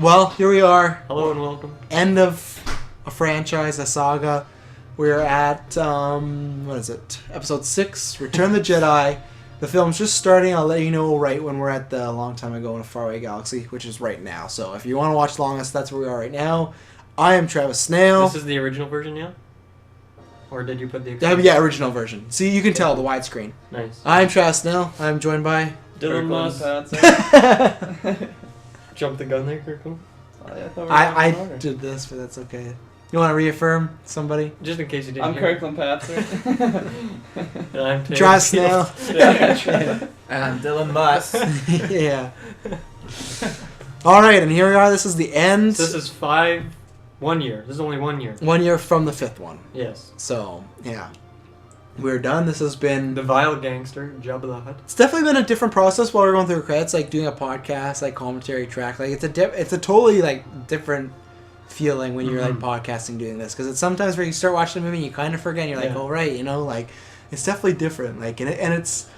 Well, here we are. Hello and welcome. End of a franchise, a saga. We're at, what is it? Episode 6, Return of the Jedi. The film's just starting. I'll let you know right when we're at the long time ago in a faraway galaxy, which is right now. So if you want to watch longest, that's where we are right now. I am Travis Snail. This is the original version, yeah? Or did you put the... Yeah, original version. See, you can tell the widescreen. Nice. I'm Travis Snail. I'm joined by... Dylan Moss. Jump the gun there, Kirkland. I did this, but that's okay. You want to reaffirm somebody? Just in case you didn't I'm hear. Kirkland Patzer. And I'm Taylor Travis Snail. And I'm Dylan Moss. Yeah. Alright, and here we are. This is the end. This is 1 year. This is only 1 year. 1 year from the 5th one. Yes. So, yeah. We're done. This has been... The vile gangster, Jabba the Hutt. It's definitely been a different process while we're going through the credits, like doing a podcast, like commentary track. Like it's a totally like different feeling when you're like podcasting doing this, because it's sometimes where you start watching a movie and you kind of forget and you're like, oh right, you know, like it's definitely different. Like and it's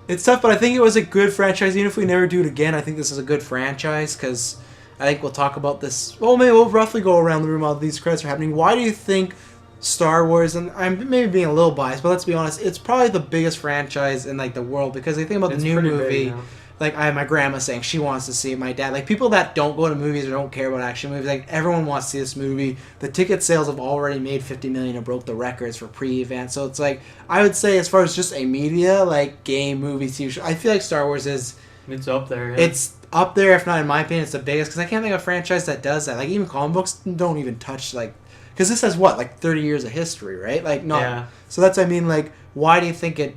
tough, but I think it was a good franchise. Even if we never do it again, I think this is a good franchise because I think we'll talk about this. Well, maybe we'll roughly go around the room while these credits are happening. Why do you think Star Wars, and I'm maybe being a little biased, but let's be honest, it's probably the biggest franchise in like the world, because I think about the new movie, like my grandma saying she wants to see it, my dad, like people that don't go to movies or don't care about action movies, like everyone wants to see this movie. The ticket sales have already made 50 million and broke the records for pre-event, so it's like I would say as far as just a media like game, movie, TV show, I feel like Star Wars is up there. Yeah. It's up there, if not in my opinion, it's the biggest, because I can't think of a franchise that does that. Like even comic books don't even touch like. Because this has, what, like 30 years of history, right? Like, not. Yeah. So that's, I mean, like, why do you think it,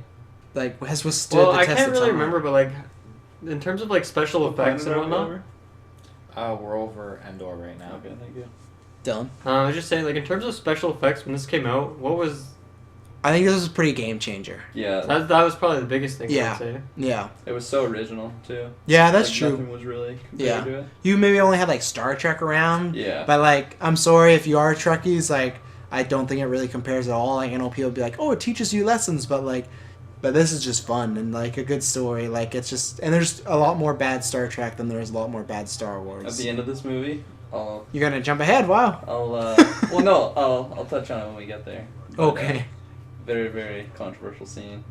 like, has withstood the test of time? Well, I can't really remember, but, like, in terms of, like, special effects and whatnot. We're over Endor right now. Okay, thank you. Dylan? I was just saying, like, in terms of special effects, when this came out, what was... I think this was a pretty game changer. Yeah. That was probably the biggest thing, I would say. Yeah. It was so original, too. Yeah, that's like, true. Nothing was really compared to it. You maybe only had, like, Star Trek around. Yeah. But, like, I'm sorry if you are Trekkies, like, I don't think it really compares at all. Like, I know people be like, oh, it teaches you lessons, but, like, but this is just fun and, like, a good story. Like, it's just... And there's a lot more bad Star Trek than there's a lot more bad Star Wars. At the end of this movie, You're gonna jump ahead? Wow. I'll touch on it when we get there. But, okay. Very, very controversial scene.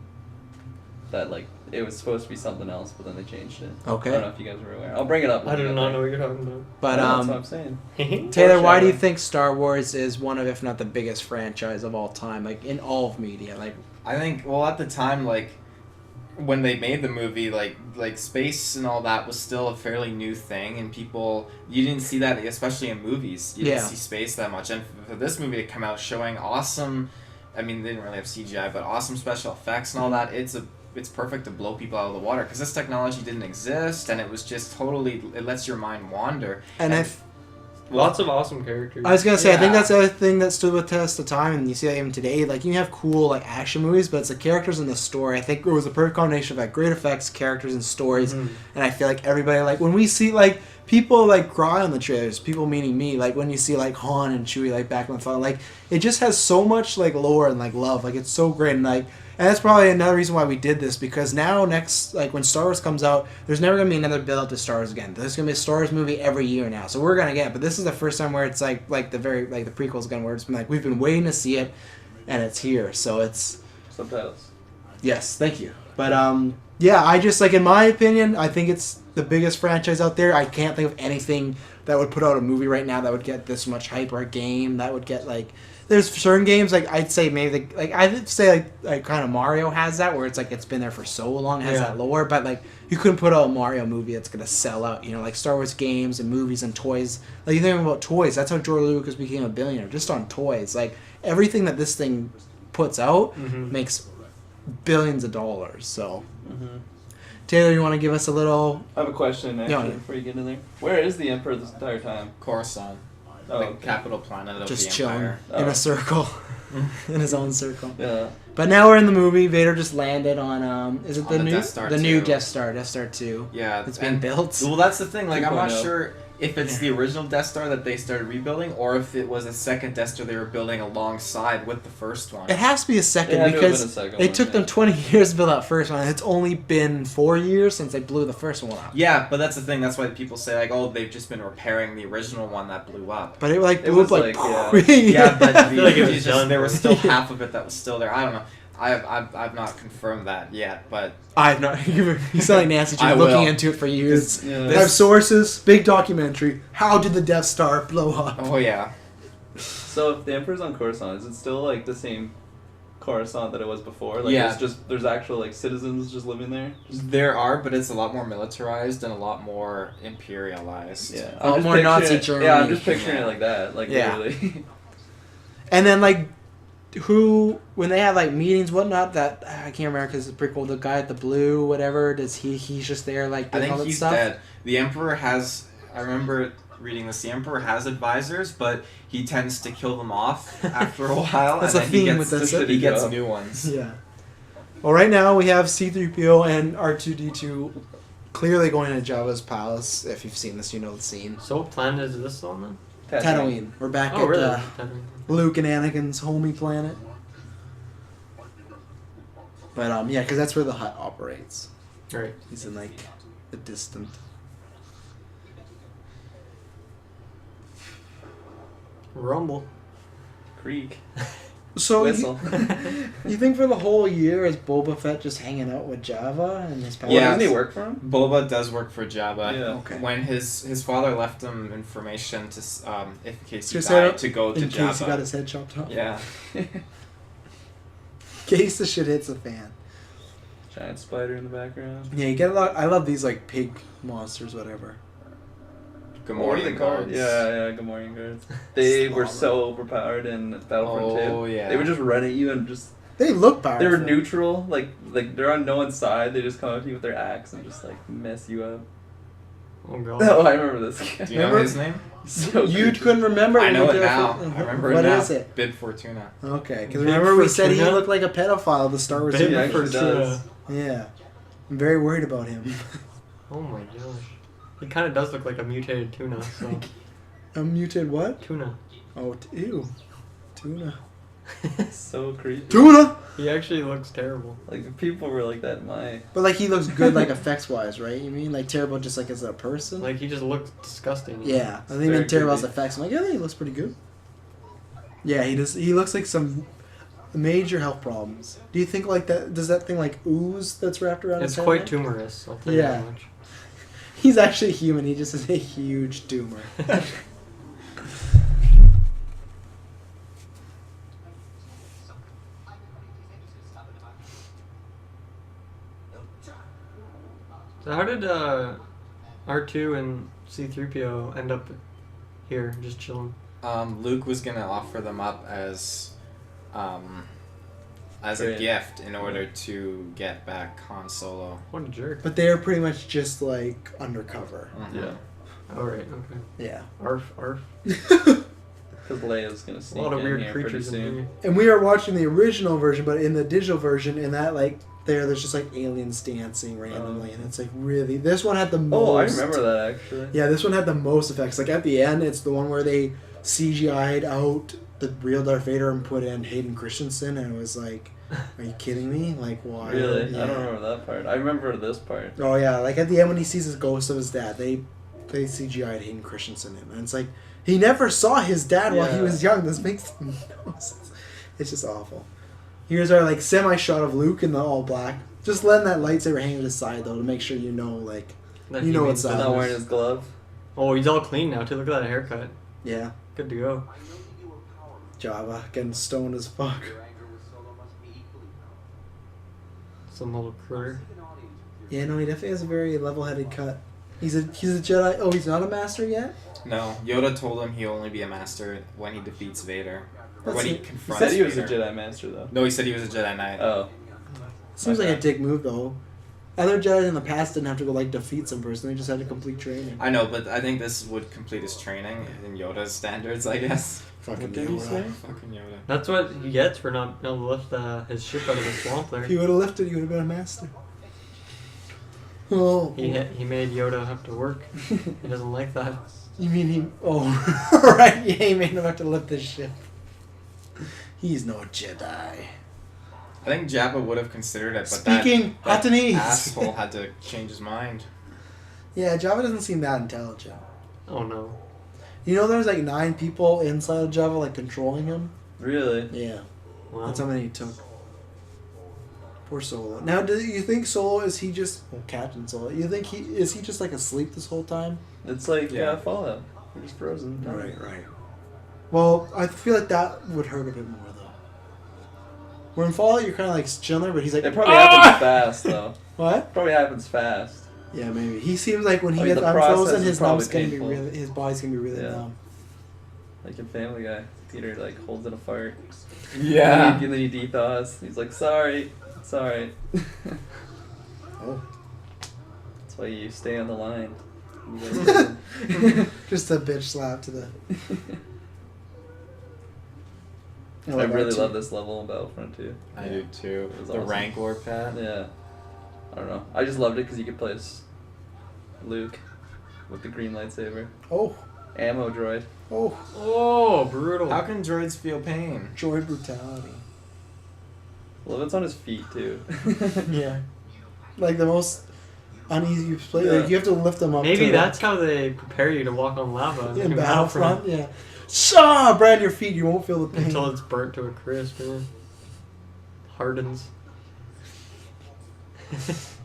That, like, it was supposed to be something else, but then they changed it. Okay. I don't know if you guys were aware. I'll bring it up. I do not know what you're talking about. But, that's what I'm saying. Taylor, why do you think Star Wars is one of, if not the biggest franchise of all time, like, in all of media? Like, I think, well, at the time, like, when they made the movie, like space and all that was still a fairly new thing, and people, you didn't see that, especially in movies. You didn't see space that much. And for this movie to come out showing awesome, I mean, they didn't really have CGI, but awesome special effects and all that, it's perfect to blow people out of the water, because this technology didn't exist, and it was just totally, it lets your mind wander. And lots of awesome characters. I was gonna say, I think that's the other thing that stood with test of time, and you see that even today. Like, you have cool like action movies, but it's the characters and the story. I think it was a perfect combination of like great effects, characters, and stories. And I feel like everybody, like when we see like people like cry on the trailers, people meaning me, like when you see like Han and Chewie like back on the phone, like it just has so much like lore and like love. Like it's so great, and like. And that's probably another reason why we did this, because now next, like when Star Wars comes out, there's never going to be another build up to Star Wars again. There's going to be a Star Wars movie every year now. So we're going to get it. But this is the first time where it's like the prequel's going, where it's been like, we've been waiting to see it, and it's here. So it's... Subtitles. Yes, thank you. But, yeah, I just, like, in my opinion, I think it's the biggest franchise out there. I can't think of anything that would put out a movie right now that would get this much hype, or a game that would get, like... There's certain games, like, I'd say maybe, I'd say, like kind of Mario has that, where it's, like, it's been there for so long, it has that lore, but, like, you couldn't put out a Mario movie that's going to sell out, you know, like, Star Wars games and movies and toys. Like, you think about toys, that's how George Lucas became a billionaire, just on toys. Like, everything that this thing puts out makes billions of dollars, so... Taylor, you want to give us a little... I have a question, actually, before you get in there. Where is the Emperor this entire time? Coruscant. The capital planet of just the Empire. Just chilling in a circle. In his own circle. Yeah. But now we're in the movie. Vader just landed on, is it the new... Death Star the 2. new Death Star 2. Yeah. It's being built. Well, that's the thing. Like, I'm not 2.0. sure... if it's the original Death Star that they started rebuilding, or if it was a second Death Star they were building alongside with the first one. It has to be a second It had to have been a because second it one, took them 20 years to build that first one. It's only been 4 years since they blew the first one up. Yeah, but that's the thing. That's why people say like, oh, they've just been repairing the original one that blew up. But it like It blew was up like, like, Yeah, but I feel like it was done. there was still half of it that was still there. I don't know. I've not confirmed that yet, but I've not. You sound like Nancy. I You've been looking will. into it for years. Yeah. I have sources. Big documentary. How did the Death Star blow up? oh yeah. So if the Emperor's on Coruscant, is it still like the same Coruscant that it was before? Like Yeah. there's actual like citizens just living there? There are, but it's a lot more militarized and a lot more imperialized. Yeah. A lot just more picturing Nazi it- Germany. Yeah, I'm just picturing Yeah. it like that. Like Yeah. literally. And then like, who when they have like meetings, whatnot? That I can't remember because it's pretty cool. The guy at the blue, whatever. He's just there like I doing all think that he's stuff. dead. The Emperor has. I remember reading this. The Emperor has advisors, but he tends to kill them off after a while, That's and a then he theme gets with this. he gets job. new ones. Yeah. Well, right now we have C-3PO and R2-D2 clearly going to Jabba's palace. If you've seen this, you know the scene. So what planet is this on then? Tatooine. We're back Oh, at really? Luke and Anakin's homie planet. But yeah, because that's where the hut operates. Right. He's in like the distant. Rumble. Creek. So Whistle. you think for the whole year is Boba Fett just hanging out with Jabba and his palace? Yeah. Doesn't he work for him? Boba does work for Jabba. Yeah. Okay. When his father left him information to if in case he So died to go to in Jabba. case he got his head chopped off. Yeah. In case the shit hits the fan. Giant spider in the background. Yeah, you get a lot. I love these like pig monsters, whatever. What are they Gamorrean called? guards. Yeah, Gamorrean guards. They were so overpowered in Battlefront 2. Oh, yeah. They would just run at you and just... They look powerful. They were neutral, like they're on no one's side. They just come up to you with their axe and just like mess you up. Oh god. Oh, I remember this guy. Do you know his name? So You creepy. couldn't remember. I know when it you now. did I remember What it now. is it? Bib Fortuna. Okay, because Big remember we said he Fortuna? looked like a pedophile. The Star Wars. Big He universe. actually does. Yeah, I'm very worried about him. Oh my gosh. He kind of does look like a mutated tuna. So. A muted what? Tuna. Oh, ew, tuna. So creepy. Tuna. He actually looks terrible. Like if people were like that, my But like he looks good, like effects wise, right? You mean like terrible, just like as a person? Like he just looks disgusting. Yeah, I think Very in terrible as creepy. effects. I'm like, yeah, I think he looks pretty good. Yeah, he does. He looks like some major health problems. Do you think like that? Does that thing like ooze that's wrapped around It's his head? quite like? tumorous. I'll tell you Yeah. that much. He's actually human. He just has a huge tumor. So how did R2 and C-3PO end up here, just chilling? Luke was gonna offer them up as a Great. gift in order to get back Han Solo. What a jerk. But they're pretty much just like undercover. Mhm. yeah. Alright, okay. Yeah. Arf, arf. Because Leia's gonna A sneak lot of in weird here pretty creatures in soon. here. And we are watching the original version, but in the digital version, in that like there's just like aliens dancing randomly, and it's like really. This one had the most. Oh, I remember that actually. Yeah, this one had the most effects. Like at the end, it's the one where they CGI'd out the real Darth Vader and put in Hayden Christensen, and it was like, are you kidding me? Like why? Really? Yeah. I don't remember that part. I remember this part. Oh yeah, like at the end when he sees his ghost of his dad, they CGI'd Hayden Christensen in, and it's like he never saw his dad while he Yeah. was young. This makes no sense. It's just awful. Here's our like semi shot of Luke in the all black. Just letting that lightsaber hang at his side though to make sure you know like That You he know means what's up. Not business. wearing his glove. Oh, he's all clean now too. Look at that haircut. yeah, Good to go. Java getting stoned as fuck. Some little critter. Yeah, no, he definitely has a very level headed cut. He's a Jedi. Oh, he's not a master yet. No, Yoda told him he'll only be a master when he defeats Vader. Or That's when he it. He confronts said he was a Vader. Jedi Master though. No, he said he was a Jedi Knight. Oh. Seems like Okay. a dick move though. Other Jedi in the past didn't have to go like defeat some person; they just had to complete training. I know, but I think this would complete his training in Yoda's standards, I guess. Fucking What did he Yoda. say? Fucking Yoda. That's what he gets for not being able to lift his ship out of the swamp there. If he would have lifted, he would have been a master. Oh. He made Yoda have to work. He doesn't like that. You mean he? Oh, right. Yeah, he made him have to lift this ship. He's no Jedi. I think Jabba would have considered it, but Speaking that Hatanese. asshole had to change his mind. Yeah, Jabba doesn't seem that intelligent. Oh no. You know, there's like 9 people inside of Jabba, like controlling him. Really? Yeah, Wow. that's how many he took. Poor Solo. Now, do you think Solo is he just Captain Solo? You think he just like asleep this whole time? It's like Yeah. Fallout. You're just frozen. Right. Well, I feel like that would hurt a bit more though. Where in Fallout, you're kind of like chilling there, but he's like, It probably happens fast though. What? Probably happens fast. Yeah, maybe. He seems like when he I mean, gets the process unfrozen, is his probably numb's gonna be painful. really, his body's gonna be really Yeah. numb. Like in Family Guy, Peter like holds in a fart. Yeah. And then he dethaws. He's like, sorry. Oh. That's why you stay on the line. You guys- Just a bitch slap to the. I like really R2. love this level in Battlefront 2. I do too. It was The awesome. Rancor pad. Yeah. I don't know. I just loved it because you could play as Luke with the green lightsaber. Oh, Ammo droid. oh, Oh, brutal. How can droids feel pain? droid brutality. Well, it's on his feet too. Yeah. Like the most uneasy play. Yeah. Like you have to lift them up. Maybe to that's how they prepare you to walk on lava in Battlefront. Yeah. Shaw, brand your feet. You won't feel the pain. Until it's burnt to a crisp, man. Hardens.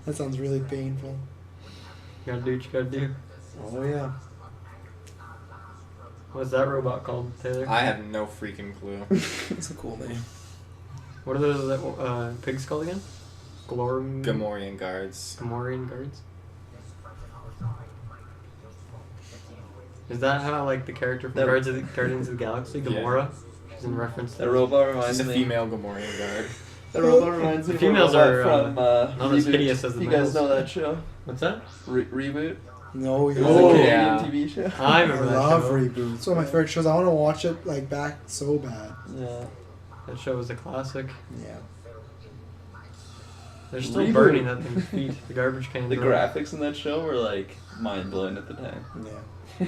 That sounds really painful. You gotta do what you gotta do. Oh yeah. What's that robot called, Taylor? I have no freaking clue. It's a cool name. What are those pigs called again? Gamorrean guards. Gamorrean guards? Is that how like the character from That- Guardians of the Galaxy, Yeah. Gamora? She's in reference to That robot She's reminds a me. female Gamorrean guard. That robot reminds me. The of a females robot are, from not as Reboot. hideous as the You guys males. know that show? What's that? Reboot. No, It yeah. was Oh, a Canadian yeah. TV show. I I remember that love show. Reboot. It's one of my favorite shows. I want to watch it like back so bad. Yeah. That show was a classic. Yeah. They're still Reboot. burning that thing's feet. The garbage can. The graphics in that show were like mind blowing at the time. Yeah.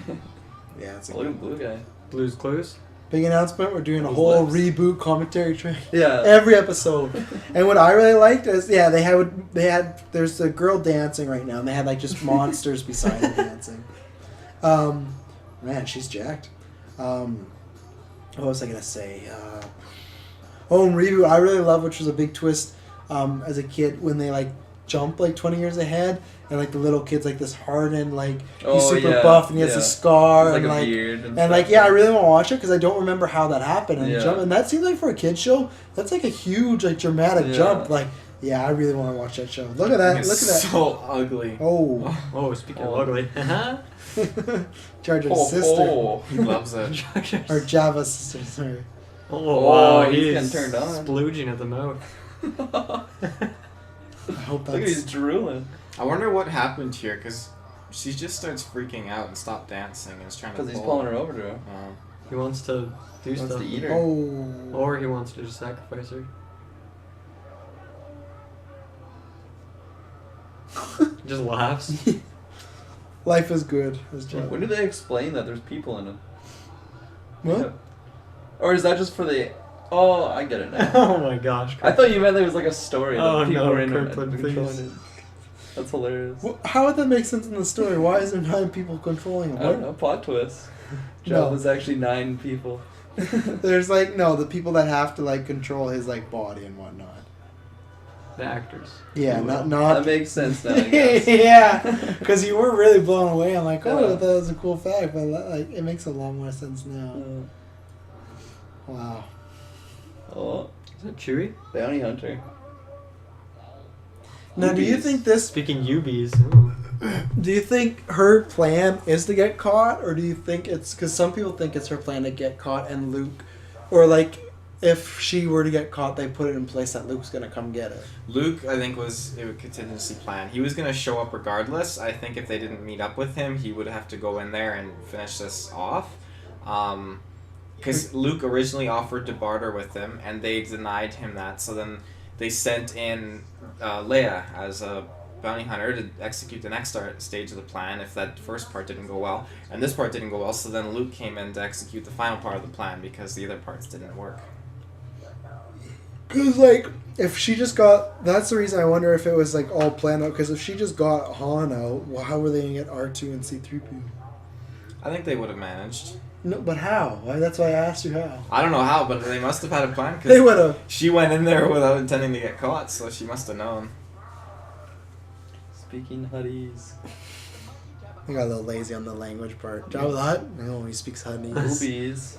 Yeah. It's a Look at the blue guy. Blue's Clues. big announcement. We're doing a Those whole lips. reboot commentary track. Yeah. Every episode. And what I really liked is, they had, there's a girl dancing right now, and they had like just monsters beside her dancing. Man, she's jacked. What was I gonna say? And reboot. I really love, which was a big twist as a kid when they like jump like 20 years ahead, and like the little kid's like this hardened, like he's super yeah, buff and he has yeah. a scar It's like and a like. beard and And like, stuff. yeah, I really want to watch it because I don't remember how that happened. And Yeah. jump, and that seems like for a kids show, that's like a huge, like dramatic Yeah. jump. Like, yeah, I really want to watch that show. Look at that! It's Look at that! so ugly. Oh, Oh, speaking Oh. of ugly. Jar Jar's Oh, sister oh. He loves it. or Java's sister. Sorry. Oh, wow, he's he's getting turned on. splooging at the mouth. I hope Look at he's that's. drooling. I wonder what happened here, because she just starts freaking out and stopped dancing and is trying to Because he's pull. pulling her over to him. He wants to do He wants stuff. to eat her. Oh. Or he wants to just sacrifice her. Just laughs. Life is good. As Java. When do they explain that there's people in it? What? Yeah. Or is that just for the... Oh, I get it now. Oh my gosh. I thought you meant there was like a story that Oh, people no, were in Kirkland, it controlling please. it. That's hilarious. How would that make sense in the story? Why is there 9 people controlling him? I don't know, plot twist. No. Job was actually 9 people. There's like the people that have to like control his like body and whatnot. The actors. Yeah, Ooh, not. That makes sense now, I guess. Yeah, because you were really blown away. I'm like, oh, Yeah. that was a cool fact, but like, it makes a lot more sense now. Uh, Wow. oh, Is that Chewie? bounty hunter. Now, do you Boobies. think this? Speaking Ubies. Ooh. Do you think her plan is to get caught, or do you think it's because some people think it's her plan to get caught and Luke, or like if she were to get caught, they put it in place that Luke's gonna come get her. Luke, I think, was a contingency plan. He was going to show up regardless. I think if they didn't meet up with him, he would have to go in there and finish this off. Because Luke originally offered to barter with them, and they denied him that. So then they sent in Leia as a bounty hunter to execute the next stage of the plan if that first part didn't go well, and this part didn't go well. So then Luke came in to execute the final part of the plan because the other parts didn't work. Because, like, if she just got... That's the reason I wonder if it was, like, all planned out. Because if she just got Han out, well, how were they going to get R2 and C-3PO? I think they would have managed. No, but how? That's why I asked you how. I don't know how, but they must have had a plan. 'Cause They would have. she went in there without intending to get caught, so she must have known. Speaking Huddies. I got a little lazy on the language part. Jabba the Hutt? No, he speaks Huttese. Boobies.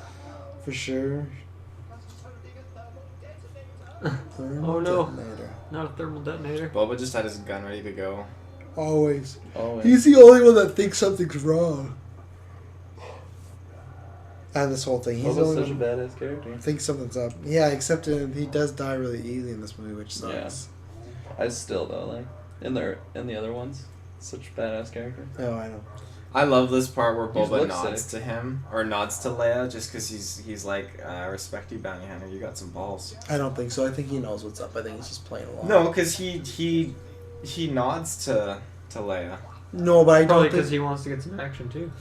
For sure. Oh no. Detonator. Not a thermal detonator. Boba just had his gun ready to go. Always. Always. He's the only one that thinks something's wrong. And this whole thing. He's the Boba's only such a one badass character. who thinks something's up. Yeah, except he does die really easy in this movie, which sucks. I still though, like in the other ones, such a badass character. Oh, I know. I love this part where He just Boba looks nods sick. to him, or nods to Leia, just because he's like, I respect you, bounty hunter. You got some balls. I don't think so. I think he knows what's up. I think he's just playing along. No, because he nods to Leia. No, but I Probably don't because think... he wants to get some action too.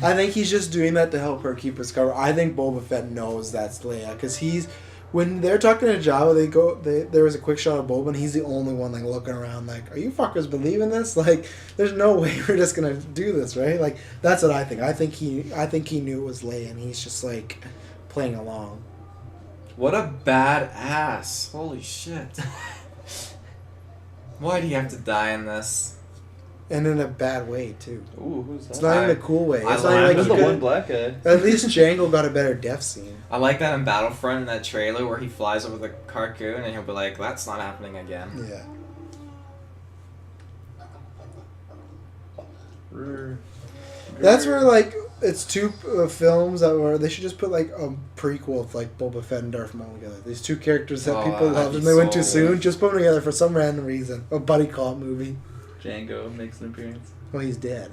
I think he's just doing that to help her keep his cover. I think Boba Fett knows that's Leia, because he's... When they're talking to Jabba, there was a quick shot of Boba, and he's the only one like looking around like, are you fuckers believing this? Like, there's no way we're just gonna do this, right? Like, that's what I think. I think he knew it was Leia, and he's just like playing along. What a badass! Holy shit! Why do you have to die in this? And in a bad way too. Ooh, who's that? It's not in a cool way. I It's not like like Who's you the one could, black guy? at least Django got a better death scene. I like that in Battlefront in that trailer where he flies over the Carcoon and he'll be like, "That's not happening again." Yeah. That's where like it's two films that were. They should just put like a prequel of like Boba Fett and Darth Maul together. These two characters that Oh, people that'd loved be and they went so too soon. good. Just put them together for some random reason. A buddy cop movie. Django makes an appearance. Oh, he's dead.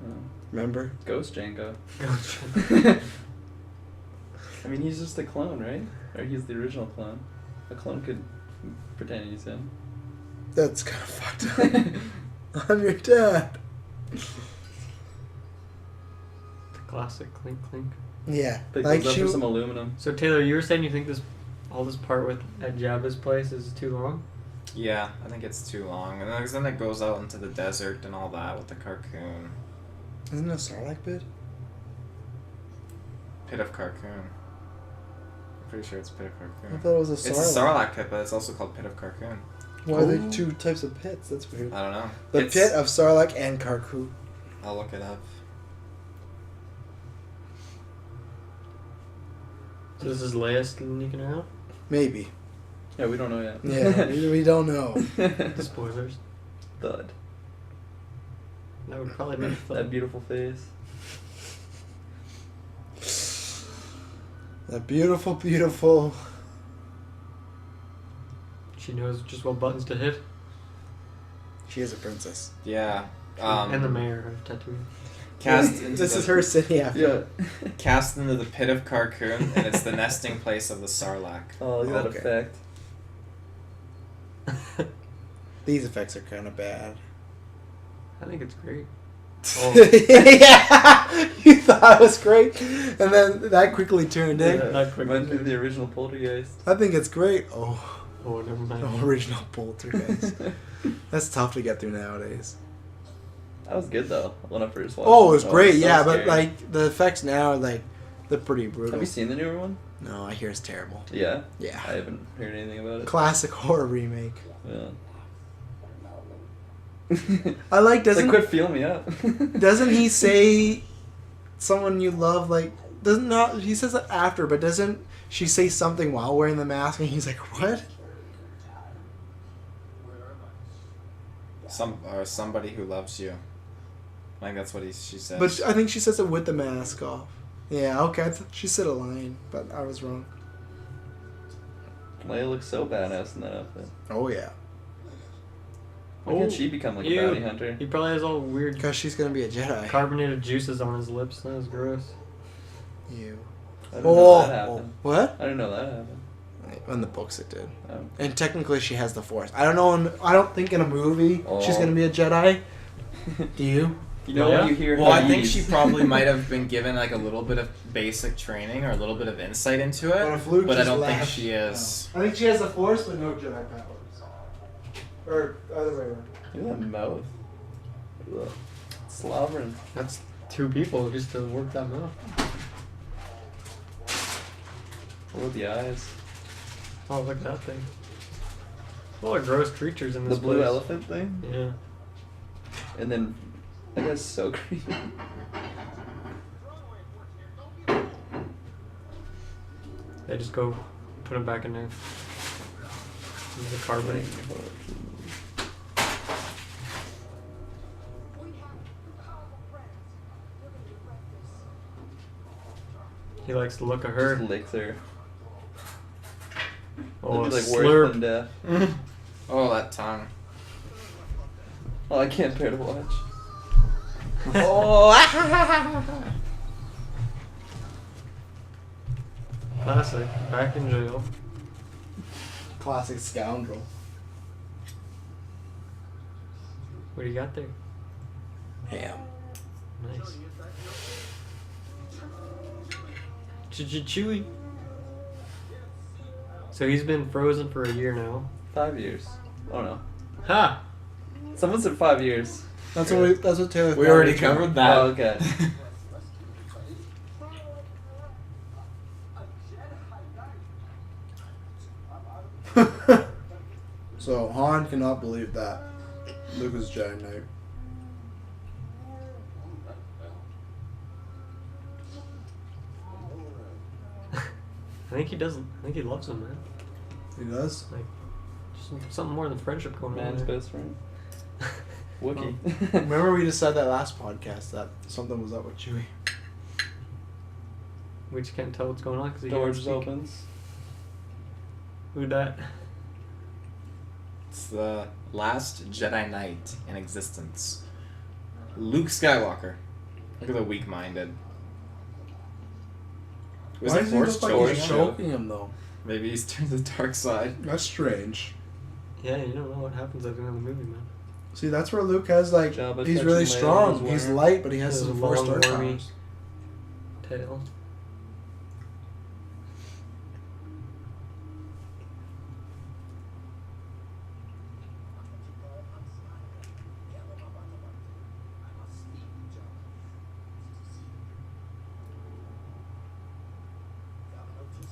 Oh. Remember? Ghost Django. I mean, he's just a clone, right? Or he's the original clone. A clone could pretend he's him. That's kind of fucked up. I'm your dad. The classic clink clink. Yeah. Pick Like those up she. for some aluminum. So Taylor, you were saying you think all this part with at Jabba's place is too long? Yeah, I think it's too long, and then it goes out into the desert and all that with the Carcoon. Isn't it a Sarlacc pit? Pit of Carcoon. I'm pretty sure it's Pit of I Carcoon. thought it was a It's a Sarlacc. Sarlacc pit, but it's also called Pit of Carcoon. Why are Oh. there two types of pits? That's weird. I don't know. The It's- pit of Sarlacc and Carcoon. I'll look it up. So this is Leia sneaking around? Maybe. Yeah, we don't know yet. Yeah, we don't know. Spoilers. Thud. That would probably make That fun. beautiful face. That beautiful, beautiful. She knows just what buttons to hit. She is a princess. Yeah. And the mayor of Tatooine. Cast into This the, is her city after. Yeah. Cast into the Pit of Carcoon, and it's the nesting place of the Sarlacc. Oh, look at that Okay. effect. These effects are kind of bad. I think it's great. Yeah, you thought it was great, and then that quickly turned in. Yeah, Not quick. reminds me of the original Poltergeist. I think it's great. Oh, Oh, never mind. the original Poltergeist. That's tough to get through nowadays. That was good though when I first watched. Oh, it was great. so Yeah, but scary. like the effects now, are like they're pretty brutal. Have you seen the newer one? No, I hear it's terrible. Yeah. Yeah, I haven't heard anything about it. classic horror remake. Yeah. I like It's like, doesn't quit feeling me up. doesn't he say someone you love like doesn't not he says that after, but doesn't she say something while wearing the mask and he's like what? Somebody who loves you. I think that's what she says. But I think she says it with the mask off. Yeah, okay. She said a line, but I was wrong. Leia looks so badass in that outfit. Oh yeah, Why can't she become like Ew. a bounty hunter? He probably has all weird because she's gonna be a Jedi. carbonated juices on his lips. That was gross. You. I didn't know that Oh, happened. what? I didn't know that happened. In the books, it did. Oh. And technically, she has the Force. I don't know. I don't think in a movie she's gonna be a Jedi. Do you? You know when you hear Well, I think Hadith- she probably might have been given like a little bit of basic training or a little bit of insight into it, But if Luke but I just don't think left- she is. I think she has the Force, but no Jedi powers. Or other way around. Look at that mouth. Ugh. Slobbering. That's 2 people just to work that mouth. Look at the eyes. Oh, look at that thing. Full of gross creatures in The this blue place. elephant thing? Yeah. And then that guy's so creepy. They just go put him back in there. Use the carbon. He likes the look of her. Just licks her. Oh, That'd be like slurp. worse than death. Oh, that tongue. Oh, I can't bear to watch. Classic. Back in jail. Classic scoundrel. What do you got there? Ham. Nice. Chewy. So he's been frozen for a year now. 5 years. Oh no. Ha! Someone said 5 years. That's what Taylor. We already covered that. Oh, okay. So Han cannot believe that Luke is Jedi Knight. I think he doesn't. I think he loves him, man. He does. Like, just something more than friendship going Man's on there. best friend. Wookie. Remember we just said that last podcast that something was up with Chewie. We just can't tell what's going on because he Doors can't speak. opens. Who that? It's the last Jedi Knight in existence. Luke Skywalker. Look at the weak-minded. Was Why it does he Force look like he's choice? choking him though? Maybe he's turned to the dark side. That's strange. Yeah, you don't know what happens at the end of the movie, man. See, that's where Luke has like Jabba he's touching really Leia strong. with his He's wire. light, but he has His some Force long, dark wormy- powers. Tail.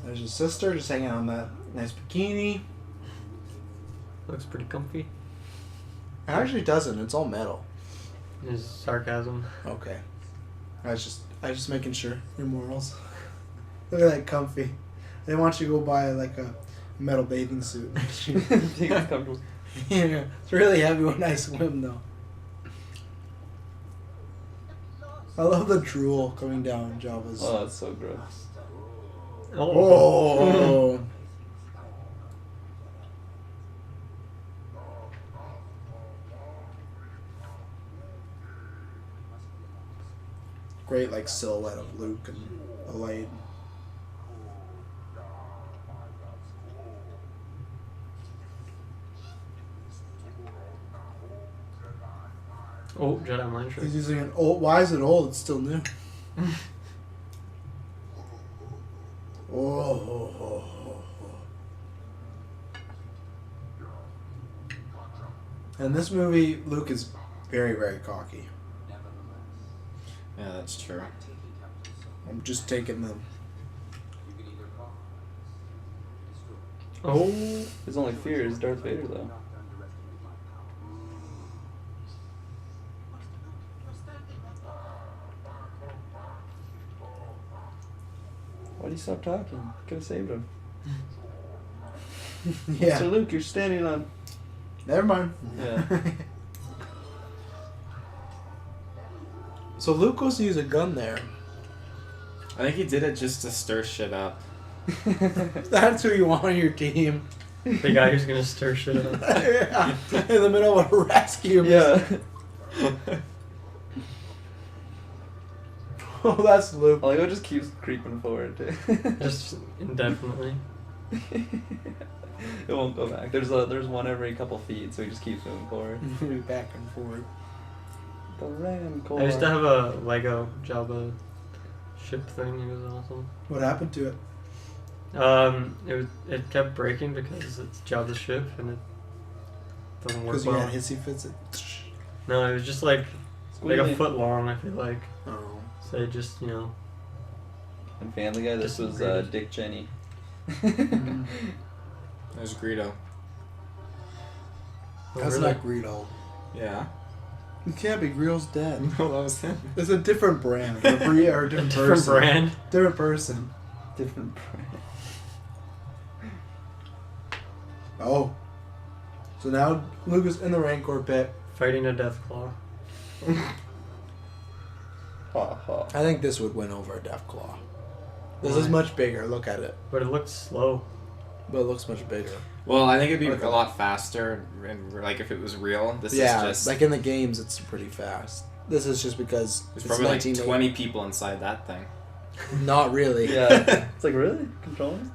There's his sister just hanging out in that nice bikini. Looks pretty comfy. It actually doesn't. It's all metal. His sarcasm. Okay. I was just making sure your morals. Look at that comfy. They want you to go buy like a metal bathing suit. Think it's comfortable. Yeah, it's really heavy when I swim though. I love the drool coming down Jabba's. Oh, that's so gross. Oh. Great like silhouette of Luke and Elaine. Oh, Jedi mind trick. He's using an old. Why is it old? It's still new. Oh. In this movie, Luke is very, very cocky. Yeah, that's true. I'm just taking them. Oh, His only fear is Darth Vader, though. Why'd he stop talking? Could have saved him. Yeah. So Luke, you're standing on. Never mind. Yeah. So Luke goes to use a gun there. I think he did it just to stir shit up. That's who you want on your team. the guy who's gonna stir shit up. Yeah. In the middle of a rescue. Yeah. Oh, that's Luke. Lego just keeps creeping forward. Too. Just indefinitely. It won't go back. There's one every couple feet, so he just keeps moving forward. Back and forth. The Rancor. I used to have a Lego Jabba ship thing. It was awesome. What happened to it? It kept breaking because it's Jabba's ship and it doesn't work Because you well. had hissy fits. No, it was just like a Squealy. foot long. I feel like. Oh. So it just In Family Guy, this was Disintegrated. Dick Cheney. There's Greedo. That's really? not Greedo. Yeah. It can't be. Greedo's dead. No, that was him. It's a different brand. Or a a different different person. brand. Different person. Different brand. Oh. So now Luke is in the Rancor pit. Fighting a Deathclaw. Ha ha. I think this would win over a Deathclaw. This Why? is much bigger. Look at it. But it looks slow. But it looks much bigger. Well, I think it'd be Okay. a lot faster, and like if it was real. This Yeah, is just like in the games, it's pretty fast. This is just because there's it's probably like 1980. 20 people inside that thing. Not really. Yeah. It's like, really? Controlling?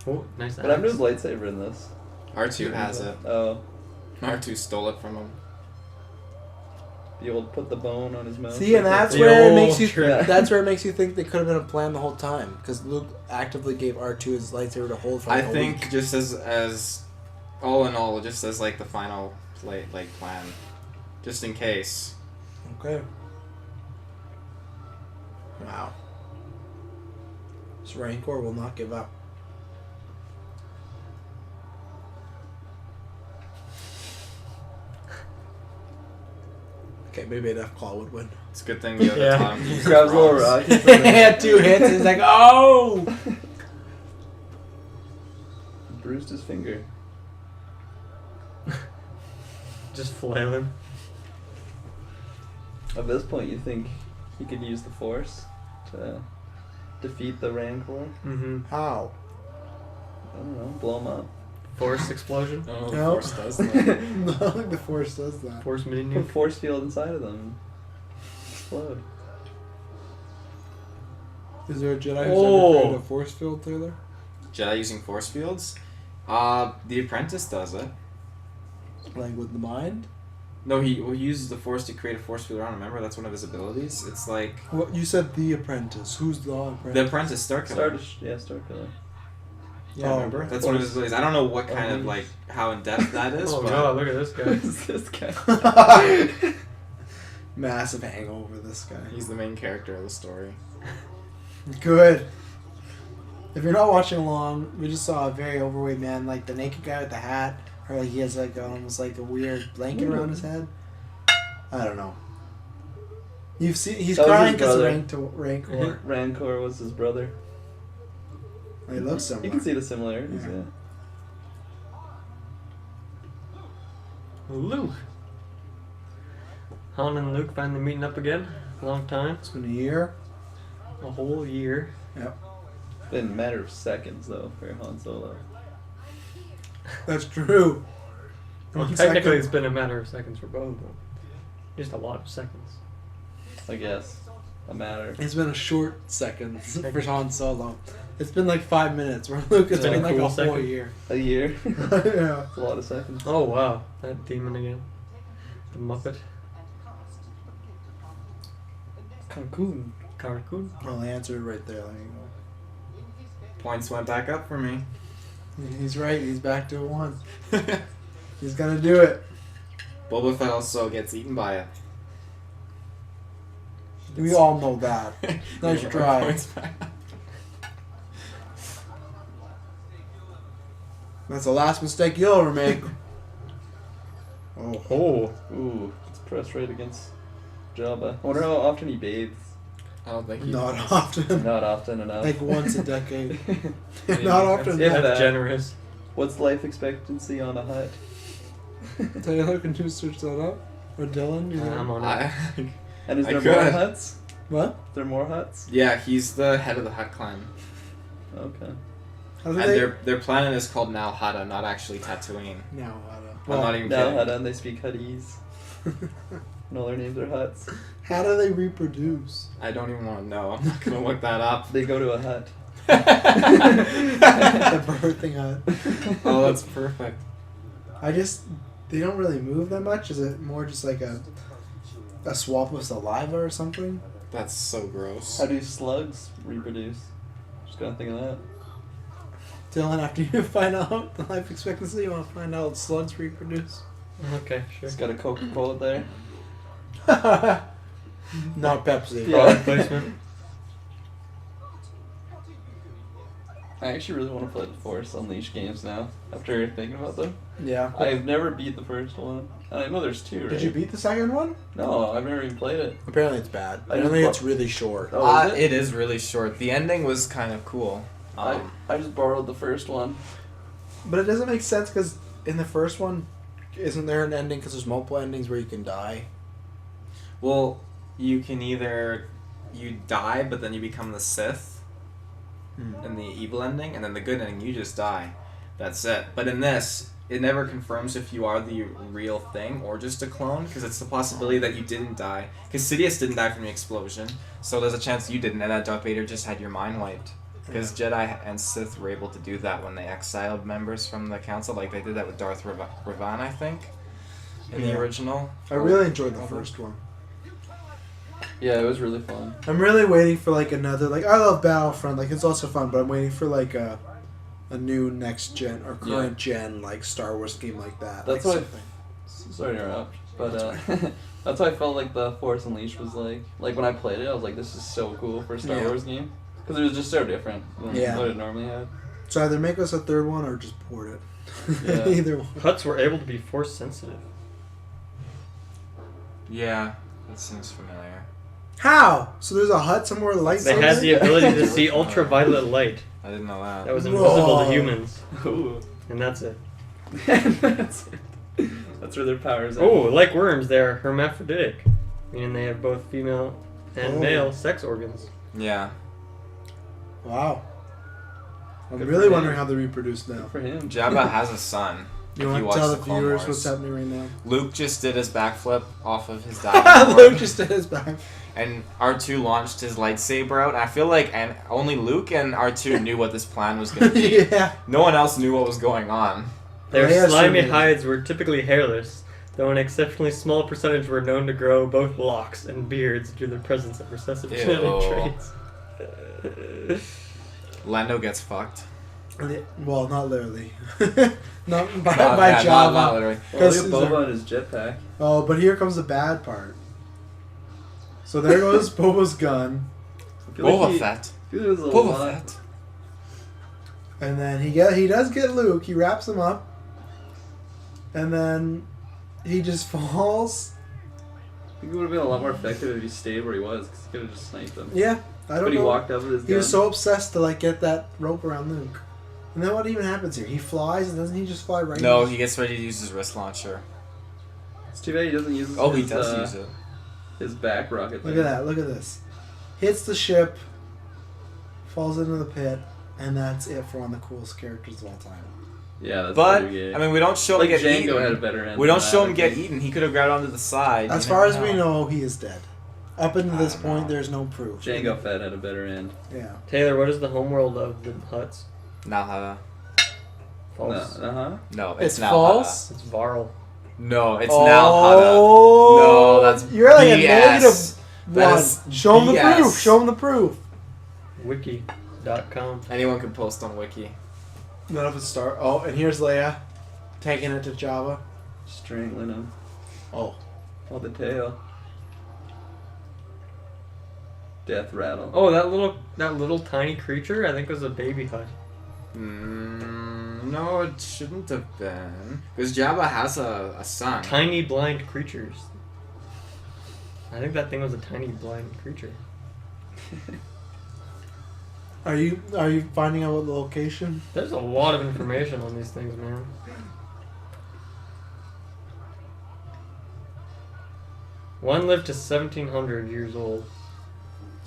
Oh, nice. What happened to his axe. lightsaber in this? R2 has it. Oh. R2 stole it from him. The old put the bone on his mouth. See, and that's The where it old makes you. trick. That's where it makes you think they could have been a plan the whole time, because Luke actively gave R2 his lightsaber to hold for I like a think week. just as all in all, just as like the final plan, just in case. Okay. Wow. This Rancor will not give up. Okay, maybe a Deathclaw would win. It's a good thing Yoda Yeah. taught him to use Grabs a little rocks. rock. He had 2 hits and he's like, oh! Bruised his finger. Just flailing. At this point, you think he could use the Force to defeat the Rancor? Mm-hmm. How? I don't know, blow him up. Force explosion. Oh, No. Force does that. No, I think the Force does that. Force mini Put a nuke. force field inside of them. Explode. Is there a Jedi who's Oh. ever created a Force field through there? Jedi using Force fields? The Apprentice does it. Like with the mind? No, he uses the Force to create a Force field around. Remember, that's one of his abilities. It's like Well, you said the Apprentice. Who's the Apprentice? the Apprentice Starkiller. Starkiller. Yeah, Oh, remember? That's Force- one of his abilities. I don't know what kind of Force. like how in depth that is, Oh but god, look at this guy. Who's this guy? Massive hangover, this guy. he's the main character of the story. Good. If you're not watching along, we just saw a very overweight man, like the naked guy with the hat, or like he has like almost like a weird blanket around his head. I don't know. You've seen he's That was crying his because brother. Rancor. Rancor was his brother. He looks You similar. can see the similarities, Yeah. yeah. Luke. Han and Luke finally meeting up again. Long time. It's been a year. A whole year. Been a matter of seconds, though, for Han Solo. That's true. Well, One technically, second. it's been a matter of seconds for both of them. Just a lot of seconds. I guess. A matter. It's been a short second for Han Solo. It's been like 5 minutes. Where Luke has It's been been a like cool a whole second. year. A year. Yeah. It's a lot of seconds. Oh wow, that demon again. The Muppet. Cancun. Carcoon. Well, the answer right there. There you Points went back up for me. go. He's right. He's back to a 1. He's gonna do it. Boba Fett also gets eaten by it. We all know that. Nice Yeah, try. points back. That's the last mistake you'll ever make. Oh. Oh. Ooh, it's pressed right against Jabba. I wonder how often he bathes. I don't think he Not does. often. Not often enough. Like once a decade. Yeah, Not often. If That's that. generous. What's life expectancy on a hut? Taylor, can you search that up? Or Dylan? You know? I'm on it. I, And is I there more could. huts? What? Is there more huts? yeah, he's the head of the Hut clan. Okay. How do And they? their planet is called Nal Hutta, not actually Tatooine. No, I'm not even Now kidding. Hut, and they speak Huttese. And all their names are huts. How do they reproduce? I don't even want to know. I'm not gonna look that up. They go to a hut. The birthing hut. Oh, that's perfect. They don't really move that much. Is it more just like a swap with saliva or something? That's so gross. How do slugs reproduce? Just gotta think of that. Dylan, after you find out the life expectancy, you want to find out slugs reproduce? Okay, sure. Just got a Coca-Cola there. Not Pepsi. Yeah. Product placement. I actually really want to play the Force Unleashed games now, after thinking about them. Yeah. I've never beat the first one. And I know there's two, right? Did you beat the second one? No, I've never even played it. Apparently it's bad. I Apparently just it's really short. Oh, is it? It is really short. The ending was kind of cool. I just borrowed the first one. But it doesn't make sense because in the first one, isn't there an ending? Because there's multiple endings where you can die. Well, you can either you die, but then you become the Sith in the evil ending, and then the good ending, you just die. That's it. But in this, it never confirms if you are the real thing or just a clone, because it's the possibility that you didn't die. Because Sidious didn't die from the explosion, so there's a chance you didn't, and that Darth Vader just had your mind wiped. Because Jedi and Sith were able to do that when they exiled members from the council, like they did that with Darth Revan, I think, in the original. I really enjoyed the first one. Yeah, it was really fun. I'm really waiting for like another, like I love Battlefront, like it's also fun, but I'm waiting for like a new next gen or current gen like Star Wars game like that. That's like what. Sorry to interrupt, but that's what I felt like the Force Unleashed was like. Like when I played it, I was like, "This is so cool for a Star Wars game," because it was just so different than what it normally had. So either make us a third one or just port it. Yeah. Either one. Huts were able to be force sensitive. Yeah, that seems familiar. How? So there's a hut somewhere light. They had the ability to see ultraviolet light I didn't know that. that was invisible Whoa. to humans, Ooh. and that's it. That's it. That's where their powers are. Oh, like worms, they're hermaphroditic, meaning they have both female and male sex organs. Yeah. Wow. I'm Good really for wondering him. how they reproduce now. Good for him. Jabba has a son. You If want watch to tell the Clone viewers Wars. what's happening right now? Luke just did his backflip off of his diving Luke board, just did his back. and R2 launched his lightsaber out. And I feel like only Luke and R2 knew what this plan was going to be. Yeah. No one else knew what was going on. Their Leia slimy should be- hides were typically hairless, though an exceptionally small percentage were known to grow both locks and beards due to the presence of recessive Ew. genetic traits. Lando gets fucked. Well, not literally. Not by, Not- by yeah, Java. not literally. Oh, Because look at Boba and his jetpack. Oh, but here comes the bad part. So there goes Boba's gun, I feel like Boba he- Fett. I feel like there's a Boba lot- Fett. and then he does get Luke. He wraps him up, and then he just falls. I think it would have been a lot more effective if he stayed where he was, because he could have just sniped him. Yeah, I don't But know. he walked up with his gun. He was so obsessed to like get that rope around Luke. And then what even happens here? He flies, and doesn't he just fly right? No, into- he gets ready to use his wrist launcher. It's too bad he doesn't use his, Oh, he does use it. his back rocket Look thing. at that! Look at this. Hits the ship, falls into the pit, and that's it for one of the coolest characters of all time. Yeah, that's But, pretty gay. I mean, we don't show like him get Django eaten. had a better end. We don't than show that, him I get think. eaten. He could have grabbed onto the side. As You far never as we know, he is dead. Up until I this don't point, know. there's no proof. Jango Fett had a better end. Yeah. Taylor, what is the homeworld of the Huts? Nalhada. False. Uh-huh. No, It's Nalhada. false? It's Varl. No, it's Oh, Nalhada. No, that's You're like a BS. negative That one. is Show him the BS. proof. Show him the proof. Wiki.com. Anyone can post on Wiki. None of it's star. Oh, and here's Leia, taking it to Java. Strangling him. Oh. Oh, the tail. Death rattle. Oh, that little tiny creature, I think was a baby Hut. No, it shouldn't have been. Because Jabba has a son. Tiny blind creatures. I think that thing was a tiny blind creature. Are you finding out what the location? There's a lot of information on these things, man. One lived to 1700 years old.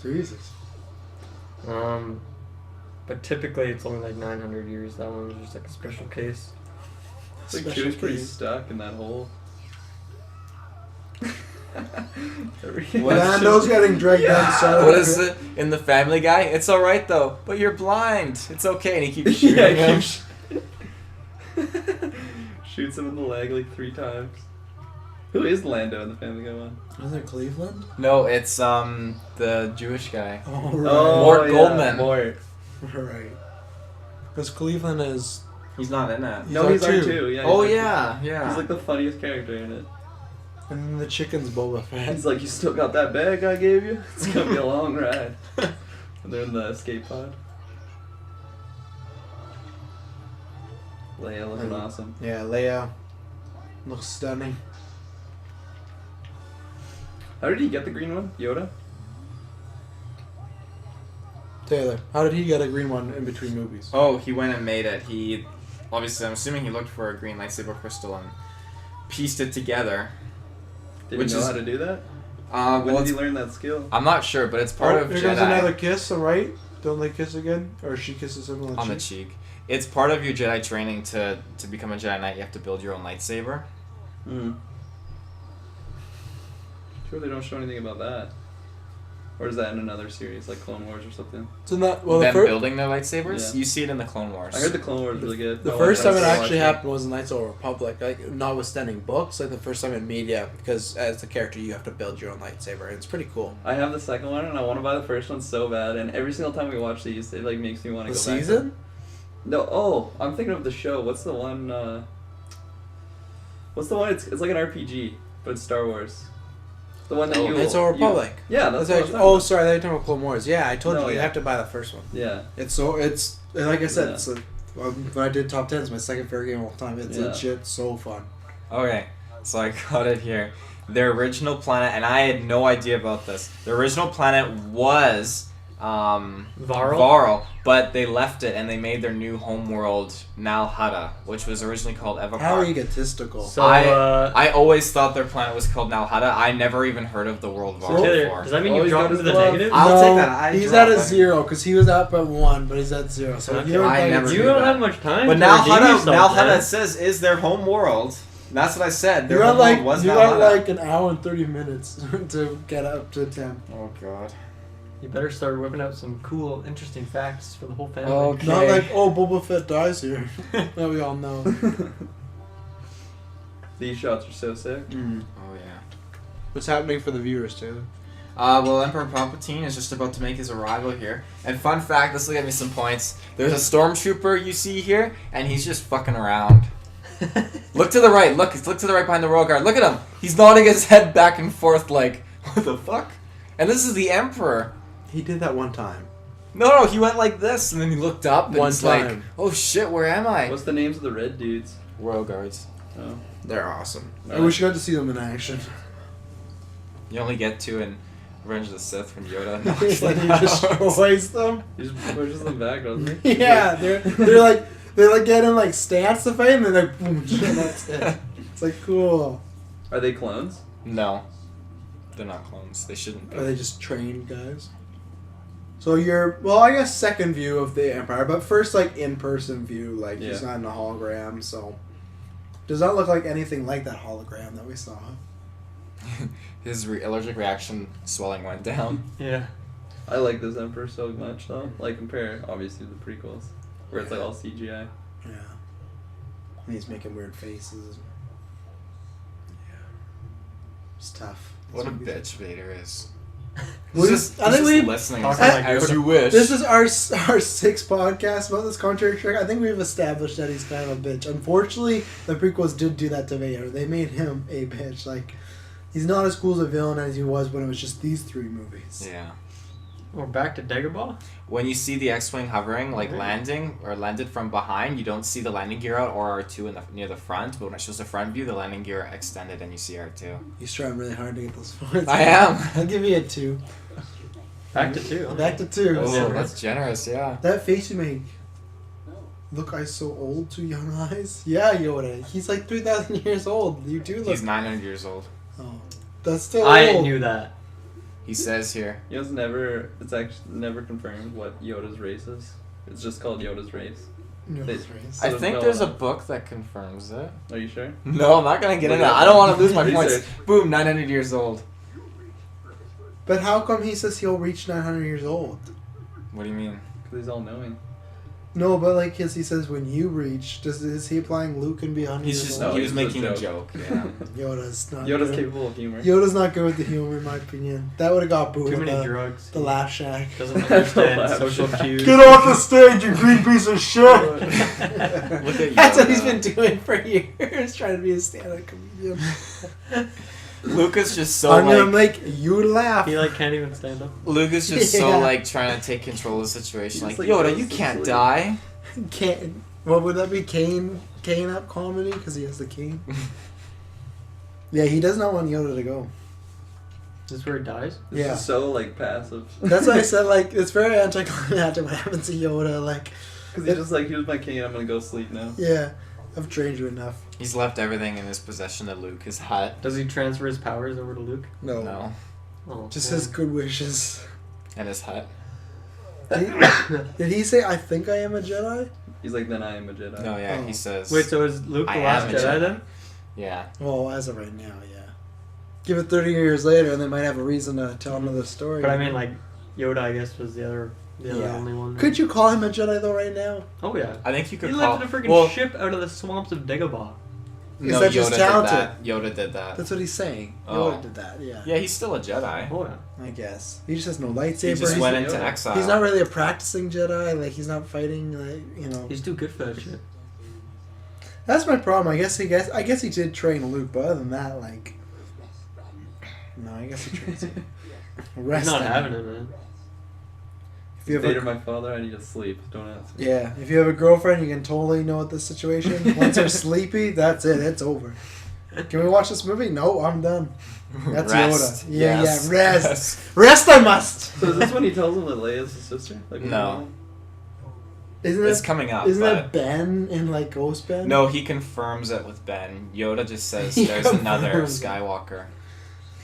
Jesus. But typically it's only like 900 years. That one was just like a special case. It's like she was pretty stuck in that hole. Lando's getting dragged down. What is it in the Family Guy? It's all right though, but you're blind. It's okay, and he keeps shooting him. Shoots him in the leg like 3 times. Who is Lando in the Family Guy one? Is it Cleveland? No, it's the Jewish guy. Oh, right. Mort Goldman. Mort. Right. Because Cleveland is... He's not in that. No, he's R2. Yeah. Oh he's yeah. He's like the funniest character in it. And then the chicken's Boba Fett. He's like, you still got that bag I gave you? It's gonna be a long ride. And they're in the escape pod. Leia looking awesome. Yeah, Leia looks stunning. How did he get the green one? Yoda? Taylor, how did he get a green one in between movies? Oh, he went and made it. He obviously, I'm assuming he looked for a green lightsaber crystal and pieced it together. Did he know how to do that? Well, When did he learn that skill? I'm not sure, but it's part of Here Jedi. goes another kiss, alright? Don't they kiss again? Or she kisses him on the cheek. It's part of your Jedi training to become a Jedi Knight. You have to build your own lightsaber. Sure, they don't show anything about that. Or is that in another series, like Clone Wars or something? So not, well, Them the building their lightsabers? Yeah. You see it in the Clone Wars. I heard the Clone Wars was really good. The first time it actually happened was in Knights of the Republic, like notwithstanding books, like the first time in media, because as the character you have to build your own lightsaber. It's pretty cool. I have the second one and I want to buy the first one so bad, and every single time we watch these, it like makes me want to The go back. season? No, I'm thinking of the show. What's the one? What's the one? It's like an RPG, but it's Star Wars. The one that you. Knights of the Republic. Yeah, that's That's what actually, oh, sorry, I thought you were talking about Clone Wars. Yeah, I told No, you yeah. have to buy the first one. Yeah. It's like I said, Yeah. it's when I did top 10, it's my second favorite game of all time. It's Yeah. legit so fun. Okay, so I got it here. Their original planet, and I had no idea about this. Their original planet was Varl, but they left it and they made their new homeworld Nal Hutta, which was originally called Evapar. How egotistical. So, I always thought their planet was called Nal Hutta. I never even heard of the world Varl Taylor, before. does that mean Oh, you he's dropped got into his the glove. negative? I'll take that. He's at a 0 because he was up at 1, but he's at 0. So Okay. you're I like, never You knew don't that. have much time. But to Nal redeem Hutta, yourself, Nal man. Hutta says is their home world. That's what I said. Their you got home world like was you Nal got Hutta. like an hour and 30 minutes to get up to 10. Oh god. You better start whipping out some cool, interesting facts for the whole family. Okay. Not like, oh, Boba Fett dies here. That we all know. These shots are so sick. Oh yeah. What's happening for the viewers, Taylor? Well, Emperor Palpatine is just about to make his arrival here. And fun fact, this will get me some points. There's a stormtrooper you see here, and he's just fucking around. Look to the right. Look to the right behind the royal guard. Look at him. He's nodding his head back and forth like, what the fuck? And this is the Emperor. He did that one time. No, he went like this, and then he looked up, and One he's like, time. oh shit, where am I? What's the names of the red dudes? Royal guards. Oh. They're awesome. I Right. wish you got to see them in action. You only get to in Revenge of the Sith when Yoda And knocks them he out. destroys them. He just pushes them back, doesn't he? Yeah, they're like getting like stance to fight, and then like boom, and that's it. It's like cool. Are they clones? No. They're not clones. They shouldn't be. Are they just trained guys? So you're I guess second view of the Empire, but first like in person view, like he's Yeah. not in a hologram, so does not look like anything like that hologram that we saw. His allergic reaction swelling went down. Yeah. I like this Emperor so much, though. Like, compare, obviously, the prequels, where it's like all CGI. Yeah. And he's making weird faces. Yeah. It's tough. What a bitch Vader is. We- He's I think just we- listening. Talking He's like as Yoda. you wish. This is our sixth podcast about this contrary trick. I think we've established that he's kind of a bitch. Unfortunately, the prequels did do that to Vader. They made him a bitch. Like, he's not as cool as a villain as he was when it was just these 3 movies. Yeah. We're back to Dagobah? When you see the X-wing hovering, like Really? landing or landed from behind, you don't see the landing gear out or R2 near the front. But when it shows the front view, the landing gear extended and you see R2. He's trying really hard to get those points. I am. I'll give you a 2. Back to 2. Back to 2. Oh, Yeah. that's generous. Yeah. That face you make. Look, I so old, 2 young eyes. Yeah, Yoda. He's like 3,000 years old. You do look. He's 900 years old. Oh, that's still I old. knew that. He says here. You know, it's actually never confirmed what Yoda's race is. It's just called Yoda's race. Yoda's race. I So think no, there's a no. book that confirms it. Are you sure? No, I'm not gonna get Look into it that. up. I don't want to lose my Research. points. Boom, 900 years old. But how come he says he'll reach 900 years old? What do you mean? Because he's all knowing. No, but like his, he says when you reach, is he applying Luke can be 100 He's years just old? he was he's a making a joke. joke. Yeah. Yoda's not. Yoda's good. capable of humor. Yoda's not good with the humor, in my opinion. That would have got booed. Too at many the, drugs. the Laugh Shack. Doesn't understand Laugh social Shack. cues. Get off the stage, you green piece of shit! Look at That's what he's Yoda. been doing for years, trying to be a stand-up comedian. Luke is just so I'm gonna like make you laugh. He like can't even stand up. Luke is just Yeah. so like trying to take control of the situation. Like, He's like, Yoda, goes you to can't sleep. die. Cane. What would that be? Cane up comedy because he has the cane. Yeah, he does not want Yoda to go. Is this where he dies? This Yeah. is so like passive. That's why I said like it's very anticlimactic what happens to Yoda. Like, Because he's just like, here's my cane, I'm gonna go sleep now. yeah, I've trained you enough. He's left everything in his possession to Luke. His hut. Does he transfer his powers over to Luke? No, No. Oh, just well. his good wishes. And his hut. Did he say, "I think I am a Jedi"? He's like, then I am a Jedi. No, yeah, Oh. he says. Wait, so is Luke the I last am a Jedi Jedi. then? Yeah. Well, as of right now, yeah. Give it 30 years later, and they might have a reason to tell another story. But I mean, like, Yoda, I guess, was the other Yeah. only one. right? Could you call him a Jedi though? Right now, Oh yeah. I think you could He call. lifted a freaking well, ship out of the swamps of Dagobah. Is no, that just Yoda talented? did that. Yoda did that. that's what he's saying. Oh. Yoda did that. Yeah. Yeah, he's still a Jedi. Oh yeah. I guess he just has no lightsaber. He just He's- went Yoda. into exile. He's not really a practicing Jedi. Like he's not fighting. Like He's too good for that shit. That's my problem. I guess he did train Luke, but other than that, like, no, I guess he trains him. He's Rest not him. having it, man. If you have Vader, a, my father, I need to sleep. Don't ask me. yeah, if you have a girlfriend, you can totally know what the situation. Once they're sleepy, that's it. It's over. Can we watch this movie? No, I'm done. That's Rest. Yoda. Yeah, Yes. yeah, rest. Yes. Rest, I must. So is this when he tells him that Leia's his sister? Like, No. Isn't It's it? coming up. Isn't but that Ben in like Ghost Ben? No, he confirms it with Ben. Yoda just says He there's another confirms it. Skywalker.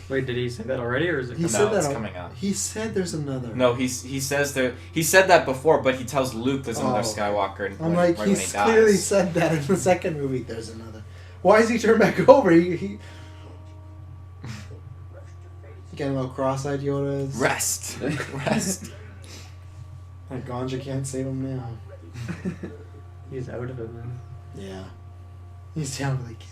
Wait, did he say that already, or is it? He No, said that. it's al- coming up. He said there's another. No, he says there. He said that before, but he tells Luke there's another Oh. Skywalker. I'm when, like, right when he's he dies. clearly said that in the second movie. There's another. Why is he turned back over? He getting a little cross-eyed. Yoda is. Rest. Rest. Like Ganja can't save him now. He's out of it, man. Yeah, he's down for the kill.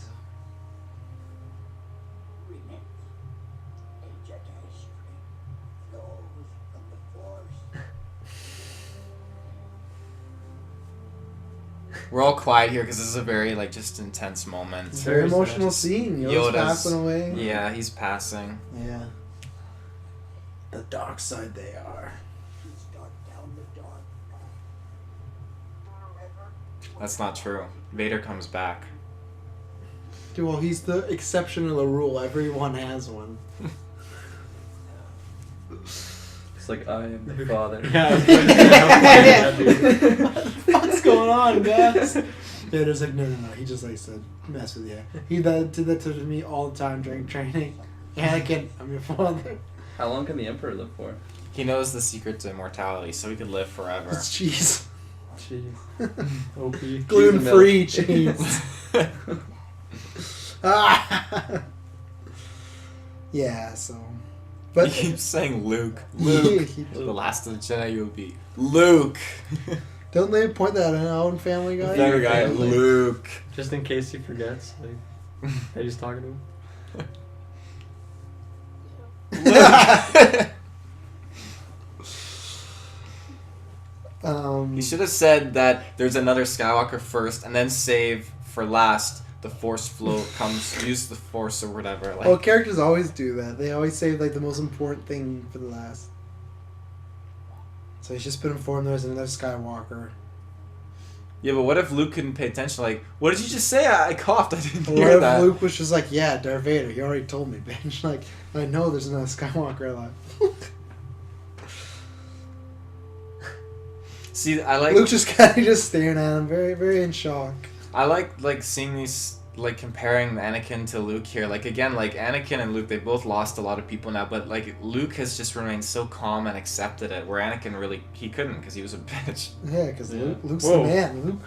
We're all quiet here because this is a very like just intense moment. It's a very Very emotional sad. scene. Yoda's Yoda's- passing away. Yeah, he's passing. Yeah. The dark side they are. That's not true. Vader comes back. Dude, well, he's the exception to the rule. Everyone has one. It's like, I am the father. What's going on, guys? Vader's like, no. He just likes to mess with you. He did that to me all the time during training. Anakin, I'm your father. How long can the Emperor live for? He knows the secret to immortality, so he could live forever. It's cheese. Jeez. OP. Gluten-free cheese. Ah! Yeah, so. But he keeps saying Luke. Luke. The last of the Jedi you will be. Luke. don't they point that out in Family Guy? Family Guy. Luke. Just in case he forgets, like, they just talking to him. He should have said that there's another Skywalker first, and then save for last. The Force flow comes. Use the Force or whatever. Like, well, characters always do that. They always save like the most important thing for the last. So he's just been informed there's another Skywalker. yeah, but what if Luke couldn't pay attention? Like, what did you just say? I coughed. I didn't Or hear what if that. Luke was just like, yeah, Darth Vader, you already told me, bitch. Like, I know there's another Skywalker alive. See, I like. Luke just kind of just staring at him, very, very in shock. I like seeing these, like, comparing Anakin to Luke here. Like, again, like, Anakin and Luke, they both lost a lot of people now, but, like, Luke has just remained so calm and accepted it, where Anakin really, he couldn't, because he was a bitch. Yeah, because Yeah. Luke's Whoa. the man.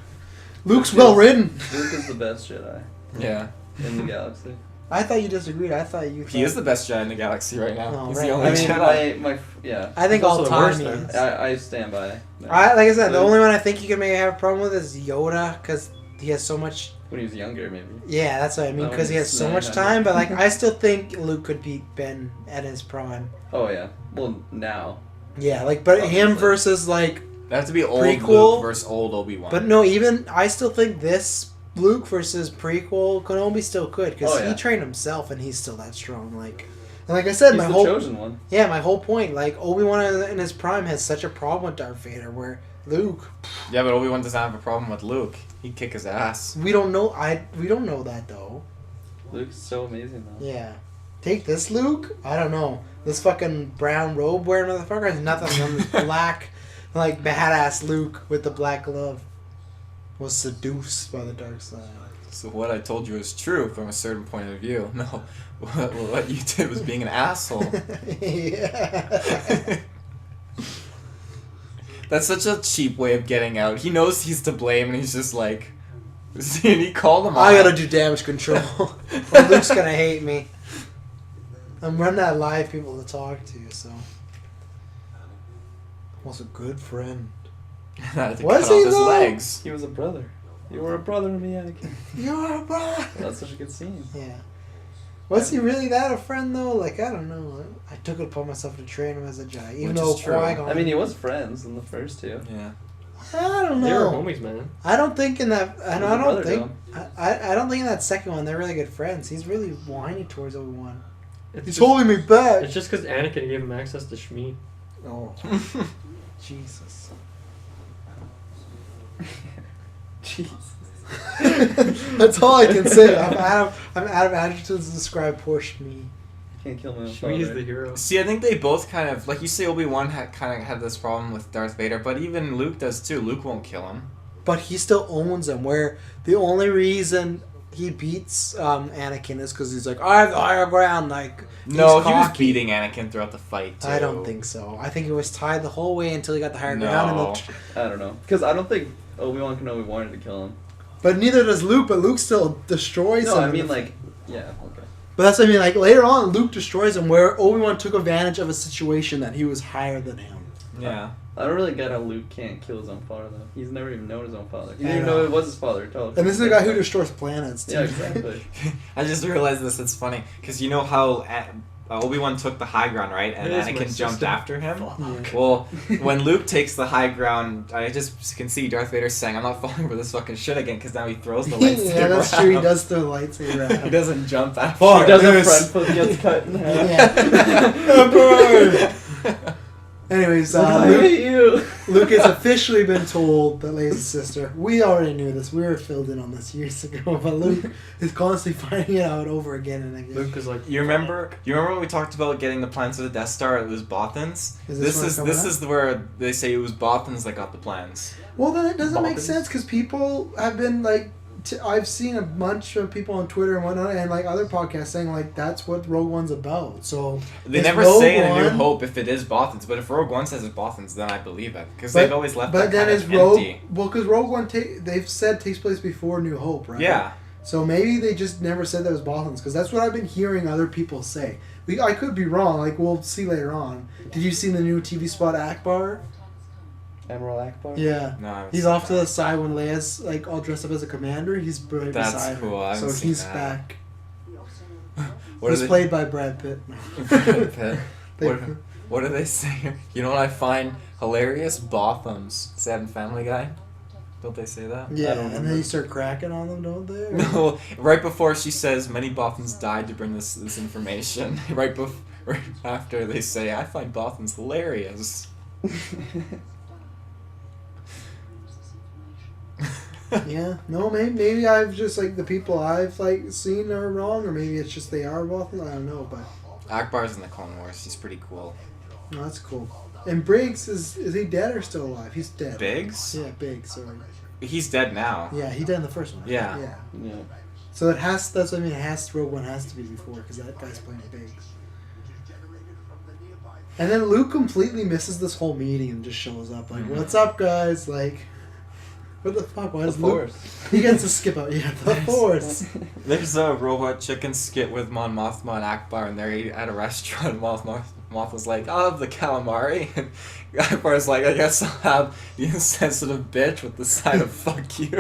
Luke's well ridden. Luke is the best Jedi Yeah. in the galaxy. I thought you disagreed. I thought you. He is the best Jedi in the galaxy right now. Oh, He's right. the only I mean, Jedi. yeah. I think He's also all the time worst, he then. is. I stand by. That. Like I said, the Luke, only one I think you can maybe have a problem with is Yoda, because he has so much. when he was younger, maybe. Yeah, that's what I mean, Oh, because he has it's so much 900. time. But like, I still think Luke could beat Ben at his prime. Oh yeah. Well, now. Yeah, like, but him Obviously. versus like. That has to be old Prequel. Luke versus old Obi-Wan. But no, even I still think this Luke versus prequel Kenobi still could, because Oh, yeah. he trained himself and he's still that strong. Like, and like I said, He's my the whole chosen one. my whole point, like Obi-Wan in his prime has such a problem with Darth Vader, where Luke, Yeah, but Obi-Wan doesn't have a problem with Luke. He'd kick his ass. we don't know. We don't know that though. Luke's so amazing though. Yeah, take this Luke. I don't know. This fucking brown robe wearing motherfucker has nothing on this black, like badass Luke with the black glove. Was seduced by the dark side. So what I told you is true from a certain point of view. No, what you did was being an asshole. Yeah. That's such a cheap way of getting out. He knows he's to blame, and he's just like, and he called him. I out. gotta do damage control. Or Luke's gonna hate me. I'm running out of live people to talk to, so. Was a good friend. I had to Was cut he, off his though? legs. He was a brother. You were a brother to me, Anakin. You're a brother. That's such a good scene. Yeah. Was he really that a friend though? Like, I don't know. I took it upon myself to train him as a Jedi, even Which though is true. Qui-Gon. I mean, he was friends in the first two. Yeah. I don't They were know. homies, man. I don't think in that. I He was a don't brother to think. him. I don't think in that second one they're really good friends. He's really whiny towards Obi-Wan. It's He's just, holding me back. it's just because Anakin gave him access to Shmi. Oh, Jesus. Jeez. That's all I can say. I'm out of adjectives to describe poor Shmi. Can't kill my own Shmi's father. the hero. See, I think they both kind of, like you say, Obi-Wan kind of had this problem with Darth Vader, but even Luke does too. Luke won't kill him. But he still owns him. Where the only reason he beats Anakin is because he's like, I have the higher ground. Like, No, he's he was cocky. beating Anakin throughout the fight, too. I don't think so. I think it was tied the whole way until he got the higher No. ground. I don't know. Because I don't think Obi-Wan Kenobi wanted to kill him. But neither does Luke. But Luke still destroys No, him. I mean, like, yeah, okay. But that's what I mean. Like later on, Luke destroys him, where Obi-Wan took advantage of a situation that he was higher than him. Yeah. I don't really get how Luke can't kill his own father, though. He's never even known his own father. He I didn't even know. know it was his father. Until And this is a guy who destroys planets. Too. Yeah, exactly. I just realized this. It's funny because you know how Obi-Wan took the high ground, right? And It is my Anakin jumped sister. after him. Yeah. Well, when Luke takes the high ground, I just can see Darth Vader saying, "I'm not falling for this fucking shit again," because now he throws the lightsaber. Yeah, that's around. true. He does throw the lightsaber. At He him. doesn't jump after. Fuck, He does a this. front flip, gets cut in half. Emperor! Anyways, I Luke, hate you. Luke has officially been told that Leia's his sister. We already knew this. We were filled in on this years ago. But Luke is constantly finding it out over again and again. Luke is like, You remember when we talked about getting the plans for the Death Star? It was Bothans. Is This where is it's coming up? where they say it was Bothans that got the plans. Well, then it doesn't make Bobbins. sense because people have been like, I've seen a bunch of people on Twitter and whatnot, and like other podcasts saying like that's what Rogue One's about. So They is never Rogue say in A New One- Hope if it is Bothans, but if Rogue One says it's Bothans, then I believe it because But- they've always left But that then kind is of Rogue empty. well because Rogue One they've said takes place before New Hope, right? Yeah. So maybe they just never said that was Bothans because that's what I've been hearing other people say. I could be wrong. Like we'll see later on. Did you see the new TV spot Akbar? Admiral Akbar? Yeah. No, I haven't He's seen off to that. the side when Leia's like all dressed up as a commander. He's right That's beside cool. I her. haven't So seen he's that. back. What He's are they- played by Brad Pitt. Brad Pitt. They- What do they say? You know what I find hilarious? Bothams. Is that in Family Guy? Don't they say that? Yeah, I don't and then remember. you start cracking on them, don't they? No, right before she says many Bothans died to bring this information. Right after they say, I find Bothans hilarious. Yeah, no, maybe I've just like the people I've like seen are wrong, or maybe it's just they are Bothans. I don't know, but Akbar's in the Clone Wars. He's pretty cool. no, that's cool. And Briggs is he dead or still alive? He's dead. Biggs? Yeah, Biggs. Sorry. He's dead now. Yeah, he died in the first one. Yeah. Yeah. Yeah. So it has. That's what I mean. It has Rogue One has to be before because that guy's playing Biggs. And then Luke completely misses this whole meeting and just shows up like, "What's up, guys?" Like, What the fuck? Why The does Luke? Force. He gets to skip out. Yeah, the Force. There's a robot chicken skit with Mon Mothma and Akbar, and they're at a restaurant. Mothma's like, I'll have the calamari. And Akbar's like, I guess I'll have the insensitive bitch with the side of fuck you.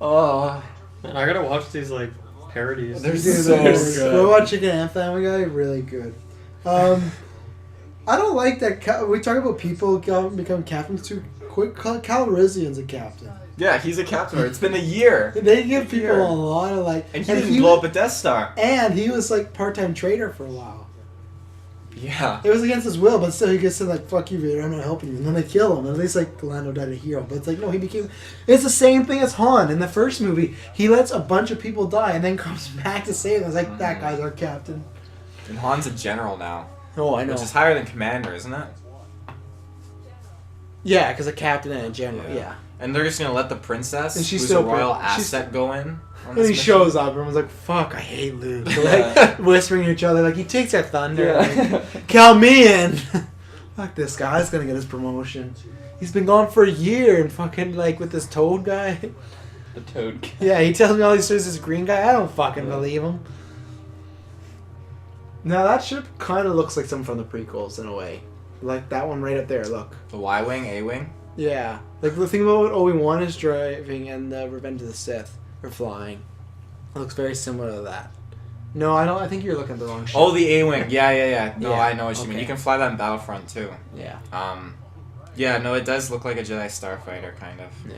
Oh. Man, I gotta watch these like parodies. They're Dude, so good. Robot Chicken and Family Guy, really good. I don't like that. We talk about people become captains too quick. Calrissian's a captain. Yeah, he's a captain. It's been a year. They give people a lot of like. And he didn't blow up a Death Star. And he was like part-time trader for a while. Yeah. It was against his will, but still he gets to like, fuck you, Vader, I'm not helping you. And then they kill him. At least like Lando died a hero. But it's like, no, he became... It's the same thing as Han. In the first movie, he lets a bunch of people die and then comes back to save them. It's like, that guy's our captain. And Han's a general now. Oh, I know. Which is higher than commander, isn't it? Yeah, because a captain and a general, yeah. And they're just going to let the princess, And she's who's still a royal she's- asset, go in? And he shows up and was like, fuck, I hate Luke. They're, like, whispering to each other, like, he takes our thunder. Yeah. Like, count me in. Fuck, this guy's gonna get his promotion. He's been gone for a year and fucking, like, with this Toad guy. The Toad. Yeah, he tells me all these stories, this green guy. I don't fucking believe him. Now, that ship kind of looks like something from the prequels in a way. Like that one right up there, look. The Y-Wing, A-Wing? Yeah. Like, the thing about what Obi-Wan is driving and Revenge of the Sith. Or flying. It looks very similar to that. No, I don't. I think you're looking at the wrong ship. Oh, the A-Wing. Yeah. No, Yeah, I know what you mean. okay. You can fly that in Battlefront, too. Yeah. Yeah, no, it does look like a Jedi Starfighter, kind of. Yeah.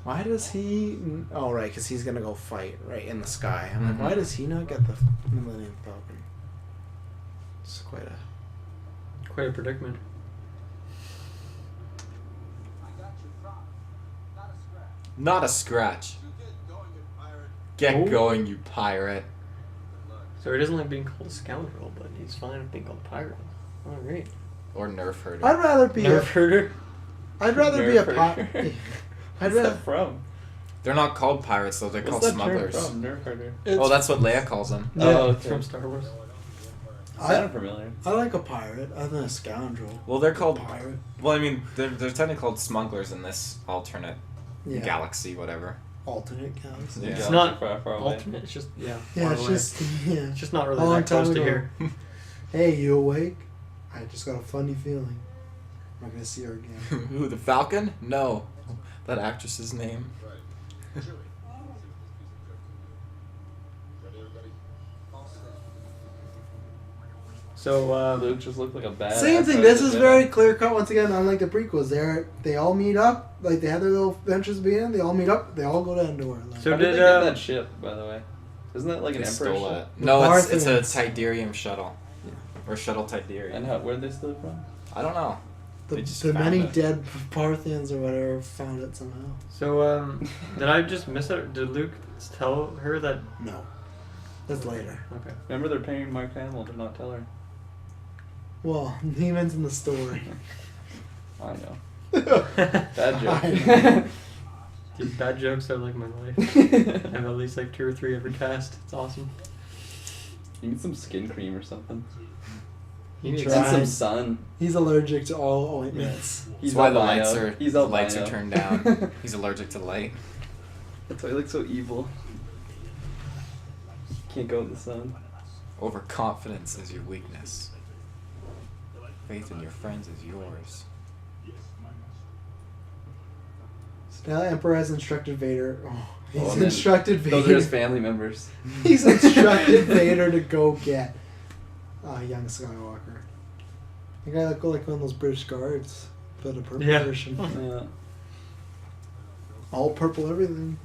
Why does he... Oh, right, because he's going to go fight right in the sky. I'm like, why does he not get the Millennium Falcon? It's quite a... predicament. Not a scratch. Get going, you pirate. So he doesn't like being called a scoundrel, but he's fine with being called a pirate. Oh, great. Or Nerf herder. I'd rather be Nerf herder. I'd rather be a Nerf pirate. herder. I'd What's rather... that from? They're not called pirates, though. They're called What's that smugglers. term from? Nerf herder. Oh, that's what Leia calls them. Yeah. Oh, It's okay. from Star Wars. Sounded familiar. I like a pirate other than a scoundrel. Well, they're called... Pirate. Well, I mean, they're technically called smugglers in this alternate Yeah. galaxy, whatever. Alternate galaxy. Yeah. It's not far, far away. alternate. It's just Yeah, far it's away. just... Yeah. It's just not really Long that close time to ago. here. Hey, you awake? I just got a funny feeling. I'm not going to see her again. Who, the Falcon? No. That actress's name. So, Luke just looked like a bad. Same thing. This is very clear cut once again. Unlike the prequels, they all meet up. Like they have their little ventures at the beginning. They all meet up. They all go to Endor. Like, So How did did they get that ship, by the way? Isn't that like an They Emperor stole ship? it. No, it's a Parthians. Tidarium shuttle. Or shuttle Tidarium. And where did they steal it from? I don't know. the They just the found many it. dead Parthians or whatever found it somehow. So, did I just miss it? Did Luke tell her that? No, that's later. Okay. Remember, they're paying Mark Hamill to not tell her. Well, he meant in the story. I know. Bad joke. Dude, bad jokes are like my life. I have at least like 2 or 3 every cast. It's awesome. You need some skin cream or something. You need Try. And some sun. He's allergic to all ointments. That's why the albino. lights are albino. turned down. He's allergic to light. That's why he looks so evil. Can't go in the sun. Overconfidence is your weakness. Faith in your friends is yours. Now the Emperor has instructed Vader. Oh, he's Oh, man. instructed Vader. Those are his family members. He's instructed Vader to go get young Skywalker. The guy that go like one of those British guards, but a purple Yeah. version. Yeah. All purple everything.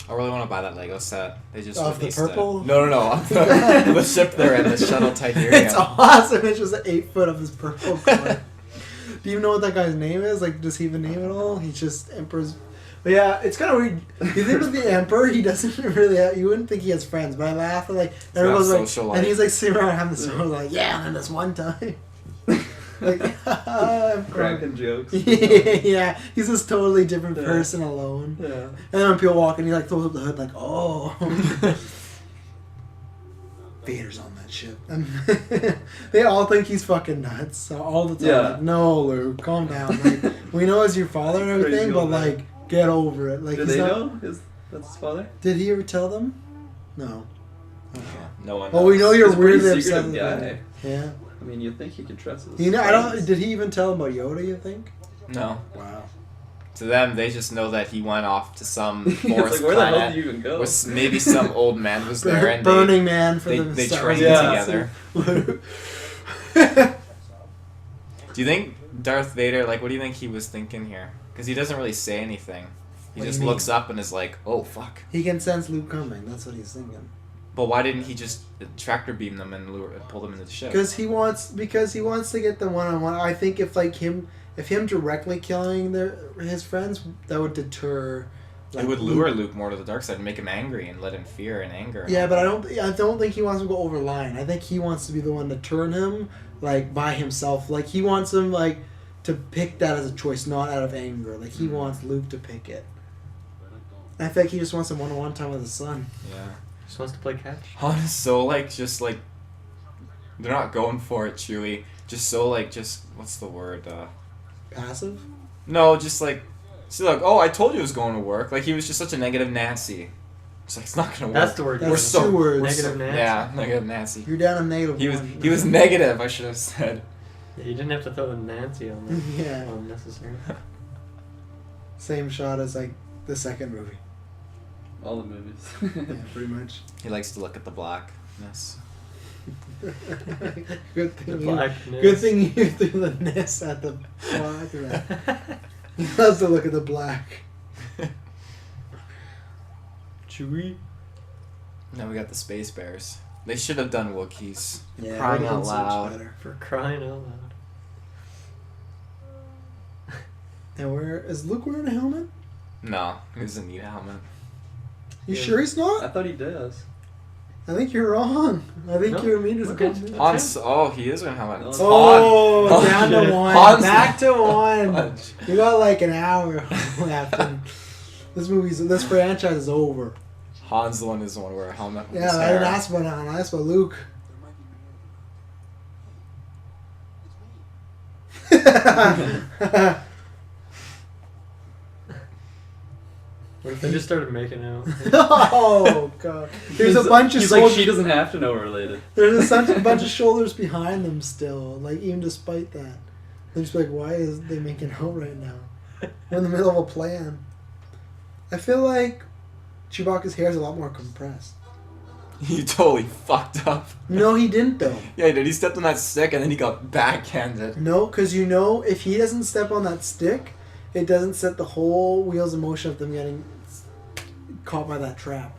I really want to buy that Lego set. They just Of the released purple? it. No. The ship they're in, the shuttle Tidarium. It's awesome. It's just 8 foot of his purple color. Do you know what that guy's name is? Like, does he have a name at all? He's just Emperor's. But yeah, it's kind of weird. You think with the Emperor, he doesn't really have, you wouldn't think he has friends, but I laugh at like, everyone's not like, social and life. he's like sitting around having this, like, yeah, and then this one time. Like, Emperor. Cracking jokes. Yeah, he's this totally different Yeah. person alone. Yeah. And then when people walk in, he like throws up the hood, like, oh. Vader's on that ship. shit. They all think he's fucking nuts all the time. Yeah. Like, no, Luke, calm down. Like, we know it's your father and everything, Crazy but old man. like, get over it. Like, Did he's they not, know? That's his father? Did he ever tell them? No. Okay. No one. Well, we know you're He's a pretty weirdly upset secretive with guy. it. Yeah. I mean, you'd think he could trust his You know, I don't. friends. Did he even tell him about Yoda? You think? No. Wow. To them, they just know that he went off to some It's forest like, where the hell planet. did you even go? Was maybe some old man was there, and Burning Man for they the Star trained Wars together. galaxy. Do you think Darth Vader? Like, what do you think he was thinking here? Because he doesn't really say anything. He What do just you looks mean? up and is like, "Oh fuck." He can sense Luke coming. That's what he's thinking. But why didn't he just tractor beam them and pull them into the ship? Because he wants to get them one on one. I think if him directly killing his friends, that would deter. It would lure Luke more to the dark side and make him angry and let him fear and anger. Yeah, but I don't think he wants to go over line. I think he wants to be the one to turn him like by himself. Like he wants him like to pick that as a choice, not out of anger. Like he wants Luke to pick it. I think he just wants some one-on-one time with his son. Yeah. Just wants to play catch. Han is so just they're not going for it, Chewie. Just so what's the word? Passive. No, just like, see, like, oh, I told you it was going to work. Like he was just such a negative Nancy. It's like it's not gonna work. That's the word. That's We're used. so two words. Negative Nancy. Yeah, negative Nancy. You're down a negative He was one. he was negative. I should have said. Yeah, you didn't have to throw the Nancy on there. Yeah. Unnecessary. Same shot as like the second movie. All the movies. Yeah, pretty much. He likes to look at the blackness. Good The thing. blackness. Good thing you threw the ness at the black. He loves to look at the black. Chewie. Now we got the Space Bears. They should have done Wookiees. Yeah, Crying it out would've been so much loud. better. For crying out loud. And is Luke wearing a helmet? No, he doesn't need a helmet. You Yeah. sure he's I not? thought he does. I think you're wrong. I think No, you're mean as look a at- compliment. Hans. Oh, he is wearing a helmet. It's Oh, Han. down to shit. one. Hans- Back to one. Hans. You got like an hour left. And this franchise is over. Han's the one who's the one wearing a helmet. With Yeah, his I didn't hair. ask about Han. I asked about Luke. What if they just started making out? Oh god! There's a bunch of He's like, soldiers. she doesn't have to know we're related. There's a bunch of shoulders behind them still. Like even despite that, they're just like, why is they making out right now? We're in the middle of a plan. I feel like Chewbacca's hair is a lot more compressed. He totally fucked up. No, he didn't though. Yeah, he did. He stepped on that stick and then he got backhanded. No, because if he doesn't step on that stick, it doesn't set the whole wheels in motion of them getting caught by that trap.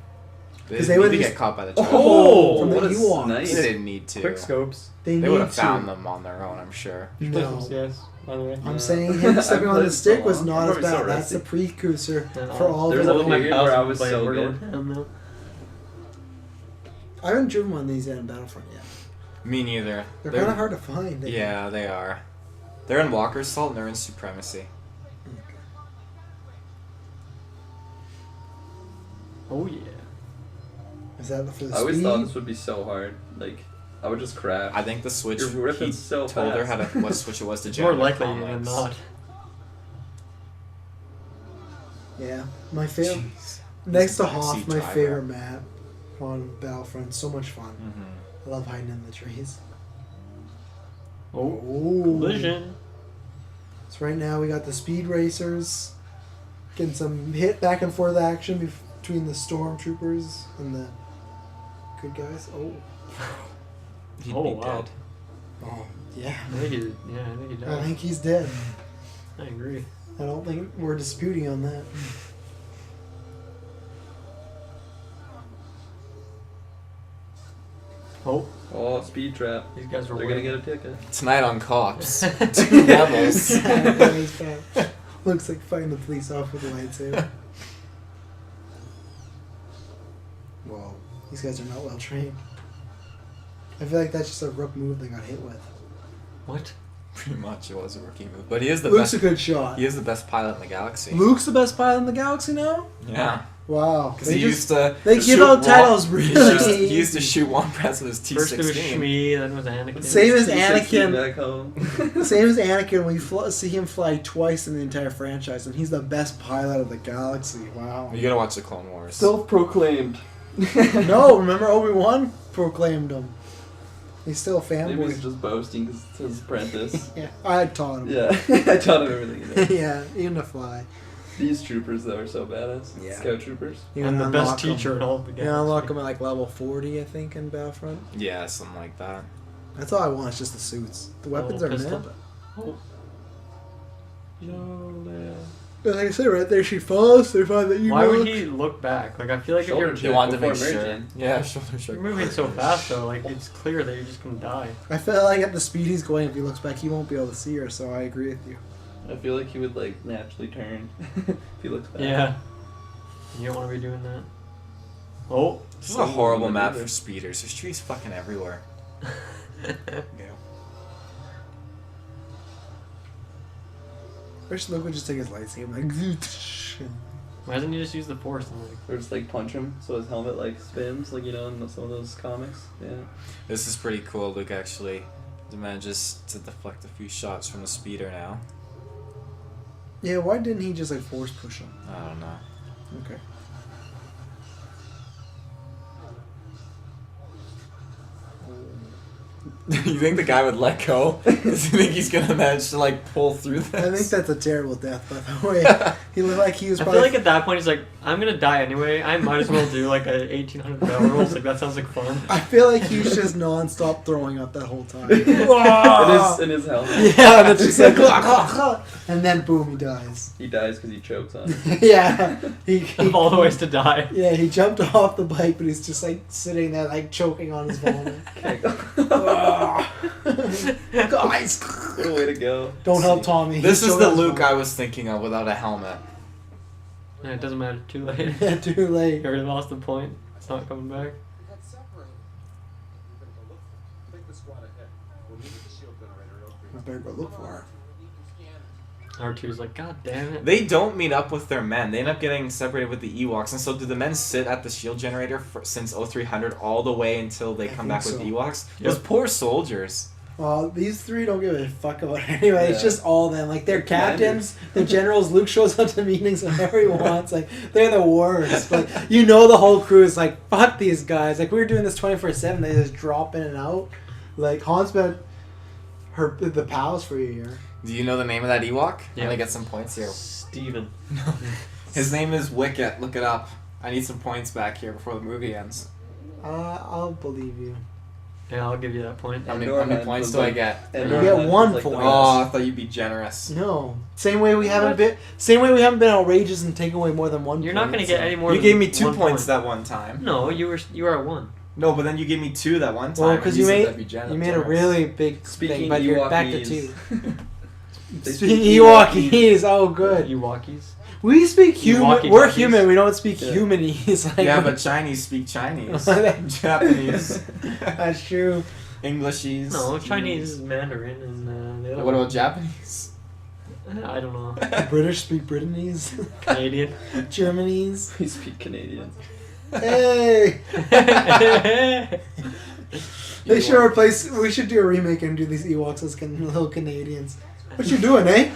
They 'Cause didn't they need would to just- get caught by the Oh, trap. From the what a Ewoks. They nice. didn't need to. Quick scopes. They They would have need found to. them on their own, I'm sure. No. Yes. By the way. I'm Yeah. saying him stepping on played the it stick so was long. not I'm as probably so bad. That's the rusty. precursor Yeah, for all There's the a other point ones. where I was so We're good. going down now. I haven't driven one of these yet in Battlefront yet. Me neither. They're kind of hard to find. Yeah, they are. They're in Walker's Salt and they're in Supremacy. Oh yeah. Is that for the I always speed? thought this would be so hard. Like, I would just crash. I think the switch. You're ripping He so told her fast. how to what switch it was to It's more jam likely their than comlinks. not. Yeah, my favorite. Jeez. Next to He's a Hoth, backseat my driver. favorite map on Battlefront. So much fun. Mhm. I love hiding in the trees. Oh. Ooh. Collision. So right now we got the speed racers getting some hit back and forth action between the stormtroopers and the good guys. Oh, He'd Oh, be wow. dead. oh, yeah. I think he. Yeah, I think he I died. think he's dead. I agree. I don't think we're disputing on that. Oh, Oh, speed trap. these guys were. They're gonna waiting. get a ticket. Tonight on Cops. Two levels. That was bad. Looks like fighting the police off with a lightsaber. Whoa, these guys are not well trained. I feel like that's just a rook move they got hit with. What? Pretty much, it was a rookie move, but he is the Luke's best. a good shot. He is the best pilot in the galaxy. Luke's the best pilot in the galaxy now? Yeah. Wow. Because he used to. They give shoot out titles He really. used to shoot Womprats with his T16. First it was Shmi, then it was Anakin. Same as T16 Anakin. back home. Same as Anakin. We see him fly twice in the entire franchise, and he's the best pilot of the galaxy. Wow. You gotta watch the Clone Wars. Self-proclaimed. No, remember Obi-Wan proclaimed him. He's still a Maybe fanboy. he's just boasting because it's his apprentice. Yeah, I taught him. Yeah, I taught him everything he knows. Yeah, even to fly. These troopers, though, are so badass. Yeah. Scout troopers. You I'm the unlock best 'em. teacher in all of the You unlock them at like level 40, I think, in Battlefront. Yeah, something like that. That's all I want. It's just the suits. The weapons are mid. Oh. Yo, Like I said, right there, she falls. They find that you. why would look. he look back? Like I feel like Shoulder if check You want to before make sure. merging. Yeah, shoulder check. you're moving so fast though, like it's clear that you're just gonna die. I feel like at the speed he's going, if he looks back, he won't be able to see her. So I agree with you. I feel like he would, like, naturally turn if he looks back. Yeah. You don't want to be doing that. Oh. This is a horrible map for speeders. There's trees fucking everywhere. Yeah. I wish Luke would just take his lightsaber, like. Why doesn't he just use the Force and like? Or just, like, punch him so his helmet, like, spins, like, you know, in some of those comics. Yeah. This is pretty cool. Luke actually manages to deflect a few shots from the speeder now. Yeah, why didn't he just like force push him? I don't know. Okay. You think the guy would let go? Does he think he's gonna manage to like pull through this? I think that's a terrible death, by the way. He looked like he was I probably. feel like at that point he's like, I'm gonna die anyway. I might as well do like a 1800 barrel rolls. Like that sounds like fun. I feel like he was just non-stop throwing up that whole time. in his helmet. Yeah, and it's just like, and then boom, he dies. He dies because he chokes on it. Yeah, he Of all the ways to die. yeah, he jumped off the bike, but he's just like sitting there, like choking on his vomit. Guys, Good way to go. don't help Tommy. This He's is the choking on his Luke I vomit. was thinking of without a helmet. Yeah, it doesn't matter. Too late. Yeah, too late. You already lost the point. It's not coming back. I better go look for her. R2's like, God damn it. They don't meet up with their men. They end up getting separated with the Ewoks. And so do the men sit at the shield generator since 0300 all the way until they come back with the so. Ewoks? Yep. Those poor soldiers. Well, these three don't give a fuck about it anyway. It's Yeah. just all them. Like, they're They're captains, they're generals. Luke shows up to meetings whenever he wants. Like, they're the worst. Like, you know the whole crew is like, fuck these guys. Like, we were doing this 24/7. They just drop in and out. Like, Han spent the palace for a year. Do you know the name of that Ewok? Yeah. I'm gonna get some points here. Steven. His name is Wicket. Look it up. I need some points back here before the movie ends. I'll believe you. Yeah, I'll give you that point. How many Norman points was do I like- get? And You Norman get 1 was like the point. Oh, best. I thought you'd be generous. No. Same way we haven't been outrageous and taken away more than 1 You're point. not gonna get any more. You than gave me 2 1 points point. that one time. No, you were at 1. No, but then you gave me 2 that one time. Well, and because you you said made that'd be you made a generous. really big Speaking thing, but you're back to Ewokese. 2. They Speaking speak Ewokese, oh good. Ewokese. We speak human. Ewokese We're monkeys. human. We don't speak Yeah. humanese. Like, Yeah, but Chinese speak Chinese. Japanese. that's true. Englishies. No, Chinese is Mandarin, and the other What one- about Japanese? I don't know. British speak Britanese. Canadian. Germanese. We speak Canadian. Hey, they should replace. We should do a remake and do these Ewoks as little Canadians. What you doing, eh?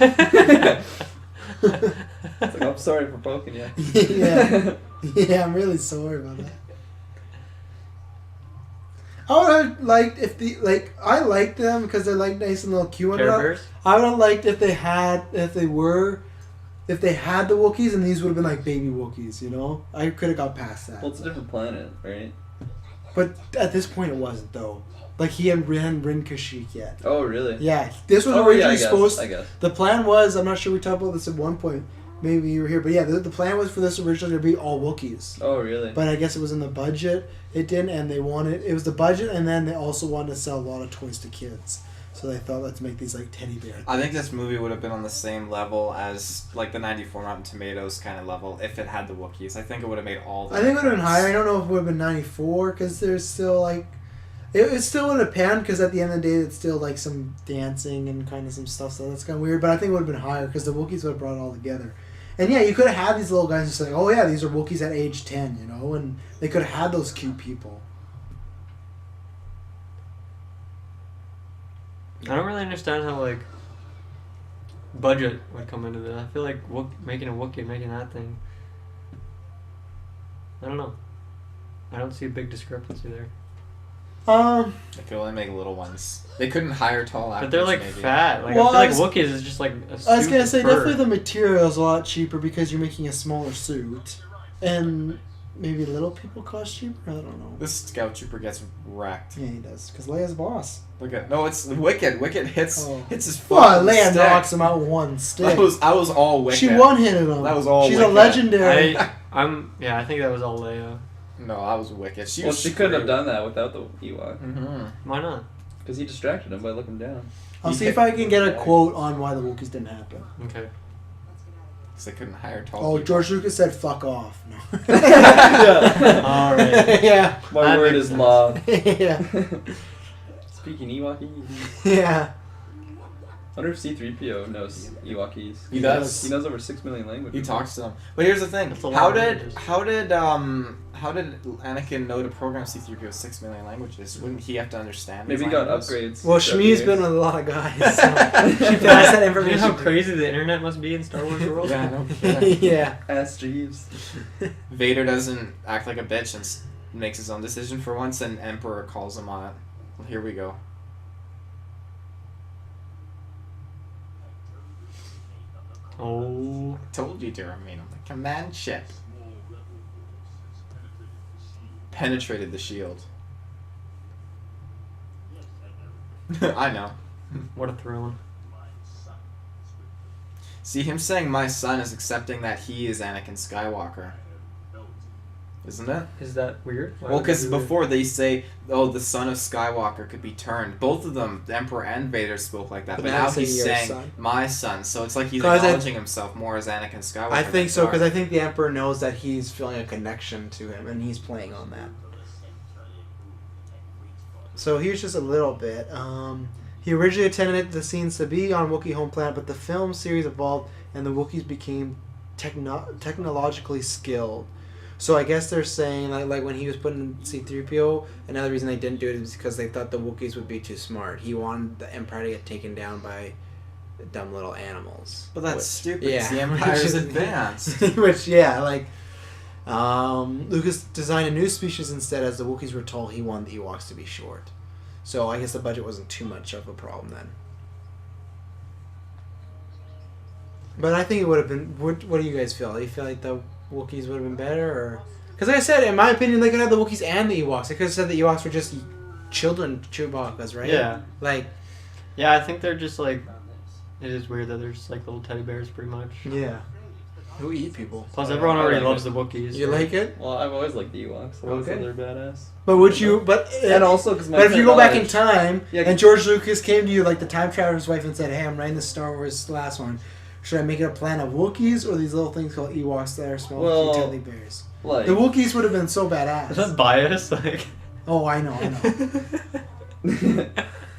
It's like, I'm sorry for poking you. Yeah. Yeah, I'm really sorry about that. I would have liked if I liked them because they're like nice and little cute. Care Bears. I would have liked if they had the Wookiees and these would have been like baby Wookiees, you know? I could have got past that. Well, it's a different planet, right? But at this point it wasn't though. Like he hadn't ridden Kashyyyk yet. Oh, really? Yeah, this was Oh, yeah, originally I guess, supposed. I guess. The plan was, I'm not sure we talked about this at one point. Maybe you were here, but yeah, the plan was for this originally to be all Wookiees. Oh, really? But I guess it was in the budget. It didn't, and it was the budget, and then they also wanted to sell a lot of toys to kids. So they thought, let's make these like teddy bear. I think this movie would have been on the same level as like the 94 Rotten Tomatoes kind of level if it had the Wookiees. I think it would have made all the I think it would have been difference. higher. I don't know if it would have been 94 because there's still like, it still would have panned because at the end of the day it's still like some dancing and kind of some stuff. So that's kind of weird. But I think it would have been higher because the Wookiees would have brought it all together. And yeah, you could have had these little guys just saying, oh yeah, these are Wookiees at age 10, you know, and they could have had those cute people. I don't really understand how, like, budget would come into this. I feel like making a Wookiee, making that thing. I don't know. I don't see a big discrepancy there. They could only make little ones. They couldn't hire tall actors. But they're like maybe. fat. Like Well, I feel like Wookiees is just like a suit I was gonna with say fur. definitely the material is a lot cheaper because you're making a smaller suit, and maybe little people cost cheaper. I don't know. This Scout Trooper gets wrecked. Yeah, he does because Leia's boss. Look at it's Wicked. Wicked hits his foot. Well, with a Leia stick. knocks him out with one stick. I was all Wicked. She one-hitted him. That was all She's Wicked. a legendary. I think that was all Leia. No, that was Wicked. She couldn't have done that without the Ewok. Mm-hmm. Why not? Because he distracted him by looking down. I'll see if I can get a quote on why the Wookiees didn't happen. Okay. Because they couldn't hire tall Oh, people. George Lucas said "fuck off." No. All right. Yeah. My That word makes is sense. law. Yeah. Speaking Ewokese. Yeah. I wonder if C-3PO knows Ewokese. He does. He knows over 6 million languages. He talks to them. But here's the thing. That's a lot How of did languages. how did Anakin know to program C-3PO 6 million languages? Wouldn't he have to understand? Maybe these he got languages? upgrades. Well, throughout the Shmi's years. been with a lot of guys. So she passed that You know information. how crazy the internet must be in Star Wars world? Yeah, no kidding. Yeah. Ask Jeeves. Vader doesn't act like a bitch and makes his own decision for once, and Emperor calls him on it. Well, here we go. Oh. Told you to remain on the command ship. Penetrated the shield. I know. What a throne. See, him saying "my son" is accepting that he is Anakin Skywalker. Isn't it? Is that weird? Why Well, would that because be weird? before they say, "Oh, the son of Skywalker could be turned." Both of them, the Emperor and Vader, spoke like that. But But now now he's saying he's your saying son. "my son," so it's like he's 'Cause acknowledging himself more as Anakin Skywalker. I think than so because Darth. I think the Emperor knows that he's feeling a connection to him and he's playing on that. So here's just a little bit. He originally intended the scenes to be on Wookiee home planet, but the film series evolved and the Wookiees became technologically skilled. So I guess they're saying like when he was putting C-3PO, another reason they didn't do it is because they thought the Wookiees would be too smart. He wanted the Empire to get taken down by dumb little animals. But that's Which- stupid. Yeah. The Empire is advanced. Which, yeah, like, Lucas designed a new species instead, as the Wookiees were told he wanted the Ewoks to be short. So I guess the budget wasn't too much of a problem then. But I think it would have been... What do you guys feel? Do you feel like the Wookiees would have been better, or... Because like I said, in my opinion, they could have the Wookiees and the Ewoks. They could have said the Ewoks were just children Chewbacca's, right? Yeah. Like... Yeah, I think they're just like... It is weird that they're just like little teddy bears, pretty much. Yeah. Who eat people. Plus, everyone I already like loves it. the Wookiees. You so- like it? Well, I've always liked the Ewoks. I always Okay. thought they're badass. But would you... But... And also because But if you go back in time, Yeah, and George Lucas came to you, like the time traveler's wife, and said, "Hey, I'm writing the Star Wars last one. Should I make it a plan of Wookiees or these little things called Ewoks that are small Well, cute teddy bears?" like, The Wookiees would have been so Is that badass. biased? Like... Oh, I know.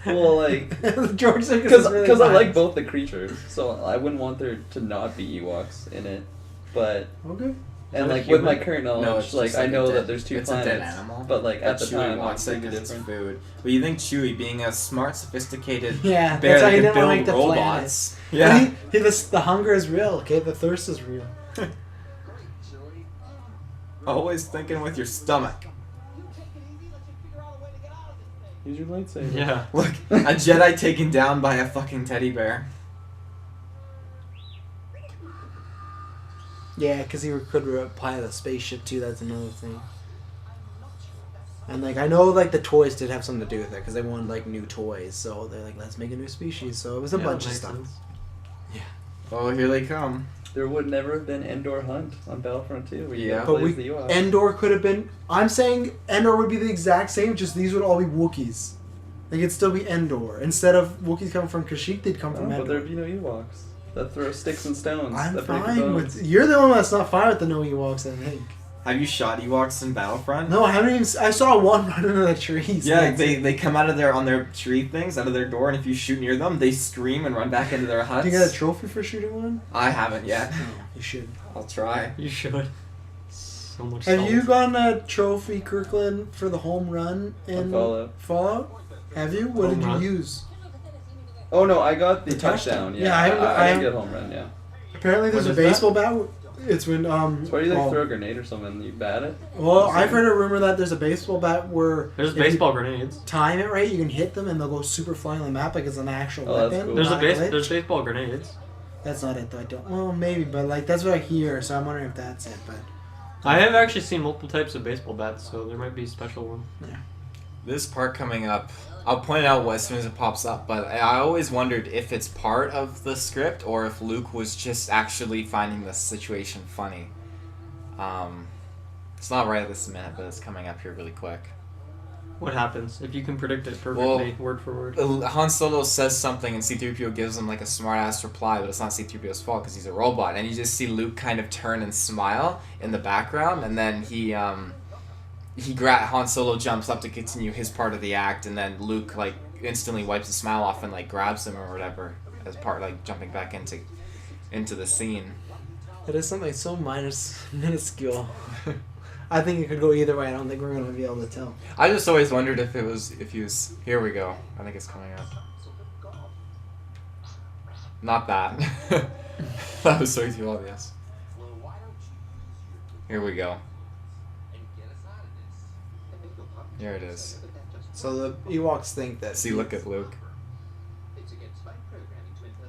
well, like, George Lucas because is really I like biased. both the creatures, so I wouldn't want there to not be Ewoks in it. But Okay. and that a like with my human? current No, knowledge, it's like just I like a know dead- that there's two it's a planets. dead animal. But like at That the Chewie time, wants it completely because it's different. food. But you think Chewie, being a smart, sophisticated Yeah, bear that's why that he can didn't want to make build the robots. planet. The hunger is real. Okay, the thirst is real. Always thinking with your stomach. Use your lightsaber. Yeah. Look, a Jedi taken down by a fucking teddy bear. Yeah, because he could reply the spaceship too. That's another thing. And like I know, like the toys did have something to do with it because they wanted like new toys. So they're like, let's make a new species. So it was a Yeah, bunch that of makes stuff. sense. Oh, here they come. There would never have been Endor Hunt on Battlefront 2 where you Yeah. yeah. But plays the Ewoks. Endor could have been. I'm saying Endor would be the exact same. Just these would all be Wookiees. Like it'd still be Endor instead of Wookiees coming from Kashyyyk. They'd come from but Endor. there'd be no Ewoks that throw sticks and stones. I'm that break fine bones. with. You're the one that's not fine with the no Ewoks. I think. Have you shot Ewoks in Battlefront? No, I haven't even. I saw one run into the trees. Yeah, they come out of their tree things, out of their door, and if you shoot near them, they scream and run back into their huts. Did you get a trophy for shooting one? I haven't yet. No, you should. I'll try. You should. So much. Have salt. you gotten a trophy, Kirkland, for the home run in Fallout. Have you? What Home did run? you use? Oh no, I got the The touchdown. touchdown. Yeah, I haven't- I didn't get home run. Yeah. Apparently, there's What a is baseball bat. It's when So why do you like well, throw a grenade or something and you bat it? well, I've heard a rumor that there's a baseball bat where There's if you baseball grenades. time it right, you can hit them and they'll go super flying on the map like it's an actual Oh, that's weapon. cool. There's not glitch. there's baseball grenades. That's not it though. I don't. Well, maybe, but like that's what I hear. So I'm wondering if that's it. But I have actually seen multiple types of baseball bats, so there might be a special one. This part coming up, I'll point it out as soon as it pops up, but I always wondered if it's part of the script or if Luke was just actually finding the situation funny. It's not right at this minute, but it's coming up here really quick. What happens if you can predict it perfectly, word for word? Han Solo says something and C-3PO gives him like a smart-ass reply, but it's not C-3PO's fault because he's a robot. And you just see Luke kind of turn and smile in the background, and then Han Solo jumps up to continue his part of the act, and then Luke like instantly wipes the smile off and like grabs him or whatever as part like jumping back into the scene. it is something so minuscule. I think it could go either way. I don't think we're gonna be able to tell. I just always wondered if he was. Here we go. I think it's coming up. Not that. That was way too obvious. Here we go. Here it is. So the Ewoks think that. See, look at Luke.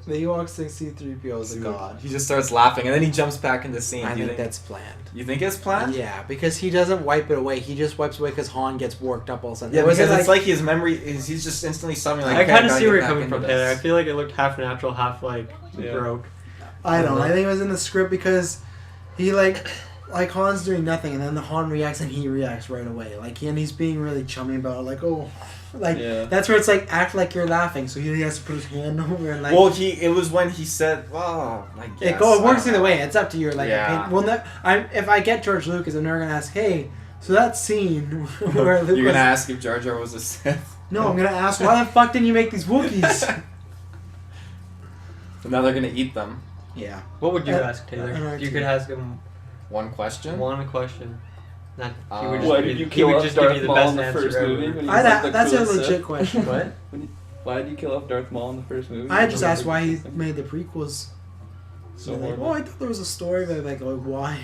The Ewoks think C-3PO is a god. He just starts laughing and then he jumps back into scene. I Do you think that's planned. You think it's planned? Yeah, because he doesn't wipe it away. He just wipes away because Han gets worked up all of a sudden. Yeah, Or is because it it's like his memory is he's just instantly summoning. Like, I okay, kind of gotta see get where you're back coming into from, this. Taylor. I feel like it looked half natural, half like Yeah. broke. I don't know. I think it was in the script because he like Han's doing nothing, and then the Han reacts and he reacts right away. And he's being really chummy about it, like, oh, Yeah. that's where it's like act like you're laughing. So he has to put his hand over and like. Well, it was when he said, "Well, I guess." It works either way. It's up to your Yeah. opinion. Well, if I get George Lucas, I'm never gonna ask, hey, so that scene where Luke You're was, gonna ask if Jar Jar was a Sith. No, I'm gonna ask why the fuck didn't you make these Wookiees? And now they're gonna eat them. Yeah. What would you Uh, ask, Taylor? an If you could ask him One question. one question. That he would Why just did give you he kill would off just Darth give you the Maul best in the answer first ever. movie? When he was, like, the That's a coolest legit Sith? question. What? Why did you kill off Darth Maul in the first movie? I just asked why he made the prequels. So Like, horrible. oh, I thought there was a story, but like, why?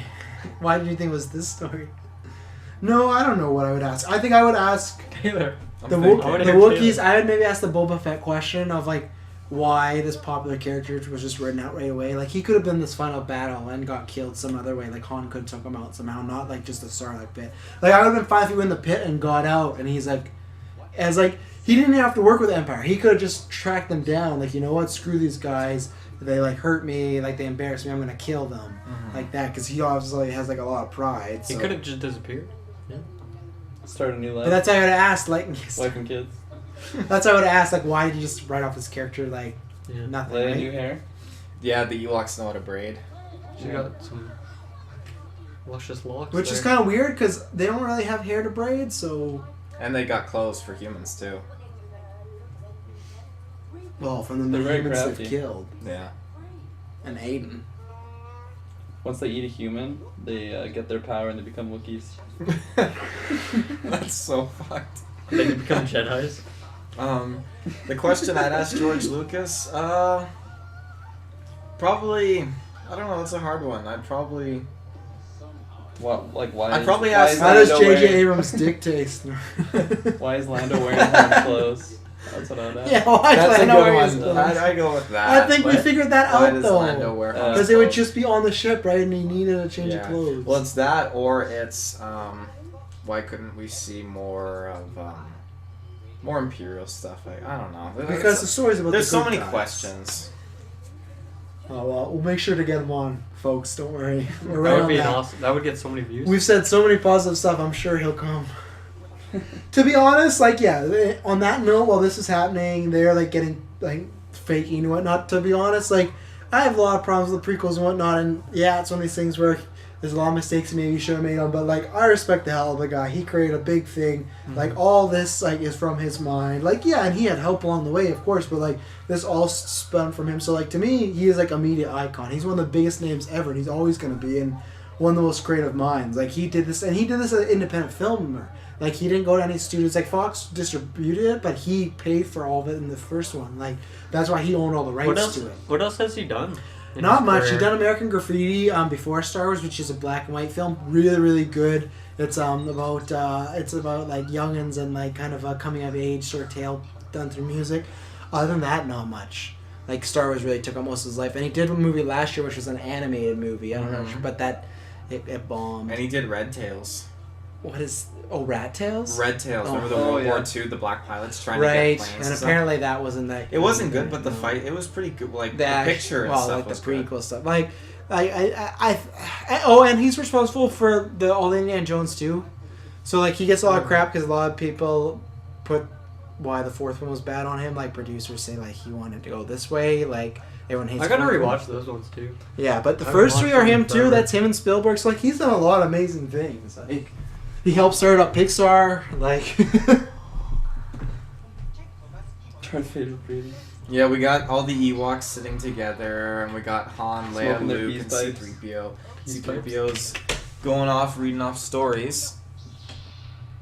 Why did you think it was this story? No, I don't know what I would ask. I think I would ask Taylor. I'm the thinking. I wanna the hear Wookiees. Taylor. I would maybe ask the Boba Fett question of like why this popular character was just written out right away. Like he could have been this final battle and got killed some other way. Like Han could have took him out somehow, not like just the Sarlacc pit. Like I would have been fine if he went in the pit and got out, and he's like, as like he didn't have to work with the Empire. He could have just tracked them down. Like you know what, screw these guys. They like hurt me. Like they embarrass me. I'm gonna kill them. Like that because he obviously has like a lot of pride. He So. could have just disappeared. Start a new life. But that's how I would ask. Like Wife and kids. that's how I would ask. Like why did you just write off this character? Like Yeah. nothing. Lay Right? new hair. Yeah, the Ewoks know how to braid. She got some luscious locks. Which is there. kind of weird because they don't really have hair to braid, so... And they got clothes for humans too. Well, from the They're very humans they've crafty. killed. Yeah. And Aiden. Once they eat a human, they get their power and they become Wookiees. That's so fucked. They could become Jedis. The question I'd ask George Lucas, probably, I don't know, that's a hard one. I'd probably, What? Like why? I'd probably why ask- is How does Lando J.J. wearing- Abrams dick taste? Why is Lando wearing his clothes? That's what I'd ask. Yeah, why that's a Lando good wearing one. his clothes? I'd go with that. I think we but figured that why out, does though. Lando wear Han Because it would clothes? just be on the ship, right? And he needed a change of Yeah. clothes. Well, it's that, or it's, why couldn't we see more of, more Imperial stuff? I don't know. because the story's about there's the so good many guys. questions. Oh, well, we'll make sure to get him on, folks. Don't worry. We're That right would on be an that. awesome. That would get so many views. We've said so many positive stuff. I'm sure he'll come. To be honest, like on that note, while this is happening, they're like getting like faking and whatnot. To be honest, like I have a lot of problems with the prequels and whatnot, and yeah, it's one of these things where there's a lot of mistakes maybe he should have made on, but like I respect the hell of the guy. He created a big thing. Like all this like is from his mind. Like yeah, and he had help along the way, of course, but like this all spun from him. So like to me, he is like a media icon. He's one of the biggest names ever, and he's always gonna be in one of the most creative minds. Like he did this, and he did this as an independent filmer. Like he didn't go to any studios. Like Fox distributed it, but he paid for all of it in the first one. Like that's why he owned all the rights to it. What else has he done? Not much. He done American Graffiti before Star Wars, which is a black and white film. Really, really good. It's about like youngins and like kind of a coming of age sort of tale done through music. Other than that, not much. Like Star Wars really took up most of his life, and he did a movie last year, which was an animated movie. I don't know, but that it bombed. And he did Red Tails. What is Rat Tails? Red Tails. Remember the Oh, World yeah. War II, the black pilots trying Right, to get planes and and stuff? apparently that wasn't that. It wasn't good, but the no. fight, it was pretty good. Like The picture and stuff like was the prequel good. stuff. Like, oh, and he's responsible for all the Indiana Jones too. So like he gets a lot of crap because a lot of people put why the fourth one was bad on him. Like producers say like he wanted to go this way. Like everyone hates. I gotta the fourth one. rewatch those ones too. Yeah, but the I first haven't three are watched them him in too. forever. That's him and Spielberg. So like he's done a lot of amazing things. Like he helped start up Pixar. Like. Darth Vader breathing. Yeah, we got all the Ewoks sitting together, and we got Han, Leia, Smoking their Luke, peace and pipes. C-3PO. Peace C-3PO's going off, reading off stories,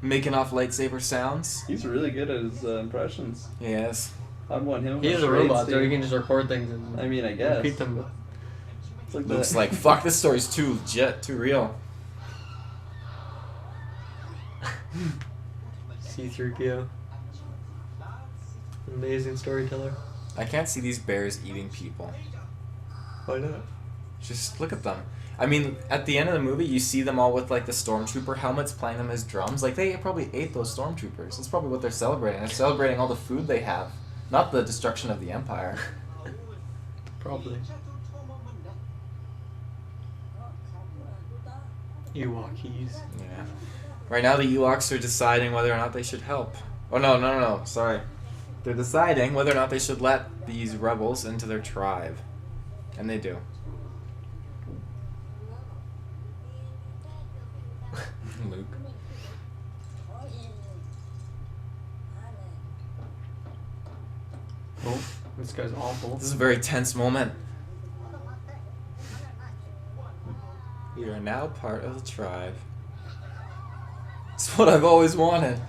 making off lightsaber sounds. He's really good at his impressions. Yes. I'd want him. He on is a charades, robot, so too. he can just record things and I mean, I guess. repeat them. It's like Luke's that. like, fuck, this story's too legit, too real. C-3PO. Amazing storyteller. I can't see these bears eating people. Why not? Just look at them. I mean, at the end of the movie, you see them all with like the stormtrooper helmets, playing them as drums. Like they probably ate those stormtroopers. That's probably what they're celebrating. They're celebrating all the food they have, not the destruction of the Empire. Probably. Ewokese. Yeah. Right now, the Ewoks are deciding whether or not they should help. Oh no! Sorry. They're deciding whether or not they should let these rebels into their tribe, and they do. Luke. Oh, this guy's awful. This is a very tense moment. We are now part of the tribe. It's what I've always wanted.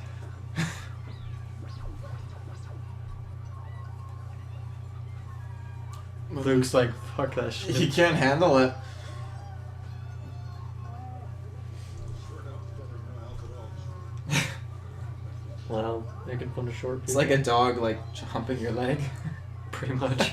Luke's like, fuck that shit. He can't handle it. Wow, making fun of short people. It's like a dog, like, humping your leg. Pretty much.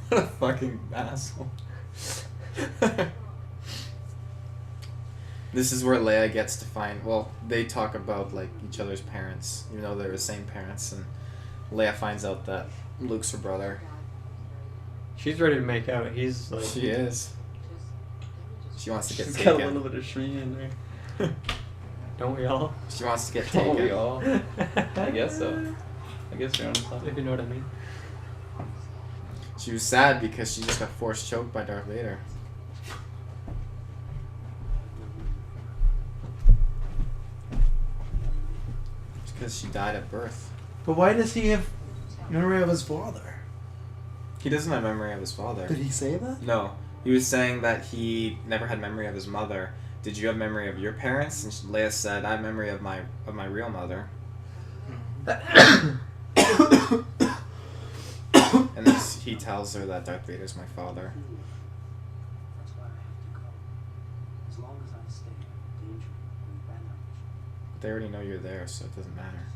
What a fucking asshole. This is where Leia gets to find, well, they talk about, like, each other's parents, even though they're the same parents, and Leia finds out that Luke's her brother. She's ready to make out. He's like... She is. She wants to get She's got a taken. little bit of Shmi in there. Don't we all? She wants to get Don't we taken. all? I guess so. I guess you're on top. If you know what I mean. She was sad because she just got force choked by Darth Vader. It's because she died at birth. But why does he have memory of his father? He doesn't have memory of his father. Did he say that? No. He was saying that he never had memory of his mother. Did you have memory of your parents? And Leia said, I have memory of my real mother. And then he tells her that Darth Vader's my father. But they already know you're there, so it doesn't matter.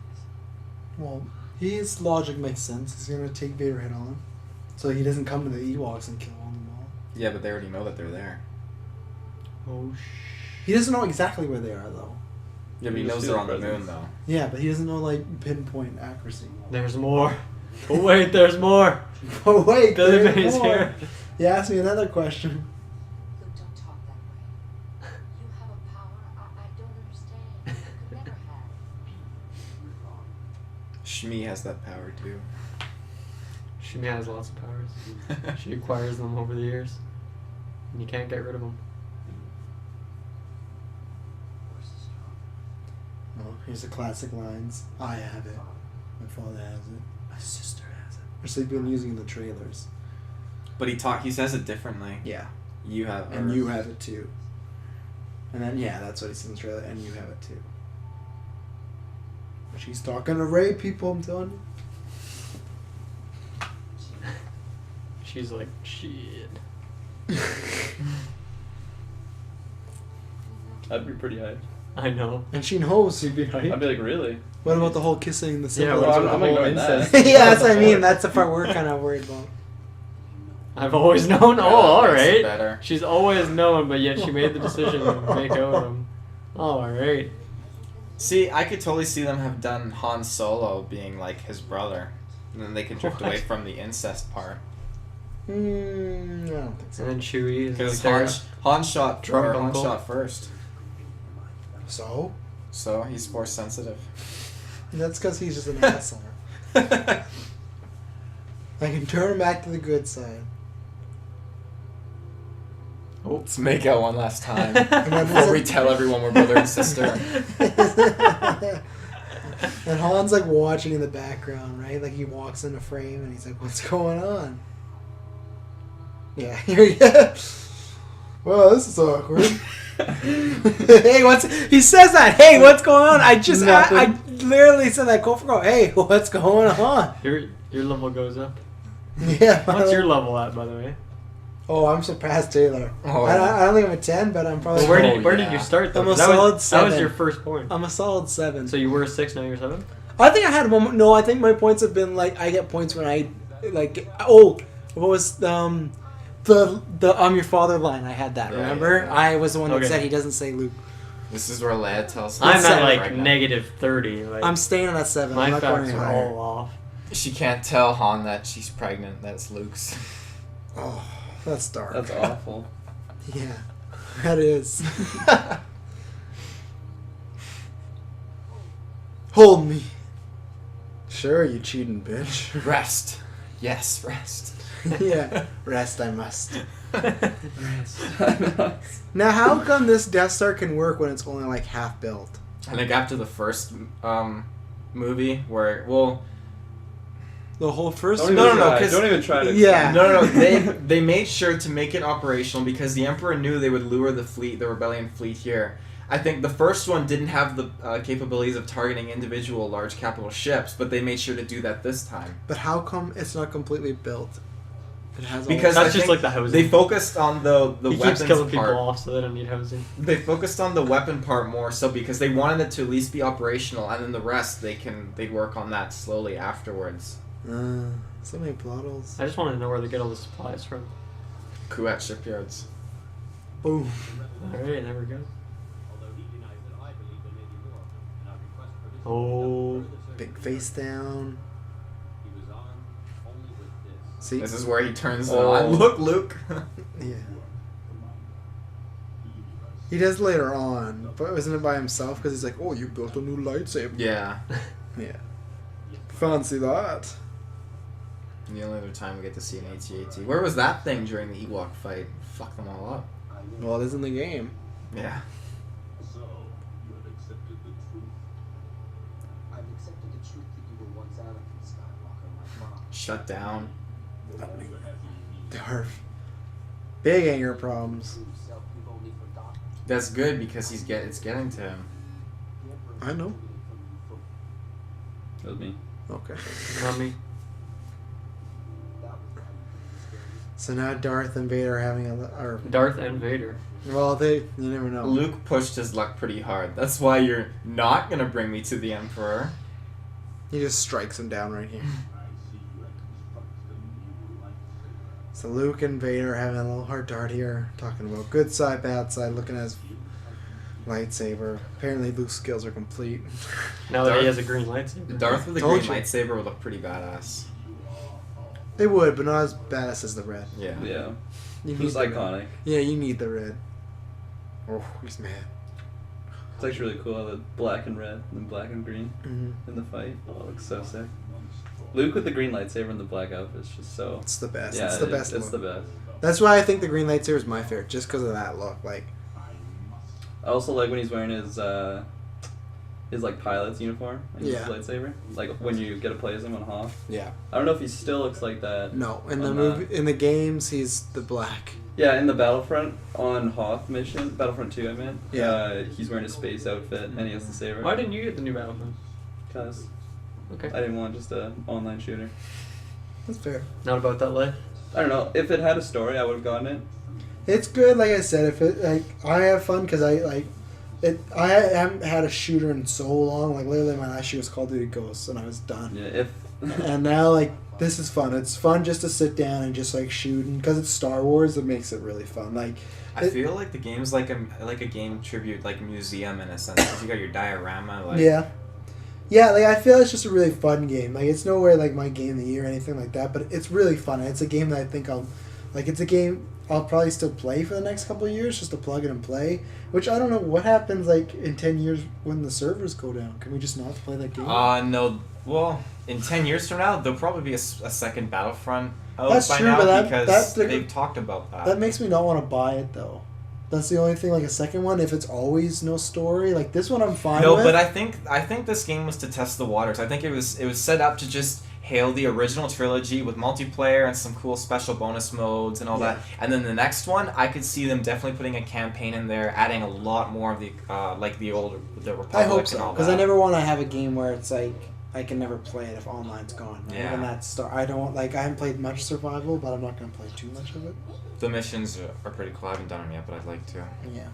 Well, his logic makes sense. He's gonna take Vader head on, so he doesn't come to the Ewoks and kill them all. Yeah, but they already know that they're there. Oh, He doesn't know exactly where they are though. Yeah, but he You just knows feel they're on the presence. moon, though. Yeah, but he doesn't know like pinpoint accuracy. There's more. Oh, wait, there's more. Oh wait, Billy there's Mays more. here. You asked me another question. Luke, don't talk that way. Shmi has that power too. She has lots of powers. She acquires them over the years. And you can't get rid of them. Oh, here's the classic lines. I have it. My father has it. My sister has it. Which they've been using in the trailers. But he says it differently. Yeah. You have And you have it too. And then, yeah, that's what he says in the trailer. And you have it too. But she's talking to Ray, people, I'm telling you. She's like, shit. I'd be pretty hyped. I know. And she knows. She'd be hyped. I'd be like, really? What about the whole kissing the Yeah, symbol? what's I'm with the whole ignoring that. incest? Yeah, that's what I mean. That's the part we're kind of worried about. I've always known. Yeah, Oh, that makes it alright. better. She's always known, but yet she made the decision to make out with him. Alright. See, I could totally see them have done Han Solo being like his brother, and then they could drift What? away from the incest part. I don't think so. And then Chewie is Because like Han shot Drunk Han uncle. shot first, So? so he's force sensitive. That's because he's just an asshole. I can turn him back to the good side. Let's make out one last time then before we tell everyone we're brother and sister. And Han's like watching in the background, right? Like he walks in the frame and he's like, "What's going on?" Yeah, here you go. Well, this is awkward. Hey, he says that? Hey, what's going on? I literally said that. Go for go. Hey, what's going on? Your level goes up. Yeah. What's your level at, by the way? Oh, I'm surpassed Taylor. Oh, I don't think I'm a 10, but I'm probably. Well, where yeah. did you start though? I'm a 'Cause solid that was 7. your first point. I'm a solid 7. So you were a 6, now you're 7? I think I had a moment. No, I think my points have been like I get points when I like. Oh, what was the I'm your father line? I had that. Yeah, remember? yeah. I was the one that Okay. said he doesn't say Luke. This is where Leia tells I'm seven at like right now. negative 30. Like, I'm staying on that 7. I'm my not going facts any are higher. all off. She can't tell Han that she's pregnant. That's Luke's. Oh, that's dark. That's awful. Yeah, that is. Hold me. Sure, you cheating bitch. Rest. Yes, rest. Yeah, rest I must. Now, how come this Death Star can work when it's only like half built? I think after the first movie, where The whole first. Don't No, even no, no, try. 'cause- Don't even try to. Yeah. no, they made sure to make it operational because the Emperor knew they would lure the fleet, the rebellion fleet here. I think the first one didn't have the capabilities of targeting individual large capital ships, but they made sure to do that this time. But how come it's not completely built? It has Because That's I just think like the housing. they focused on the he weapons keeps killing part. people off so they don't need housing. They focused on the weapon part more so because they wanted it to at least be operational, and then the rest they'd work on that slowly afterwards. So many plot holes. I just want to know where they get all the supplies from. Kuwait shipyards. Boom. Alright, there we go. Oh. Big face down. See? This is where he turns Oh. on. Look, Luke. Yeah. He does later on, but isn't it by himself? Because he's like, "Oh, you built a new lightsaber." Yeah. Yeah. Fancy that. The only other time we get to see an AT-AT. Where was that thing during the Ewok fight? Fuck them all up. Well, it is in the game. Yeah. So, you have accepted the truth. I've accepted the truth that you were once Anakin Skywalker, my father. Shut down. Darth. Big anger problems. True self you've only forgotten. That's good because it's getting to him. The Emperor I know. took it from you for That was me. Okay. Not me. that was why you couldn't stay. So now Darth and Vader are having or Darth and Vader. well, you never know. Luke pushed his luck pretty hard. That's why you're not gonna bring me to the Emperor. He just strikes him down right here. I see you have constructed a new lightsaber. So Luke and Vader are having a little heart to heart here, talking about good side, bad side, looking at his lightsaber. Apparently Luke's skills are complete. Now that Darth- he has a green lightsaber. Darth with a Told green you. lightsaber would look pretty badass. They would, but not as badass as the red. Yeah. Yeah. You It was the red. iconic. Yeah, you need the red. Oh, he's mad. It's actually really cool. The black and red and then black and green Mm-hmm. in the fight. Oh, it looks so sick. Luke with the green lightsaber and the black outfit is just so. It's the best. Yeah, it's the best. It's look. the best. That's why I think the green lightsaber is my favorite, just because of that look. Like, I also like when he's wearing his like pilot's uniform and Yeah. his lightsaber. Like when you get to play as him on Hoth. yeah, I don't know if he still looks like that. no, in the On movie, in the games, he's the black. Yeah, in the Battlefront on Hoth mission, Battlefront 2 I meant. Yeah. He's wearing a space outfit and he has the saber. Why didn't you get the new Battlefield? Because Okay. I didn't want just a online shooter. That's fair. Not about that life. I don't know. If it had a story, I would have gotten it. It's good, like I said. If it like, I have fun because I like it. I haven't had a shooter in so long. Like literally, my last shooter was Call of Duty Ghosts, and I was done. Yeah, if And now, like, this is fun. It's fun just to sit down and just like shoot, and because it's Star Wars, it makes it really fun. Like, I feel like the game's like a game tribute, like museum in a sense. 'Cause you got your diorama, like yeah, like I feel it's just a really fun game. Like, it's nowhere like my game of the year or anything like that, but it's really fun. It's a game that I think it's a game I'll probably still play for the next couple of years, just to plug it and play. Which I don't know what happens like in 10 years when the servers go down. Can we just not play that game? No. Well, in 10 years from now, there'll probably be a second Battlefront out That's by true, now but because they've talked about that. That makes me not want to buy it though. That's the only thing. Like a second one, if it's always no story, like this one, I'm fine No, with. but I think this game was to test the waters. I think it was set up to just hail the original trilogy with multiplayer and some cool special bonus modes and all that. And then the next one, I could see them definitely putting a campaign in there, adding a lot more of the like the Republic I hope and so all because that. I never want to have a game where it's like I can never play it if online's gone. Yeah. Even that I don't like. I haven't played much survival, but I'm not gonna play too much of it. The missions are pretty cool. I haven't done them yet, but I'd like to. Yeah.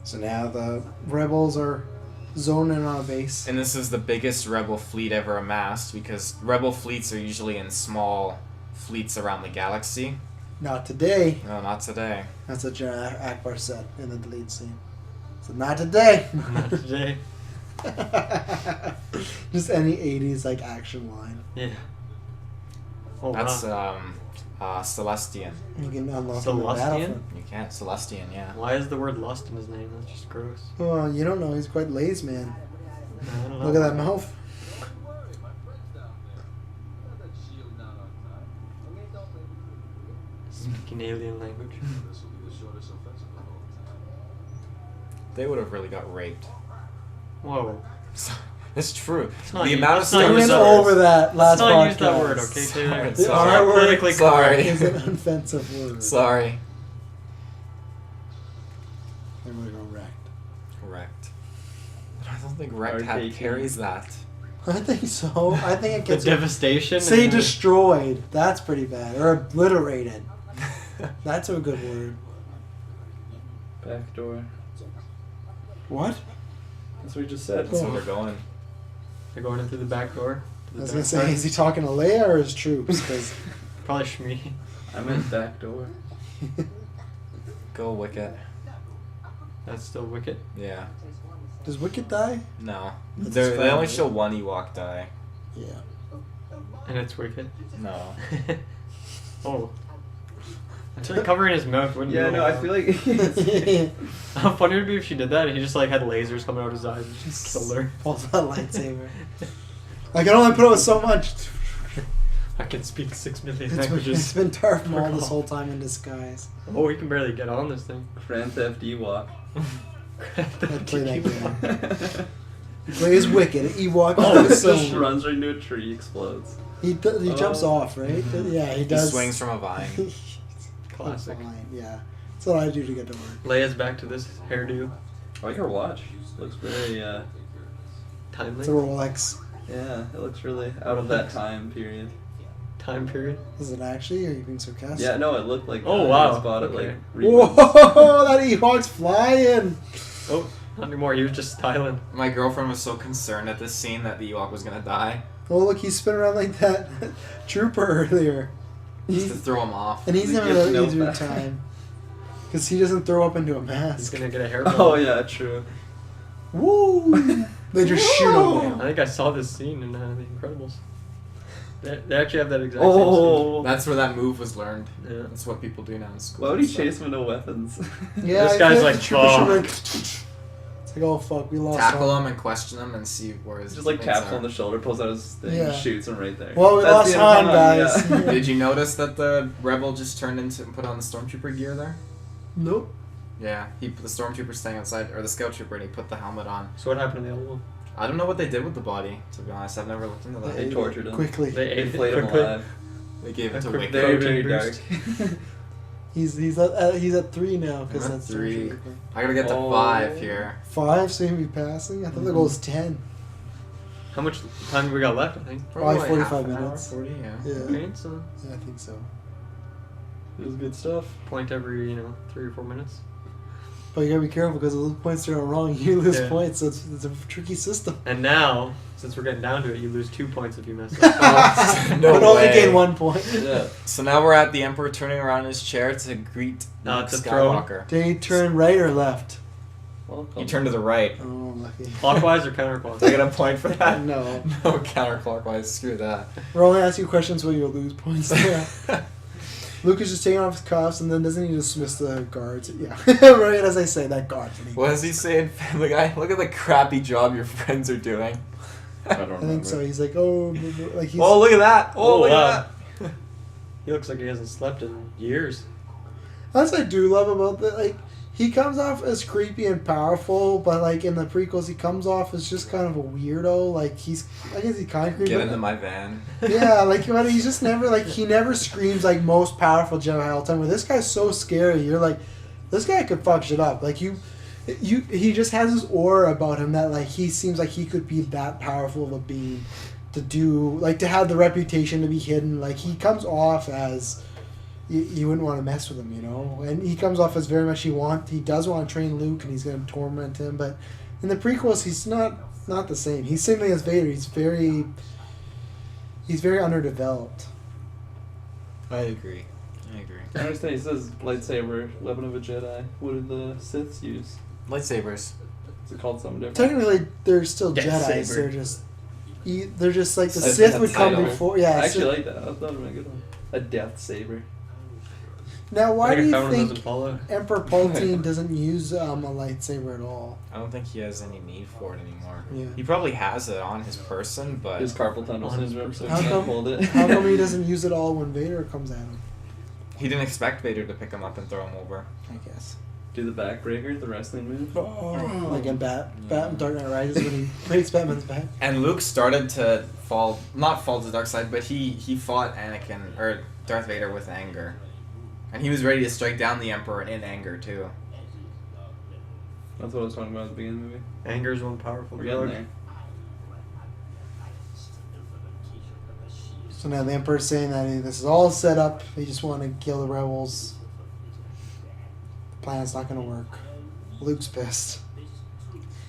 So now the rebels are zoning on a base. And this is the biggest rebel fleet ever amassed because rebel fleets are usually in small fleets around the galaxy. Not today. No, not today. That's what General Akbar said in the delete scene. So not today. Not today. Just any 80s like action line. Yeah. Oh, That's wow. Celestian. You can unlock Celestian? the battlefield. You can't. Celestian, yeah. Why is the word lust in his name? That's just gross. Well, you don't know. He's quite lazy, man. I don't know. Look at that mouth. Speaking alien language. This will be the shortest offensive of all time. They would have really got raped. Whoa. It's true. not The you- amount of let's not We use stories. went that word. over that last Let's not use that podcast. word, okay, Taylor? The Sorry. R word Politically Sorry. is an offensive word. Sorry. And we're going wrecked. Wrecked. I don't think wrecked RKK. carries that. I think so. I think it The gets... devastation. Say and- destroyed. That's pretty bad. Or obliterated. That's a good word. Backdoor. What? That's what you just said. That's where they're going. They're going in through the back door. to I the was going dark to say, side. is he talking to Leia or his troops? 'Cause Probably Shmi. I meant backdoor. Go Wicket. That's still wicked. Yeah. does Wicket die? No. That's They fine, only right? show one Ewok die. Yeah. And it's wicked. No. Oh. Actually, covering his mouth wouldn't Yeah, be no, I feel like How funny would it be if she did that and he just like had lasers coming out his eyes and just killed her. Pulls out a lightsaber. I can only put up with so much. I can speak 6 million It's languages. been Darth Maul this whole time in disguise. Oh, he can barely get on this thing. Grand Theft Ewok. I'd play that game. He plays Wicket, an Ewok. Oh, of it his just own. runs right into a tree, explodes. He jumps Oh. off, right? Yeah, he He does. swings from a vine. Classic. Fine, yeah. That's what I do to get to work. Leia's back to this hairdo. I like her watch. Looks very, Timely. It's a Rolex. yeah, it looks really out of that time period. Time period. Is it actually? Or are you being sarcastic? Yeah, no, it looked like Oh, I wow. just bought it Okay. like Whoa! That Ewok's flying! Oh, not anymore. He was just styling. My girlfriend was so concerned at this scene that the Ewok was gonna die. Oh, look, he's spinning around like that trooper earlier. Just to He's, throw him off. and he's He having gets an no easier back. time. Because he doesn't throw up into a He's mask. gonna get a hair. Oh yeah, true. Woo! They just shoot him I down. think I saw this scene in The Incredibles. They actually have that exact Oh, That's where that move was learned. same scene. That's what people do now in school. why would he and chase stuff. him with no weapons? Yeah, This I guy's feel like, the trooper should "Fuck." have It's like, oh fuck, we lost. Tackle Han. him and question him and see where his Just like teammates taps are. on the shoulder, pulls out his thing, Yeah. shoots him right there. Well, we That's lost the end of Han, Han, guys. yeah. Did you notice that the rebel just turned into and put on the stormtrooper gear there? Nope. Yeah, the stormtrooper staying outside, or the scout trooper, and he put the helmet on. So what happened to the old one? I don't know what they did with the body, to be honest. I've never looked into that. They tortured him. Quickly. They ate They it played him quickly. alive. They gave it to quick Wicked. Very, very Protein dark. He's at 3 now because I'm at that's 3. Stormtrooper. I gotta get to Oh. 5 here. 5, so he'll be passing. I thought the goal was 10. How much time have we got left? I think. Probably like 45 half an hour, minutes. 40, yeah. Yeah. Right, so Yeah, I think so. It was good stuff. point every 3 or 4 minutes. But you gotta be careful because if those points are wrong, you lose Yeah. points. So it's a tricky system. And now, since we're getting down to it, you lose 2 points if you mess up. No but only way. gain 1 point. Yeah. So now we're at the Emperor turning around in his chair to greet No, Luke it's a throne. Skywalker. Did he turn right or left? You turn to the right. Oh, lucky. Clockwise or Do I counterclockwise? get a point for that? No. No, counterclockwise. Screw that. We're only asking you questions where you'll lose points. Yeah. Luke is just taking off his cuffs and then doesn't he dismiss the guards? Yeah. Right as I say, that guard. What does he say in Family Guy? Look at the crappy job your friends are doing. I don't I remember. think so. He's like, oh, like he's. Oh, look at that! Oh, Oh, look wow. at that! He looks like he hasn't slept in years. That's what I do love about that. Like, he comes off as creepy and powerful, but like in the prequels, he comes off as just kind of a weirdo. Like I guess he's kind of creepy. Get into my van. Yeah, like but he's just never like he never screams like most powerful Jedi all the time. Where this guy's so scary, you're like, this guy could fuck shit up. Like he just has this aura about him that like he seems like he could be that powerful of a being to do like to have the reputation to be hidden. Like he comes off as you wouldn't want to mess with him, you know. And he comes off as very much he does want to train Luke and he's going to torment him. But in the prequels, he's not the same. He's same thing as Vader. He's very underdeveloped. I agree. I understand. He says lightsaber, weapon of a Jedi. What did the Siths use? Lightsabers. Is it called something different? Technically, they're still Death Jedi. saber. They're just like the That's Sith would come title. before. Yeah. I actually Sith- like that. I thought it would be a good one. A death saber. Now, why I do think I you found one of those in think Fallout. Emperor Palpatine doesn't use a lightsaber at all? I don't think he has any need for it anymore. Yeah. He probably has it on his person, but His carpal tunnel On his syndrome, so person. he How can't come- hold it. How come he doesn't use it all when Vader comes at him? he didn't expect Vader to pick him up and throw him over. I guess. Do the backbreaker, the wrestling move. Like in Dark Knight Rises when he breaks Batman's back. And Luke started to not fall to the dark side, but he fought Darth Vader with anger. And he was ready to strike down the Emperor in anger, too. That's what I was talking about at the beginning of the movie. Anger is one powerful We're getting drug. there. So now the Emperor's saying that this is all set up. They just want to kill the rebels. The plan's not going to work. Luke's pissed.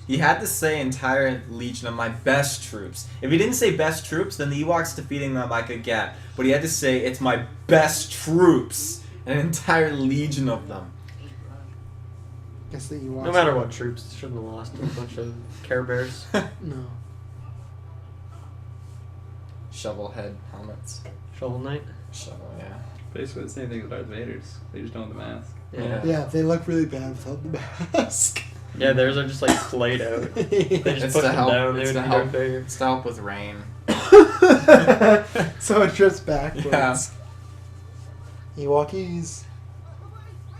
He had to say entire legion of my best troops. If he didn't say best troops, then the Ewoks defeating them I could get. But he had to say it's my best troops. An entire legion of them. Guess that you want. No matter what, troops shouldn't have lost to a bunch of Care Bears. No. Shovel head helmets. Shovel Knight. Shovel, yeah. Basically the same thing as Darth Vader's. They just don't have the mask. Yeah. Yeah, they look really bad without the mask. Yeah, theirs are just like splayed out. They just It's put to them help. down. They It's would to be help. Darth Vader. It's to help with rain. So it drifts backwards. Yeah. Ewokis.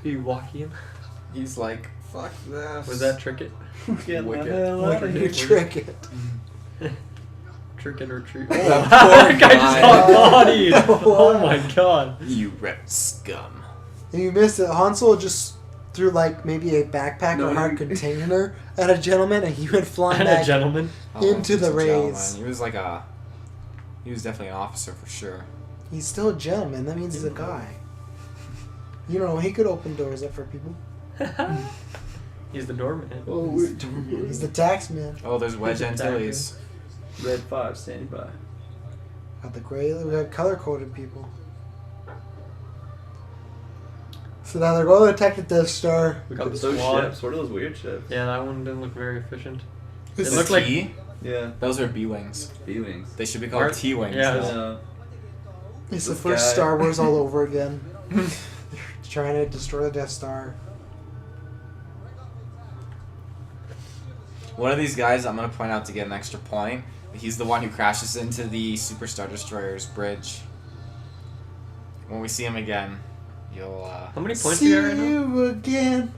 Ewokian. He's like, fuck this. Was that Trick It? Get Wicked. the hell What out a of new here. trick it. Trick It or Treat. That That poor guy just guy. got bodied. Oh my god. You rep scum. And you missed it. Han Solo just threw like maybe a backpack No, or hard you- container at a gentleman and he went flying And a back. gentleman. Into he's the a rays. gentleman. He was definitely an officer for sure. He's still a gentleman. That means he's a guy. You know, he could open doors up for people. He's the doorman. Oh, we're He's the tax man. Oh, there's Wedge He's a Antilles. Red 5 standing by. Got the gray. We got color coded people. So now they're going to attack the Death Star. We got the Those squad. ships, what are those weird ships? Yeah, that one didn't look very efficient. This It is- looked like T? Yeah. Those are B-Wings. B-Wings. They should be called Art- T-Wings. yeah, though. It's the This first guy- Star Wars all over again. Trying to destroy the Death Star. One of these guys I'm gonna point out to get an extra point. He's the one who crashes into the Super Star Destroyer's bridge. When we see him again, you'll. How many points See do you got right now? you again.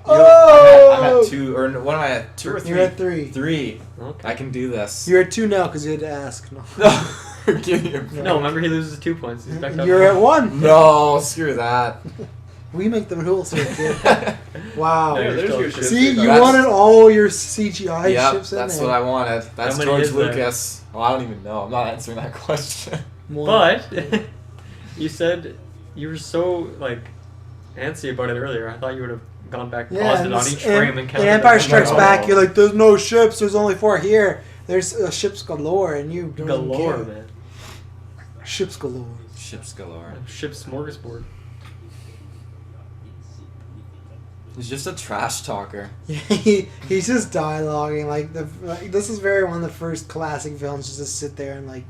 I'm at 2, or what am I at? 2 or 3? You're at 3. 3. Okay. I can do this. You're at 2 now because you had to ask. No. Give me a break. No, remember he loses 2 points. He's back up. You're at 1. No, screw that. We make the rules here, kid. Wow. No, There's your ship. See, you That's- wanted all your CGI Yep, ships in that's there. what I wanted. That's How many George is there? Lucas. Well, I don't even know. I'm not answering that question. But you said you were so like antsy about it earlier. I thought you would have gone back, paused it on each frame, and counted. in Empire them. Strikes No. Back, you're like, there's no ships. There's only 4 here. There's ships galore, and you don't even galore, care. man. Ships galore. Ships galore. Ship smorgasbord. He's just a trash talker. Yeah, he's just dialoguing like this is very one of the first classic villains. Just to sit there and like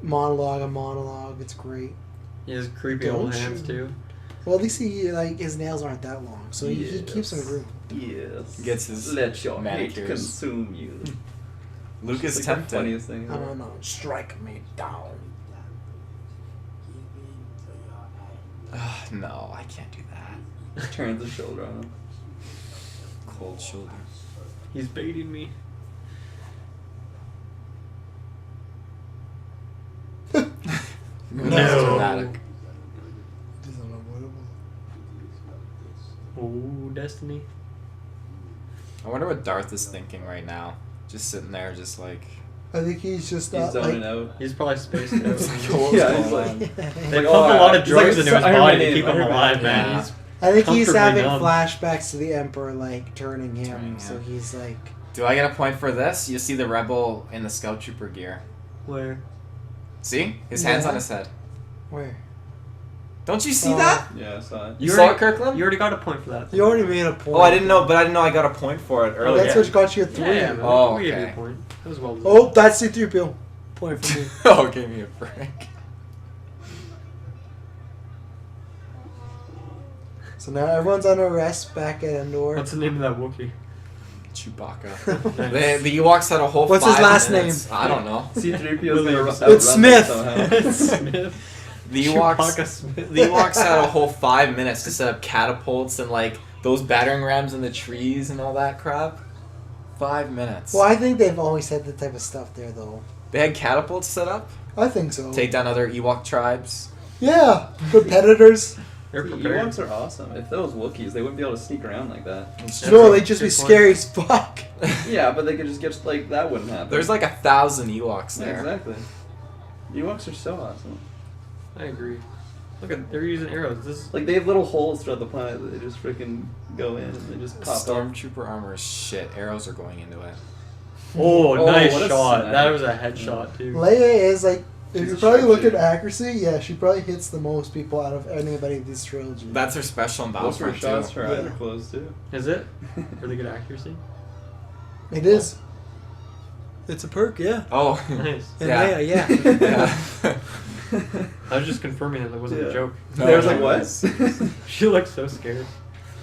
monologue a monologue. It's great. He has creepy old Don't hands you? too. Well, at least he like his nails aren't that long, so he keeps them groomed. Yes. Gets his Let your hate manicures. consume you. Luke is It's like the tempted. funniest thing. I don't know. Strike me down. No, I can't do that. Turns his shoulder on him. Cold shoulder. He's baiting me. No. Dramatic. Oh, Destiny. I wonder what Darth is thinking right now. Just sitting there, just like. I think he's just He's not zoning like. out. He's probably spaced out. It's like, what's Yeah, going he's like- on? They Like, pump oh, a lot of he's like, drugs into his Iron body to Man, keep him Iron Man. alive, man. Yeah. He's I think he's comfortably having numb. flashbacks to the Emperor like turning him, Turning so him. he's like. Do I get a point for this? You see the rebel in the Scout Trooper gear. Where? See? His hand's Yeah. on his head. Where? Don't you see Oh. that? Yeah, I saw it. You already- saw it, Kirkland? You already got a point for that. You already made a point. Oh, I didn't know, but I didn't know I got a point for it Oh, earlier. That's yeah. what got you a 3. Yeah, man. Oh, We gave you okay. a point. That was well. Oh, that's C-3PO. Point for me. Oh, give me a break. So now everyone's on arrest back at Endor. What's the name of that Wookiee? Chewbacca. Nice. The Ewoks had a whole What's his 5 last minutes. name? I don't know. C-3PO's gonna It's outrun Smith. that somehow. Smith. The Chewbacca Ewoks, Smith. the Ewoks had a whole 5 minutes to set up catapults and like those battering rams in the trees and all that crap. 5 minutes. Well, I think they've always had that type of stuff there, though. They had catapults set up. I think so. Take down other Ewok tribes. Yeah, competitors. They're The prepared. Ewoks are awesome. If those Wookiees, they wouldn't be able to sneak around like that. No, they'd just be Good point. scary as fuck. Yeah, but they could just get like that wouldn't happen. There's like 1,000 Ewoks Yeah, there. exactly. Ewoks are so awesome. I agree. Look at they're using arrows. This Like they have little holes throughout the planet that they just freaking go in and they just pop up. Stormtrooper armor is shit. Arrows are going into it. oh, Oh, nice what a shot. snipe. That was a headshot too. Leia is like, if She's you a probably look at sharpshooter. accuracy, yeah, she probably hits the most people out of anybody in this trilogy. That's her special in Most of her Battlefront shots, too. her eyes Yeah. are closed too. Is it really good accuracy? It is. It's a perk, yeah. Oh, Nice. And yeah. Leia, yeah. Yeah. I was just confirming that wasn't Yeah. a joke. No, They was no, like, it what? was. She looks so scared.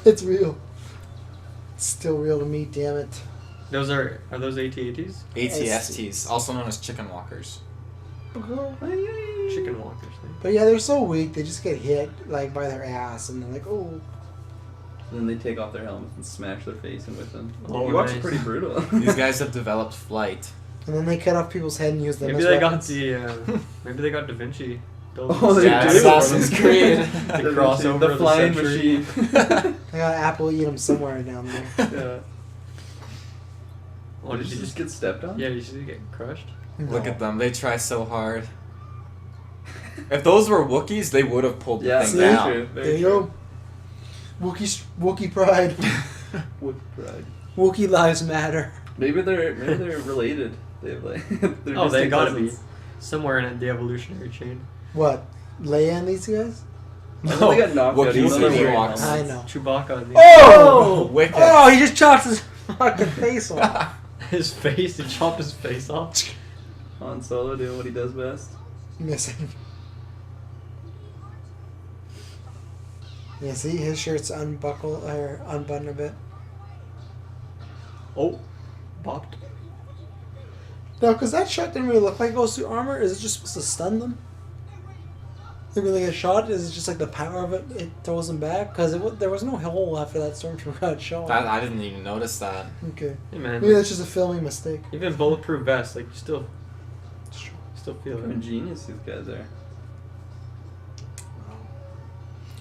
It's real. It's still real to me, damn it. Those are those AT-ATs? ATSTs, also known as chicken walkers. Chicken walkers. But yeah, they're so weak, they just get hit like by their ass and they're like, oh. And then they take off their helmets and smash their face in with them. Oh, Ewoks nice. are pretty brutal. These guys have developed flight. And then they cut off people's head and use them Maybe as they got weapons. the maybe they got Da Vinci. built Oh, they Yeah, do. Assassin's Creed. The crossover the of flying century. machine. They got Apple eat them somewhere down there. Yeah. Oh, Did you just get stepped on? Yeah, you see get crushed. Look No. at them. They try so hard. If those were Wookiees, they would have pulled the Yeah, thing see? very down. true. There Very you true. go. Wookiee pride. Wook pride. Wookiee lives matter. Maybe they're related. They have like. they're Oh, they distant gotta be cousins. somewhere in the evolutionary chain. What? Leia and these guys? No, they got knocked out. Wookiees even though and they're wearing Ewoks. helmets. I know. Chewbacca and Oh! Wicked. Oh, he just chopped his fucking face off. his face. He chopped his face off. Han Solo doing what he does best. Missing. Yeah, see, his shirt's unbuckled or unbuttoned a bit. Oh, bopped. No, because that shot didn't really look like it goes through armor. Is it just supposed to stun them? Like when they get shot, is it just like the power of it? It throws them back because there was no hole after that stormtrooper got shot. I didn't even notice that. Okay, Hey man, maybe that's just a filming mistake. even bulletproof vests, like you still feel What it. genius these guys are.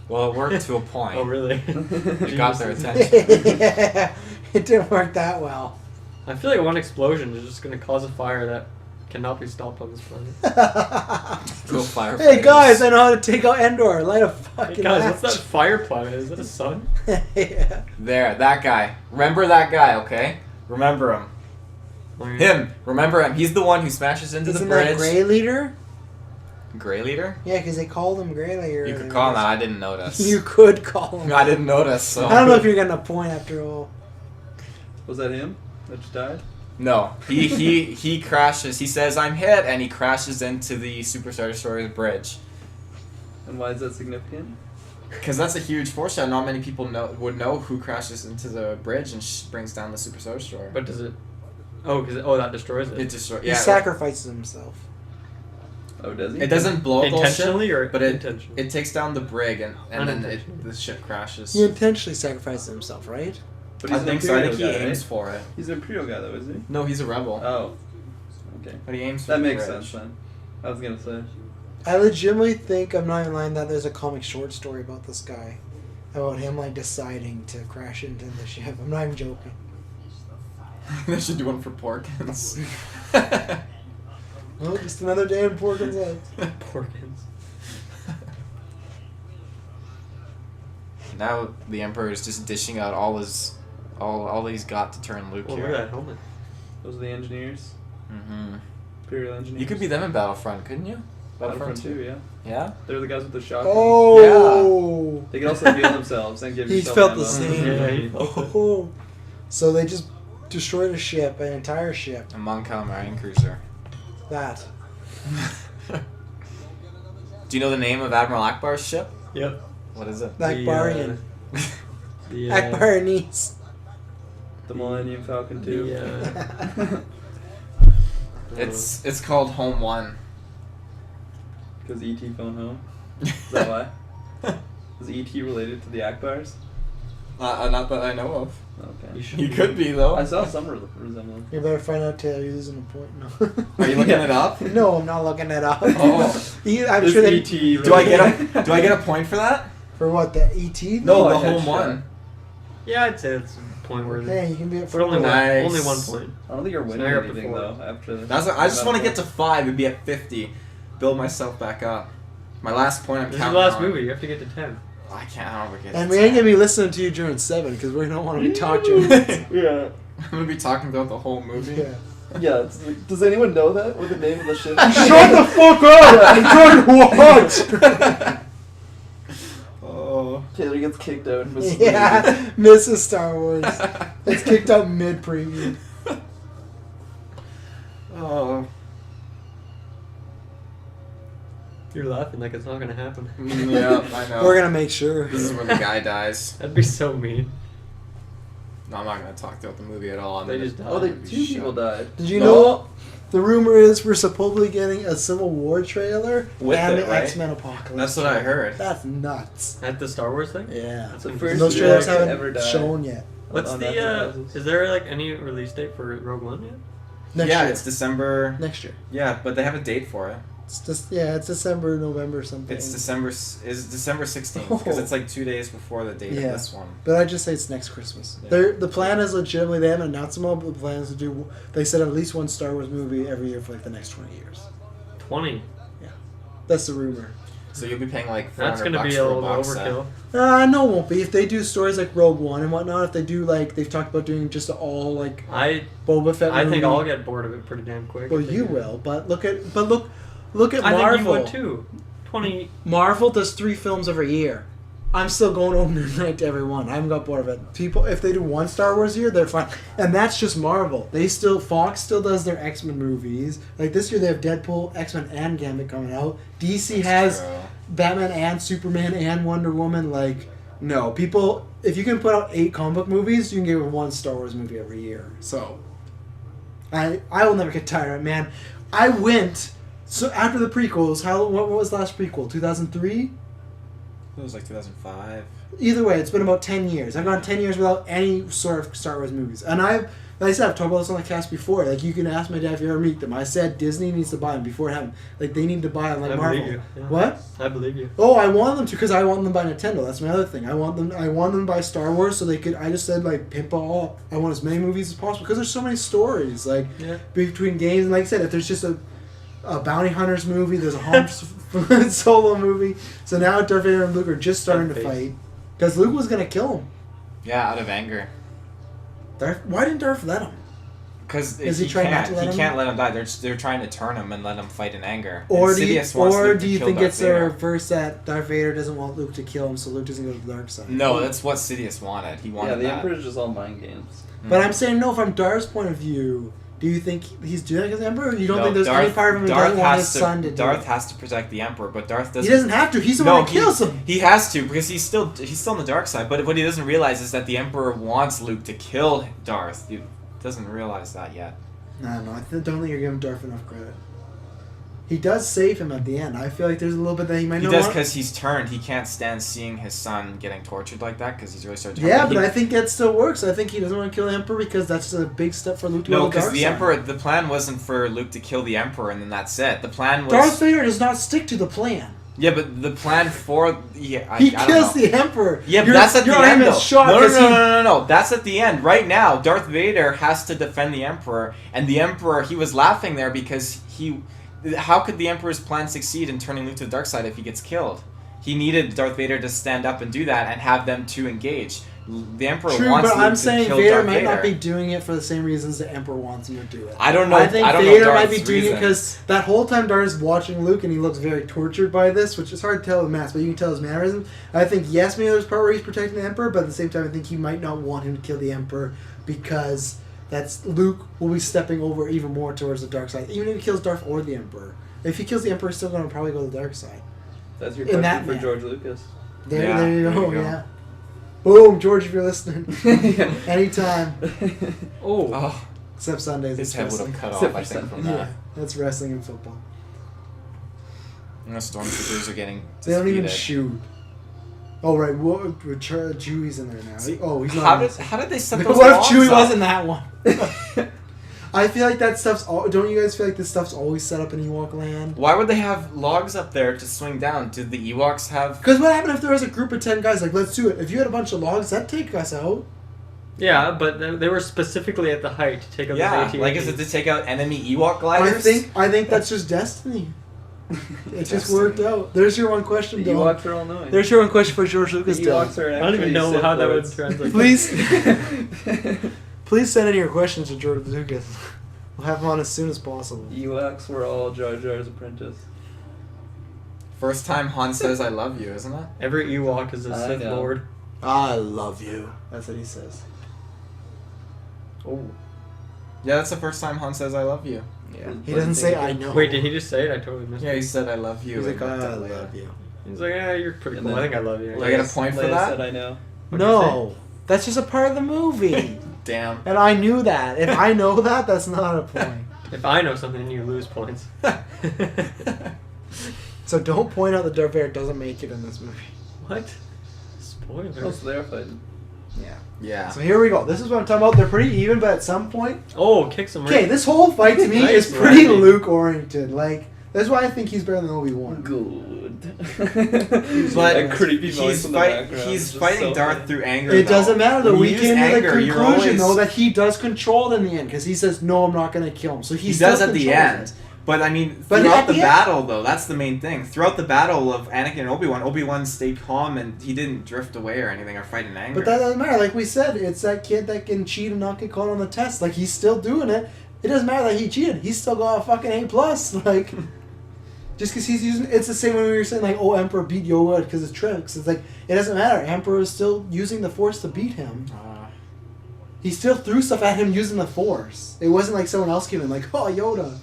Well, it worked to a point. Oh really? It got their Geniuses. attention. Yeah, it didn't work that well. I feel like one explosion is just gonna cause a fire that cannot be stopped on this planet. Go fire. Hey guys, I know how to take out Endor. Light a fucking Hey guys, match. what's that fire planet? Is that a sun? Yeah. There, that guy. Remember that guy, okay? Remember him. Him. Remember him. He's the one who smashes into Isn't the bridge. that Grey Leader? Gray leader? Yeah, because they called him Grey Leader. You could call him that. I didn't notice. You could call him. I didn't notice. So. I don't know if you're getting a point after all. Was that him that just died? No, he crashes. He says, "I'm hit," and he crashes into the Super Star Destroyer's bridge. And why is that significant? Because that's a huge force shot. Not many people would know who crashes into the bridge and brings down the Super Star Destroyer. But does it? Oh, that destroys it. It destroys. He Yeah. sacrifices himself. Oh, does he? It doesn't blow up the Intentionally ship, or but intentionally? it takes down the brig and then Unintentionally. the ship crashes. He intentionally sacrifices himself, right? But I an think so. I think he Imperial guy, aims right? for it. He's an Imperial guy, though, isn't he? No, he's a rebel. Oh. Okay. But he aims for That the makes bridge. sense then. I was gonna say. I legitimately think, I'm not even lying, that there's a comic short story about this guy. About him, like, deciding to crash into the ship. I'm not even joking. They should do one for Porkins. Well, just another day in Porkins' head. Porkins. Now the Emperor is just dishing out all he's got to turn Luke Oh, look here. at that helmet. Those are the engineers. Mm-hmm. Imperial engineers. You could be them in Battlefront, couldn't you? Battlefront 2, yeah. Yeah. They're the guys with the shotguns. Oh! They can also heal themselves and give He yourself felt ammo. the same. Yeah, he felt it. Oh. So they just destroyed a ship, an entire ship. A Mon Calamari cruiser. That. Do you know the name of Admiral Akbar's ship? Yep. What is it? Akbarian. The, Akbarianese. The Millennium Falcon 2. The, It's called Home 1. Because E.T. phone home. Is that why? Is E.T. related to the Akbars? Not that I know of. Okay. you should He could be though. I saw some resemblance. You better find out, Taylor. You're losing a point. No. Are you looking it up? No, I'm not looking it up. Oh. I'm Is sure that. E.T. Do I get a point for that? For what? The ET? No, Oh, the I had Home shot. 1. Yeah, I'd say it's a point worthy. Hey, you can be up for But only Nice. only 1 point. I don't think you're winning So now you're up to anything 4. though. After I just want to get to 5 and be at 50. Build myself back up. My last point I'm This is your counting last on. movie. You have to get to 10. I can't. I don't forget. And we ain't gonna be listening to you during 7 because we don't want to be talking. Yeah. I'm gonna be talking about the whole movie. Yeah. Yeah. It's like, does anyone know that? What the name of the ship? Shut the fuck up! I'm trying to watch. Oh. Taylor gets kicked out. And misses Yeah, the movie. Mrs. Star Wars. It's kicked out mid preview. Oh. You're laughing like it's not gonna happen. Yeah, I know. We're gonna make sure. This is where the guy dies. That'd be so mean. No, I'm not gonna talk about the movie at all. I'm They gonna- just died. Oh, they I'm gonna be two shut. people died. Did you No. know? The rumor is we're supposedly getting a Civil War trailer With and it, the right? X-Men Apocalypse. That's what I heard. That's nuts. At the Star Wars thing? Yeah. That's The interesting. first Those year trailers I could ever haven't die. shown yet. What's on the natural causes. is there like any release date for Rogue One yet? Next Yeah, year. it's December. Next year. Yeah, but they have a date for it. It's just it's December, November, something. It's December 16th because it's like 2 days before the date Yeah. of this one. But I just say it's next Christmas. Yeah. The plan is legitimately, they haven't announced them all, but the plan is to do, they said at least one Star Wars movie every year for like the next 20 years. 20. That's the rumor. So you'll be paying like $400 That's gonna be for a little box set. overkill. No, it won't be. If they do stories like Rogue One and whatnot, if they do like, they've talked about doing just all like I Boba Fett think movie. I'll get bored of it pretty damn quick. Well, if they you do. will, but look at I Marvel. think you would too. 20. Marvel does 3 films every year. I'm still going opening night to every one. I haven't got bored of it. People, if they do one Star Wars year, they're fine. And that's just Marvel. Fox still does their X-Men movies. Like this year, they have Deadpool, X-Men, and Gambit coming out. DC has True. Batman and Superman and Wonder Woman. Like, no, people. If you can put out 8 comic book movies, you can get one Star Wars movie every year. So, I will never get tired of it, man. I went so after the prequels. What was the last prequel? 2003. It was like 2005. Either way, it's been about 10 years. I've gone 10 years without any sort of Star Wars movies, and like I said, I've talked about this on the cast before. Like, you can ask my dad if you ever meet them. I said Disney needs to buy them before it happened. Like, they need to buy them like I Marvel. believe you. Yeah. What? I believe you. Oh, I want them to because I want them to buy Nintendo. That's my other thing. I want them to buy Star Wars so they could. I just said like pimp all up. I want as many movies as possible because there's so many stories like between games. And like I said, if there's just a bounty hunters movie, there's a Han Solo movie. So now Darth Vader and Luke are just starting to fight because Luke was gonna kill him. Yeah, out of anger. Why didn't Darth let him? Because he trying not to let him? He can't let him die. They're trying to turn him and let him fight in anger. Or do Insidious wants Luke you to kill think Darth it's a Vader. reverse that Darth Vader doesn't want Luke to kill him, so Luke doesn't go to the dark side? No, that's what Sidious wanted. He wanted the that. Emperor's just all mind games. But I'm saying no. From Darth's point of view, do you think he's doing it as Emperor? Or you don't think there's any part of him who doesn't want his son to do Darth it? has to protect the Emperor, but Darth doesn't. He doesn't have to. He's the one that kills him. He has to because he's still on the dark side. But what he doesn't realize is that the Emperor wants Luke to kill Darth. He doesn't realize that yet. No, I don't think you're giving Darth enough credit. He does save him at the end. I feel like there's a little bit that he might He not does want. because he's turned. He can't stand seeing his son getting tortured like that because he's really started to Yeah, but I think that still works. I think he doesn't want to kill the Emperor because that's a big step for Luke to go No, to the because dark the side. Emperor, the plan wasn't for Luke to kill the Emperor and then that's it. The plan was... Darth Vader does not stick to the plan. Yeah, but the plan for... Yeah, He I kills don't know. the Emperor. Yeah, but that's at the end, though. Shot No. That's at the end. Right now, Darth Vader has to defend the Emperor, and the Emperor, he was laughing there because he... How could the Emperor's plan succeed in turning Luke to the dark side if he gets killed? He needed Darth Vader to stand up and do that and have them two engage. The Emperor True, wants but Luke I'm to saying kill Vader Darth might Vader. not be doing it for the same reasons the Emperor wants him to do it. I don't know. I think I don't Vader know might be Darth's doing it reason. because that whole time Darth is watching Luke and he looks very tortured by this, which is hard to tell with masks, but you can tell his mannerisms. I think, yes, maybe there's part where he's protecting the Emperor, but at the same time I think he might not want him to kill the Emperor because that's Luke will be stepping over even more towards the dark side, even if he kills Darth or the Emperor. If he kills the Emperor, he's still going to probably go to the dark side. That's your In question that for manner. George Lucas. There you there go, you go. yeah. Boom, George, if you're listening. Anytime. Oh, Except Sundays. his it's head would wrestling. have cut off, Except I for think, from Yeah, that. that's wrestling and football. And the stormtroopers are getting They don't even defeated. shoot. Oh, right. Chewie's in there now. See, Oh, he's not. How did they set those What if logs Chewie up? was in that one? I feel like that stuff's... Don't you guys feel like this stuff's always set up in Ewok land? Why would they have logs up there to swing down? Did the Ewoks have... Because what happened if there was a group of 10 guys? Like, let's do it. If you had a bunch of logs, that'd take us out. Yeah, but they were specifically at the height to take out Yeah, those AT-ATs. like is it to take out enemy Ewok gliders? I think that's just destiny. It just Destiny. worked out. There's your one question, The Dylan. Ewoks are all knowing. There's your one question for George The Lucas, Ewoks Dylan. are I don't even actually know Sith how that would lords. translate. Please, please send in your questions to George Lucas. We'll have him on as soon as possible. Ewoks were all Jar Jar's apprentice. First time Han says I love you, isn't it? Every Ewok is a I Sith know. Lord. I love you. That's what he says. Oh. Yeah, that's the first time Han says I love you. Yeah. He doesn't say I know. Wait, did he just say it? I totally missed Yeah, it. he said I love you. He's like, and I that later. love you. He's like, yeah, you're pretty And cool. I then- think I love you. Do I get a point for Leia that? said I know. What'd you No, that's just a part of the movie. Damn. And I knew that. If I know that, that's not a point. If I know something, you lose points. So don't point out that Darth Vader doesn't make it in this movie. What? Spoiler. Oh, so they're fighting. Yeah. Yeah. So here we go. This is what I'm talking about. They're pretty even, but at some point... Oh, kick some Okay, this whole fight to me Nice is pretty writing. Luke-oriented. Like, that's why I think he's better than Obi-Wan. Good. But that creepy voice in the background he's is just fighting so Darth funny. through anger. It though. doesn't matter, though. When We you use came to the anger, you're conclusion, though, always- that he does control it in the end, because he says, no, I'm not going to kill him. So He he's does at the end. But I mean, But throughout at the the end- battle, though, that's the main thing. Throughout the battle of Anakin and Obi-Wan stayed calm and he didn't drift away or anything or fight in anger. But that doesn't matter. Like we said, it's that kid that can cheat and not get caught on the test. Like, he's still doing it. It doesn't matter that he cheated. He's still got a fucking A+. Like, just because he's using... It's the same when we were saying, like, oh, Emperor beat Yoda because of tricks. It's like, it doesn't matter. Emperor is still using the Force to beat him. He still threw stuff at him using the Force. It wasn't like someone else came in like, oh, Yoda.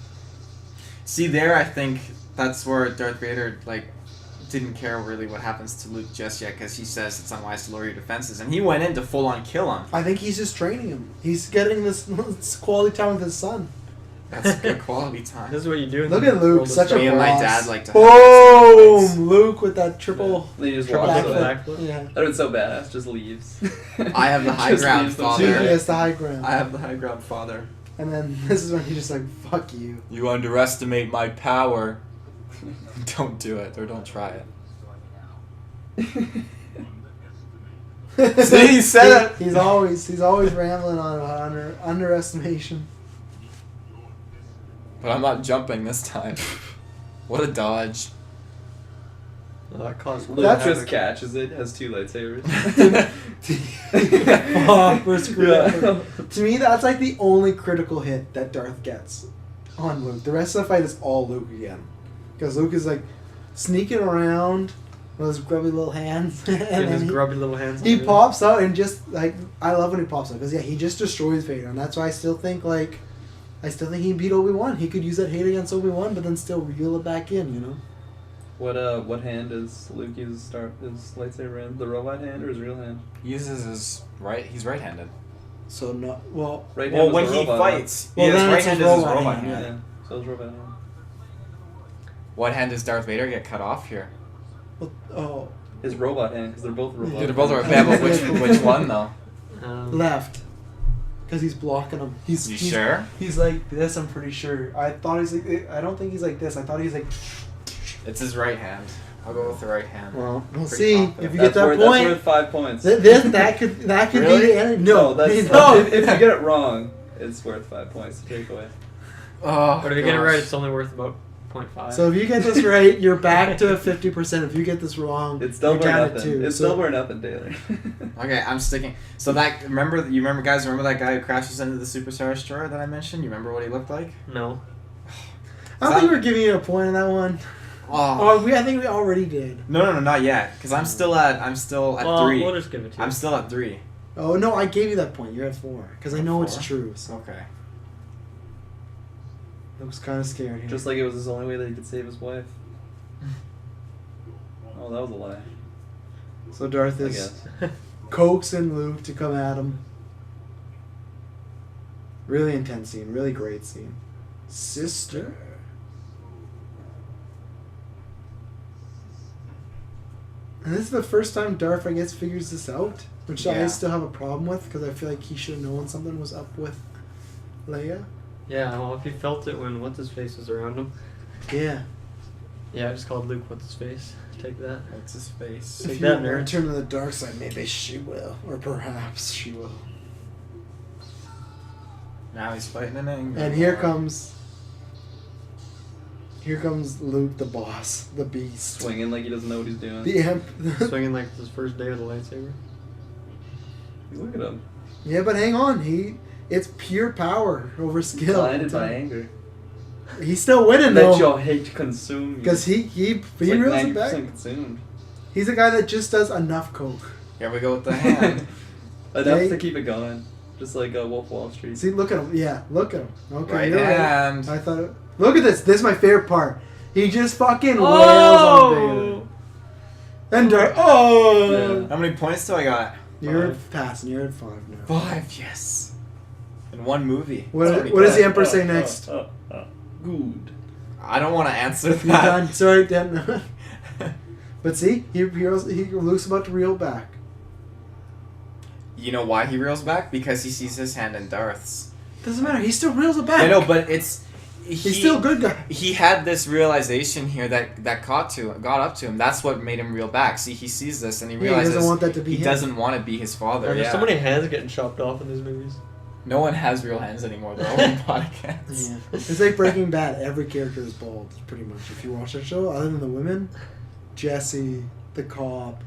See, there, I think that's where Darth Vader, like, didn't care really what happens to Luke just yet because he says it's unwise to lower your defenses. And he went in to full-on kill him. I think he's just training him. He's getting this quality time with his son. That's good quality time. This is what you do. in Look the at Luke, world of such a Star Me and Wars. my boss. dad like to Boom! Luke with that triple. They just Triple walk backflip. away. Backflip. Yeah. That would so badass. Just leaves. I have the high Just ground, leaves them father. to Dude, it. it's the high ground. I have the high ground, father. And then this is when he's just like, fuck you. You underestimate my power. Don't do it, or don't try it. See, he said it. He's always rambling on about underestimation. But I'm not jumping this time. What a dodge. Well, that caused Luke That's just havoc. catches it. Has 2 lightsabers. Oh, first screw Yeah. ever. To me, that's like the only critical hit that Darth gets on Luke. The rest of the fight is all Luke again. Because Luke is like sneaking around with his grubby little hands. and In his then grubby little hands. he pops out and just like, I love when he pops out. Because yeah, he just destroys Vader. And that's why I still think he beat Obi-Wan. He could use that hate against Obi-Wan, but then still reel it back in, you know? What hand does Luke use to start his lightsaber in? The robot hand or his real hand? He uses his right. He's right-handed. So, no, well, Right hand Well, was when the he robot fights, Well, his then right it's hand his is his robot robot hand, hand. hand. Yeah. So his robot hand. What hand does Darth Vader get cut off here? oh, His robot hand, because they're both robots. Yeah, They're both right. Yeah, but which one though? left. Because he's blocking him. You sure? He's like this, I'm pretty sure. I thought he's like, I don't think he's like this. I thought he's like, It's his right hand. I'll go with the right hand. well, we'll Pretty see. confident. If you get that That's point, worth 5 points. that could Really? be the end. No, that's no. if you get it wrong, it's worth 5 points to take away. Oh, But if you get it right, it's only worth about 0.5. So if you get this right, you're back to 50%. If you get this wrong, It's double you're or down to nothing. 2. It's So- double or nothing, Taylor. Okay, I'm sticking. So that remember guys? Remember that guy who crashes into the Superstar Destroyer that I mentioned? You remember what he looked like? no. I don't think we're giving you a point on that one. Oh, I think we already did. no, not yet. Because I'm still at Well, 3. we'll just give it to you. I'm still at 3. Oh no, I gave you that point. You're at 4 because I know it's 4? true. So Okay. I was kind of scared here. Just like it was his only way that he could save his wife. Oh, that was a lie. So Darth I is guess. coaxing Luke to come at him. Really intense scene. Really great scene. Sister. And this is the first time Darth, I guess, figures this out, which I Yeah. still have a problem with because I feel like he should have known something was up with Leia. Yeah, well, if he felt it when What's-His-Face was around him. Yeah. Yeah, I just called Luke What's-His-Face. Take that. What's his face? Take If that, you nerd. turn to the dark side, maybe she will, or perhaps she will. Now he's fighting an anger. And here comes Luke, the boss, the beast, Swinging like he doesn't know what he's doing. the imp. Swinging like his first day with the lightsaber. Look at him. Yeah, but hang on, it's pure power over skill. Blinded by anger. He's still winning Let though, your hate consume you. because he It's reels like it back. 90% consumed. He's a guy that just does enough coke. Here we go with the hand. Enough Okay. to keep it going. Just like Wolf Wall Street. See, look at him. Yeah, look at him. Okay, Right you're hand. right. I thought. Look at this. This is my favorite part. He just fucking wails on Vader. And Darth. Oh. Yeah. How many points do I got? You're passing. You're at 5 now. 5, yes. In one movie. What That's pretty does the good. Emperor say next? Good. I don't want to answer You're that. done. Sorry, Dan. But see, Luke's about to reel back. You know why he reels back? Because he sees his hand in Darth's. Doesn't matter. He still reels it back. I know, but it's... He's still a good guy. He had this realization here that got up to him. That's what made him reel back. See, he sees this and he Yeah, he realizes doesn't want that to be he him. doesn't want to be his father. There's Yeah. so many hands getting chopped off in these movies. No one has real hands anymore. They're all in podcasts. Yeah. It's like Breaking Bad. Every character is bald, pretty much. If you watch that show, other than the women, Jesse, the cop,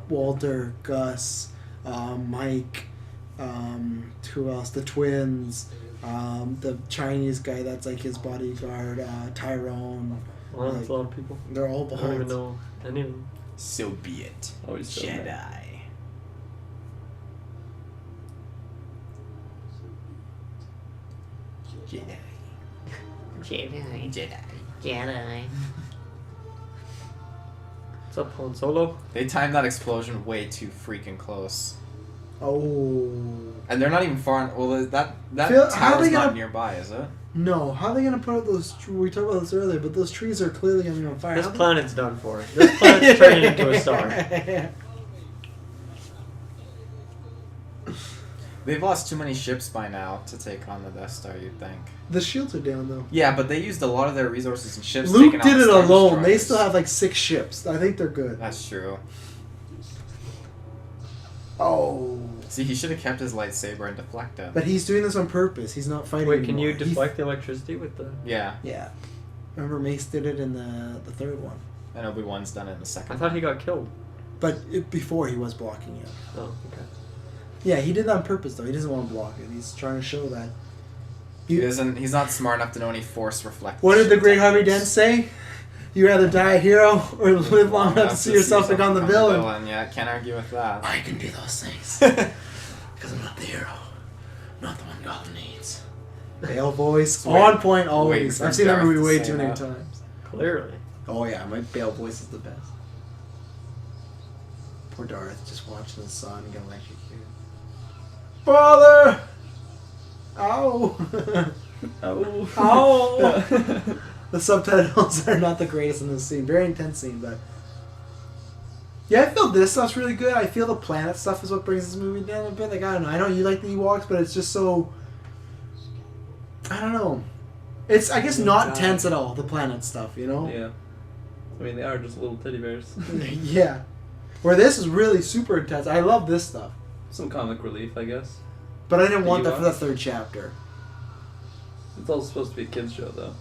Walter, Gus, Mike, who else? The twins, the Chinese guy that's like his bodyguard, Tyrone. Well, that's a lot of people. They're all I don't even bald. know any of them. So be it. Always so Jedi. bad. Jedi. What's up, Han Solo? They timed that explosion way too freaking close. Oh. And they're not even far. Well, that Phil, how are tower's they not gonna- nearby, is it? No, how are they gonna put out those? We talked about this earlier, but those trees are clearly gonna be on fire. This How planet's done for. This planet's turning into a star. They've lost too many ships by now to take on the Death Star, you'd think. The shields are down though. Yeah, but they used a lot of their resources and ships. Luke taking out did the it Star alone. They Destroyers. still have like 6 ships. I think they're good. That's true. Oh. See, he should have kept his lightsaber and deflected. But he's doing this on purpose. He's not fighting. Wait, can you anymore. deflect the electricity with the... Yeah, Yeah. Remember Mace did it in the third one. and Obi-Wan's done it in the second I thought he got killed. But before he was blocking it. Oh, okay. Yeah, he did that on purpose though. He doesn't want to block it. He's trying to show that. He's not smart enough to know any force reflected. What did the great Harvey techniques. Dent say? You rather die a hero or live long enough to see yourself become the villain. Yeah, can't argue with that. I can do those things. Because I'm not the hero. Not the one God needs. Bale voice. Wait- On point wait always. for I've seen that Darth movie to way say too many that. times. Clearly. Oh yeah, my Bale voice is the best. Poor Darth just watching his son get electrocuted. Father! Ow! Oh. Ow! The subtitles are not the greatest in this scene. Very intense scene, but... Yeah, I feel this stuff's really good. I feel the planet stuff is what brings this movie down a bit. Like, I don't know. I know you like the Ewoks, but it's just so... I don't know. It's, I guess, not tense at all, the planet stuff, you know? Yeah. I mean, they are just little teddy bears. Yeah. Where this is really super intense. I love this stuff. Some comic relief, I guess. But I didn't The want that for the Ewoks? third chapter. It's all supposed to be a kids show, though.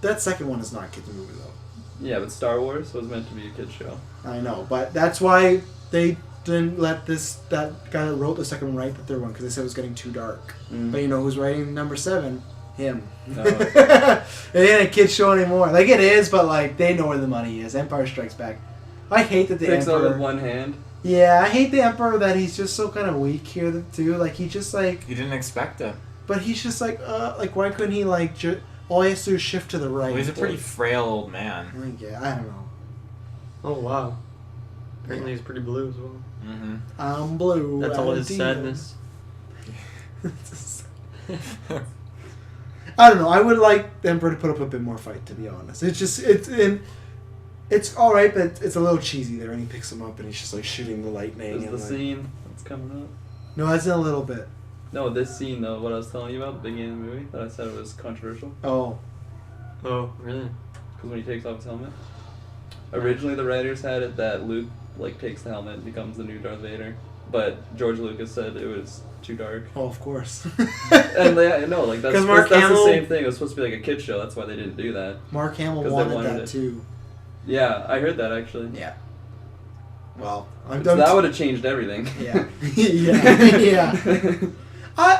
That second one is not a kid's movie, though. Yeah, but Star Wars was meant to be a kids show. I know, but that's why they didn't let that guy that wrote the second one write the third one, because they said it was getting too dark. Mm. But you know who's writing number 7? Him. Oh. It ain't a kid's show anymore. Like, it is, but like they know where the money is. Empire Strikes Back. I hate that the Takes out Emperor... with one hand. Yeah, I hate the Emperor that he's just so kind of weak here, too. Like, he just like... You didn't expect it. But he's just like why couldn't he like... all he has to do is shift to the right. Well, he's a pretty frail old man. I don't know. Oh, wow. Apparently he's pretty blue as well. Mm-hmm. I'm blue. That's all his Valentino. sadness. I don't know. I would like the Emperor to put up a bit more fight, to be honest. It's just it's all right, but it's a little cheesy there. And he picks him up and he's just like shooting the lightning. There's and, the like, scene that's coming up. No, that's in a little bit. No, this scene, though, what I was telling you about, the beginning of the movie, that I said it was controversial. Oh, Oh, really? Because when he takes off his helmet. Originally, the writers had it that Luke, like, takes the helmet and becomes the new Darth Vader. But George Lucas said it was too dark. oh, of course. And they, no, like, that's 'Cause Mark the Hamill- same thing. It was supposed to be like a kid's show. That's why they didn't do that. Mark Hamill 'Cause they wanted wanted that it. too. Yeah, I heard that, actually. Yeah. Well, I'm So done. that would have changed everything. Yeah. yeah. Yeah.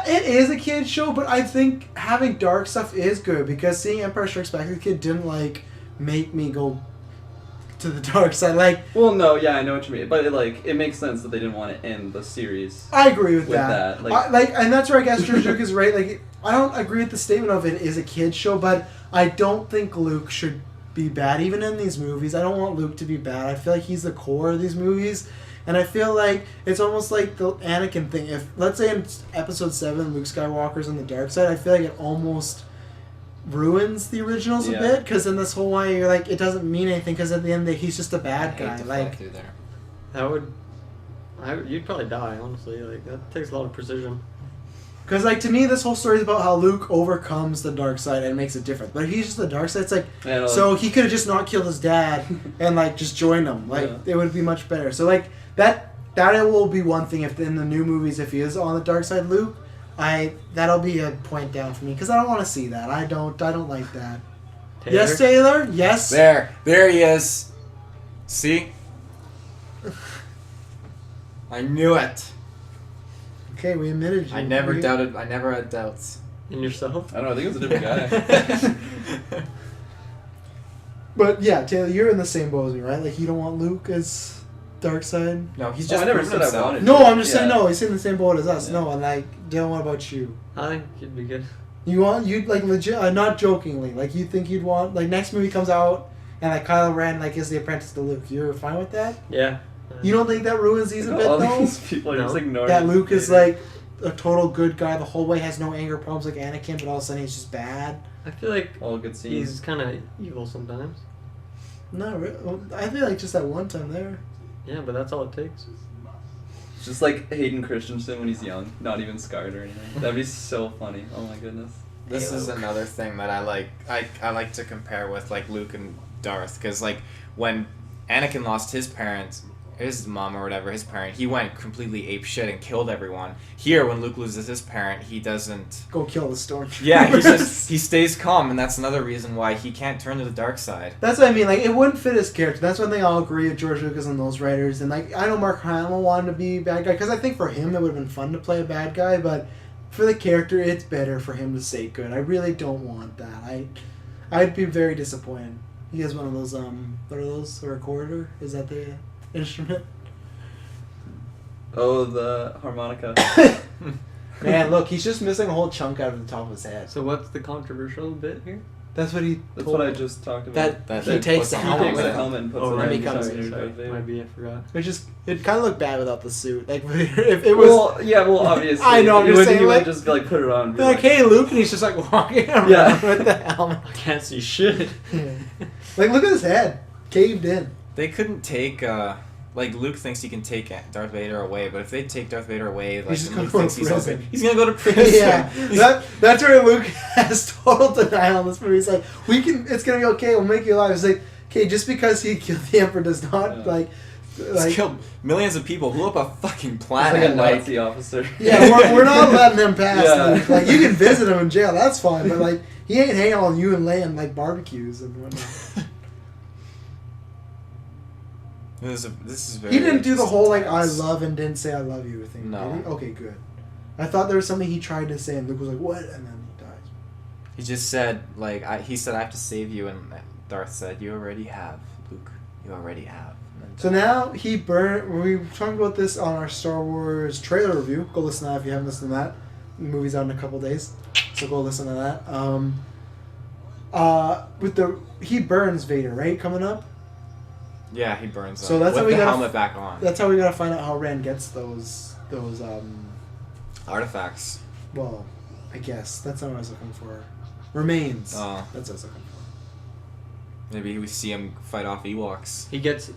It is a kid's show, but I think having dark stuff is good because seeing Empire Strikes Back as a kid didn't like make me go to the dark side. Like, Well, no, yeah, I know what you mean, but it makes sense that they didn't want to end the series. I agree with With that. that, and that's where I guess George Lucas is right. Like, I don't agree with the statement of it is a kid's show, but I don't think Luke should be bad even in these movies. I don't want Luke to be bad. I feel like he's the core of these movies. And I feel like it's almost like the Anakin thing. If, let's say in Episode 7, Luke Skywalker's on the dark side, I feel like it almost ruins the originals a Yeah. bit. Because in this whole way, you're like, it doesn't mean anything because at the end, he's just a bad I hate guy. to Like, fall through there. That would... you'd probably die, honestly. Like, that takes a lot of precision. because like to me, this whole story is about how Luke overcomes the dark side and makes it different. But if he's just the dark side, it's like, And, so he could have just not killed his dad and like just joined him. Like Yeah. it would be much better. So like that will be one thing if in the new movies if he is on the dark side, Luke, that'll be a point down for me because I don't want to see that. I don't like that. Taylor? Yes, Taylor. Yes. There he is. See? I knew it. Okay, we admitted you. I never We- doubted. I never had doubts. In yourself? I don't know, I think it was a different guy. But yeah, Taylor, you're in the same boat as me, right? Like you don't want Luke as dark side. No, he's Oh, just I never proven said I himself. wanted No, I'm just saying Yeah. no. He's in the same boat as us. Yeah. No, and like Dylan, what about you? I think you'd be good. You'd like legit, not jokingly, like you think you'd want like next movie comes out and like Kylo Ren like is the apprentice to Luke. You're fine with that? Yeah. You don't think that ruins these a bit All though? these people are just No. ignoring That Luke is like a total good guy the whole way, has no anger problems like Anakin, but all of a sudden he's just bad. I feel like All good scenes. he's kind of evil sometimes. Not really. I feel like just that one time there. Yeah, but that's all it takes. Just like Hayden Christensen when he's young, not even scarred or anything. That'd be so funny. Oh my goodness. This is another thing that I like. I like to compare with like Luke and Darth, because like when Anakin lost his parents, his mom or whatever, his parent, he went completely ape shit and killed everyone. Here, when Luke loses his parent, he doesn't. Go kill the stormtroopers. Yeah, he stays calm, and that's another reason why he can't turn to the dark side. That's what I mean. Like, it wouldn't fit his character. That's when they all agree with George Lucas and those writers. And like, I know Mark Hamill wanted to be a bad guy because I think for him it would have been fun to play a bad guy, but for the character, it's better for him to stay good. I really don't want that. I'd be very disappointed. He has one of those. What are those? A recorder? Is that the instrument? Oh, the harmonica. Man, look, he's just missing a whole chunk out of the top of his head. So what's the controversial bit here? That's what he. That's told what I me. just talked about. That That he takes puts the the He helmet takes with the him. helmet and puts Oh, it right. on becomes- Darth Sorry. Vader. Might be, I forgot. Which is, it kind of looked bad without the suit. Like, if it was Obviously. I know, I'm You just wouldn't saying, even like- just like put it on. And be like, hey, Luke, and he's just like walking around Yeah. with the helmet. I can't see shit. Like, look at his head, caved in. They couldn't take. Like Luke thinks he can take Darth Vader away, but if they take Darth Vader away, like He's just and Luke gonna go thinks to he's prison. okay, he's gonna go to prison. Yeah, that's where Luke has total denial in this movie. He's like, it's gonna be okay. We'll make you alive. It's like, okay, just because he killed the Emperor does not Yeah. He's killed millions of people. Blew up a fucking He's planet. like a Nazi officer. Yeah, we're not letting him pass. Yeah. Luke. Like, you can visit him in jail, that's fine. But like, he ain't hanging on you and laying like barbecues and whatnot. This is very. He didn't do the whole like I intense. love and didn't say I love you thing. No. Did he? Okay, good. I thought there was something he tried to say and Luke was like, what? And then he dies. He just said like he said I have to save you, and Darth said you already have, Luke. You already have. And then So now he burned. We talked about this on our Star Wars trailer review. Go listen to that if you haven't listened to that. The movie's out in a couple days, so go listen to that. He burns Vader, right? Coming up. Yeah, he burns. So him that's how with we the gotta helmet back on. That's how we gotta find out how Ren gets those. Artifacts. Well, I guess that's what I was looking for. Remains. Oh, That's what I was looking for. maybe we see him fight off Ewoks. He just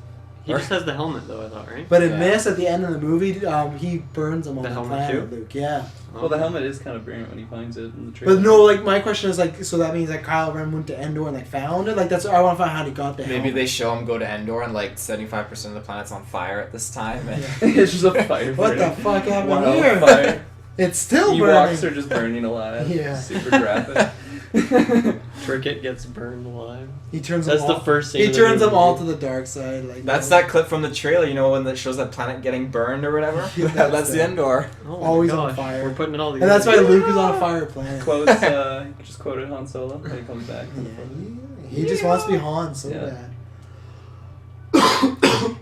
has the helmet though, I thought, right? But in Yeah. this, at the end of the movie, he burns him on The the helmet planet, too? Luke. Yeah. Well, the helmet is kind of brilliant when he finds it in the trailer. But no, like my question is like, so that means like Kylo Ren went to Endor and like found it. Like that's I want to find out how he got the Maybe helmet. they show him go to Endor and like 75% of the planet's on fire at this time. And It's just a fire. What the burning. fuck happened Wow, here? fire. It's still Ewoks burning. are just burning alive. Yeah. Super graphic. Trickett gets burned alive. He turns. That's them the all, first scene. He of the turns them movie. all to the dark side. Like that's that clip from the trailer, you know, when it shows that planet getting burned or whatever. Yeah, that's that's the it. Endor. Oh my Always on gosh, fire. We're putting it all And together. that's why Luke is on a fire planet. Quotes, just quoted Han Solo when he comes back. Yeah, he just wants to be Han so Yeah. bad.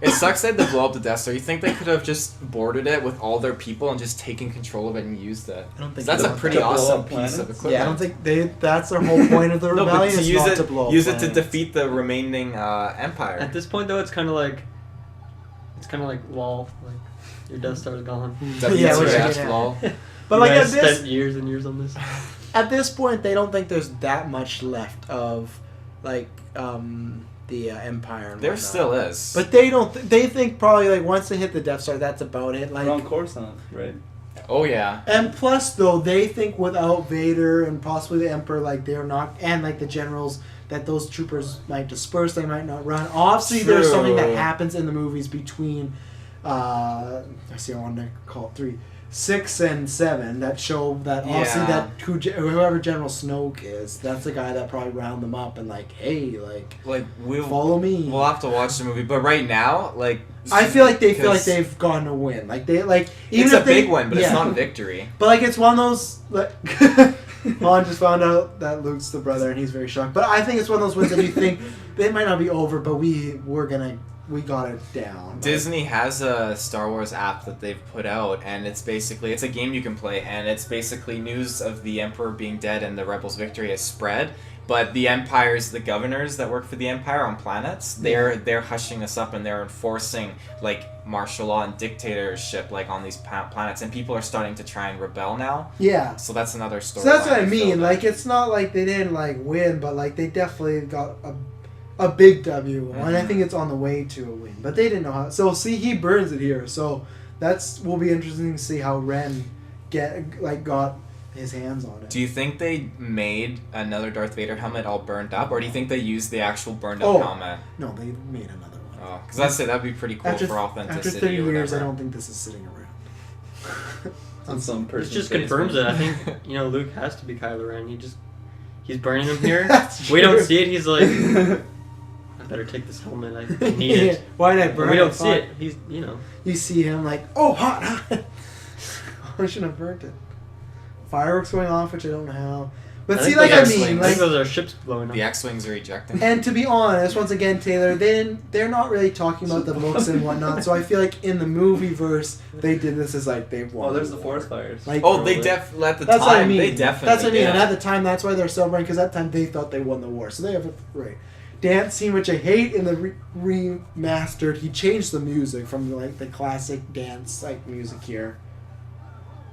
It sucks they had to blow up the Death Star. You think they could have just boarded it with all their people and just taken control of it and used it? I don't think That's they a want pretty that. To blow awesome up piece planets? of equipment. Yeah, I don't think that's their whole point of the No, but rebellion. to is use not it, to blow up use it to planets. defeat the remaining empire. At this point, though, it's kind of like lol, like your Death Star's gone. Yeah, we're WTF, checking it lol. But You like guys at this, spent years and years on this. at this point, they don't think there's that much left of like the empire. And There whatnot. still is. But they don't. They think probably like once they hit the Death Star, that's about it. We're on Like, Coruscant, right? oh yeah. and plus though, they think without Vader and possibly the Emperor, like they're not, and like the generals, that those troopers might disperse. They might not run. Obviously, there's something that True. happens in the movies between. I wanted to call it 3, 6, and 7 that show that obviously Yeah. that whoever General Snoke is, that's the guy that probably round them up and like, hey, like Like follow me. we'll have to watch the movie, but right now, like I feel like they feel like because they've gone to win. Like they like even it's if a they, big one, but yeah. it's not a victory. But like it's one of those like Han just found out that Luke's the brother and he's very shocked. But I think it's one of those wins that you think they might not be over, but we got it down. Disney has a Star Wars app that they've put out, and it's a game you can play, and it's basically news of the Emperor being dead and the Rebels' victory has spread, But the empires, the governors that work for the empire on planets, they're hushing this up and they're enforcing like martial law and dictatorship like on these planets, and people are starting to try and rebel now. Yeah. So that's another story. So that's what I mean. Like, it's not like they didn't like win, but like they definitely got a big W, and I think it's on the way to a win. But they didn't know how. So see, he burns it here. So that's will be interesting to see how Ren got his hands on it. Do you think they made another Darth Vader helmet all burned up, or do you think they used the actual burned up helmet? No, they made another one. Oh, because I'd say that'd be pretty cool for authenticity. After 30 or years, I whatever. don't think this is sitting around. On some It person's just face, confirms maybe. it. I think Luke has to be Kylo Ren. He's burning him here. That's We don't true. see it. He's like, I better take this helmet. I need it. Why not burn We it? don't see it. He's You see him like, oh, hot. I shouldn't have burnt it. Fireworks going off, which I don't know how. But I see, think like those I are- mean, I like, think those are ships blowing up. The X-wings are ejecting. and to be honest, once again, Taylor, they're not really talking about the books and whatnot. So I feel like in the movie verse, they did this as like they won. Well, there's the forest fires. Like, Oh, they at the that's time what I mean. they definitely That's what I mean. did. And at the time, that's why they're celebrating, because at that time they thought they won the war. So they have a right dance scene, which I hate in the remastered. He changed the music from like the classic dance like music here.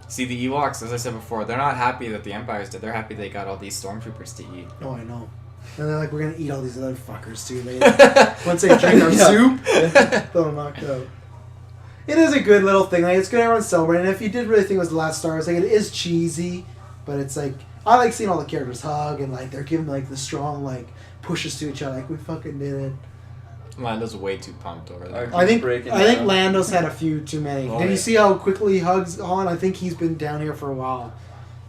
See, the Ewoks, as I said before, they're not happy that the Empires did. They're happy they got all these stormtroopers to eat. Oh, I know. And they're like, we're gonna eat all these other fuckers too later. Once they drink our soup, they'll knock out. It is a good little thing. Like, it's good everyone's celebrating. And if you did really think it was the last Star Wars, like, it is cheesy, but it's like, I like seeing all the characters hug and like they're giving like the strong like pushes to each other. Like, we fucking did it. Lando's way too pumped over there. I think breaking down. Lando's had a few too many. Oh, Did you yeah. see how quickly he hugs Han? I think he's been down here for a while,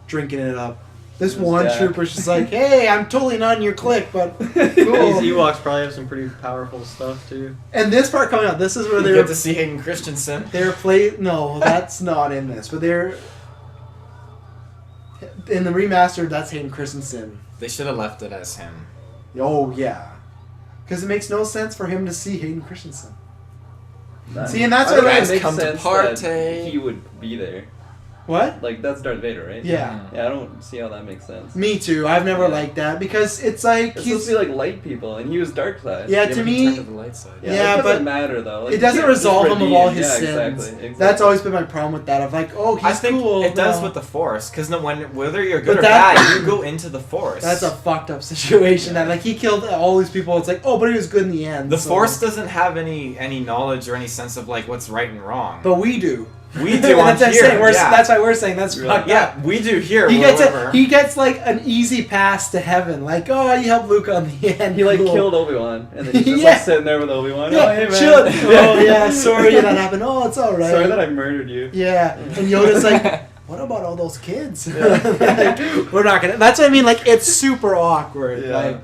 drinking it up. This His one dad. trooper's just like, hey, I'm totally not in your clique, but cool. These Ewoks probably have some pretty powerful stuff too. And this part coming up, this is where You they get were to see Hayden Christensen. No, that's not in this. But they're in the remastered. That's Hayden Christensen. They should have left it as him. Oh yeah, because it makes no sense for him to see Hayden Christensen. That- See, and that's I what think I- it Guys, makes come to sense party. that he would be there. What? Like, that's Darth Vader, right? Yeah, Yeah, I don't see how that makes sense. me too. I've never Yeah. liked that because it's like It's he's supposed to be like light people, and he was dark side. yeah. Yeah, To but he turned me, to the light side. Yeah, it doesn't but matter though. Like, it doesn't you can't resolve just him of all redeem- his yeah, sins. Exactly. That's always been my problem with that. Of like, oh, he's I think cool. it does no. with the Force, because whether you're good But or that- bad, you go into the Force. That's a fucked up situation. That like he killed all these people. It's like, oh, but he was good in the end. The so- Force doesn't have any knowledge or any sense of like what's right and wrong. but we do. we do on That's what I'm here. saying. Yeah. That's why we're saying that's Really? fucked up. Yeah, we do here. He whatever. gets like an easy pass to heaven. Like, oh, you helped Luke on the end. He like cool. killed Obi-Wan, and then he's just Yeah. like sitting there with Obi-Wan. Yeah, Oh, hey man. chill. Oh yeah, sorry that happened. Oh, it's all right. Sorry that I murdered you. Yeah, and Yoda's like, what about all those kids? Like, we're not gonna. That's what I mean. Like, it's super awkward. Yeah. Like,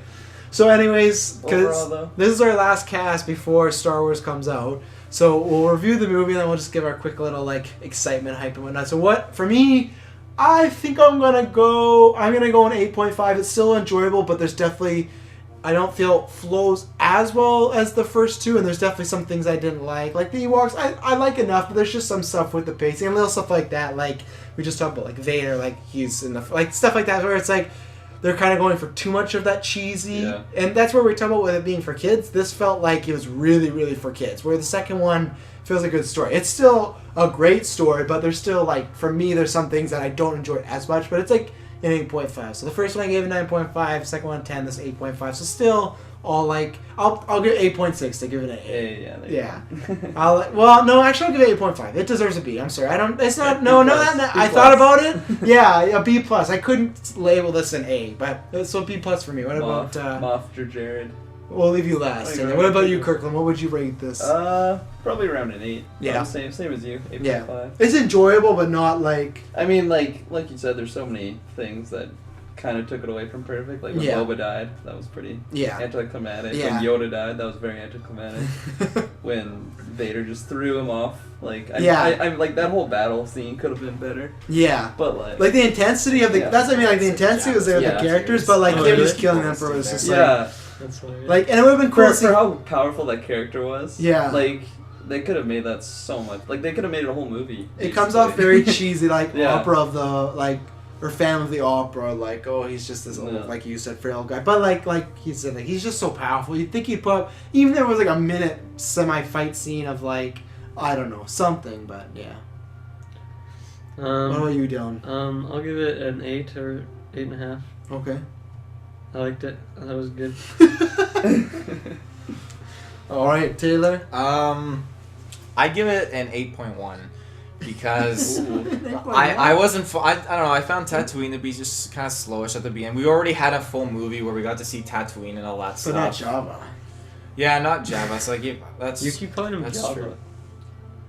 so, anyways, Overall, because though. this is our last cast before Star Wars comes out, so we'll review the movie and then we'll just give our quick little like excitement, hype, and whatnot. So, what for me? I think I'm gonna go an 8.5. It's still enjoyable, but there's definitely. I don't feel it flows as well as the first two, and there's definitely some things I didn't like. Like the Ewoks, I like enough, but there's just some stuff with the pacing and little stuff like that. Like we just talked about, like Vader, like he's in the like stuff like that, where it's like they're kind of going for too much of that cheesy, Yeah. and that's where we talk about with it being for kids. This felt like it was really, really for kids. Where the second one feels a good story. It's still a great story, but there's still like for me, there's some things that I don't enjoy as much. But it's like an 8.5. So the first one I gave a 9.5, second one 10, this 8.5. So still all like I'll give it 8.6 to give it an 8. Yeah, there Yeah. you go. I'll actually I'll give it 8.5. It deserves a B. I'm sorry. I don't. It's not. Yeah, No, B no. plus. That, B I plus. thought about it. Yeah, a B plus. I couldn't label this an A, but so B plus for me. What about? Moff Jared. We'll leave you last. Okay. Taylor. What about you, Kirkland? What would you rate this? Probably around an 8. Yeah. Same as you. 8.5. Yeah. It's enjoyable, but not like. I mean, like you said, there's so many things that kind of took it away from perfect. Like when Yeah. Boba died, that was pretty Yeah. anticlimactic. Yeah. When Yoda died, that was very anticlimactic. When Vader just threw him off, like Yeah. I like that whole battle scene could have been better, Yeah. but Like the intensity of the. Yeah. That's what I mean. Like the intensity was there with Yeah. the characters, but like Oh, him really? just killing the Emperor was just like. yeah, That's hilarious. Like, and it would have been cool for, to see. for how powerful that character was. Yeah. like they could have made that so much. Like they could have made it a whole movie. It comes off basically. very cheesy, like Yeah. opera of the like or Phantom of the Opera, like, oh, he's just this old, like you said, frail guy. But like he said, like, he's just so powerful. You'd think he'd put up, even if there was like a minute semi-fight scene of like, I don't know, something. But yeah. What about you, Dylan? I'll give it an 8 or 8.5. Okay. I liked it. I thought it was good. All right, Taylor. I give it an 8.1 because I wasn't. I don't know. I found Tatooine to be just kind of slowish at the beginning. We already had a full movie where we got to see Tatooine and all that But stuff. not Java. Yeah, not Jabba. So that's You keep calling him that's Jabba. true.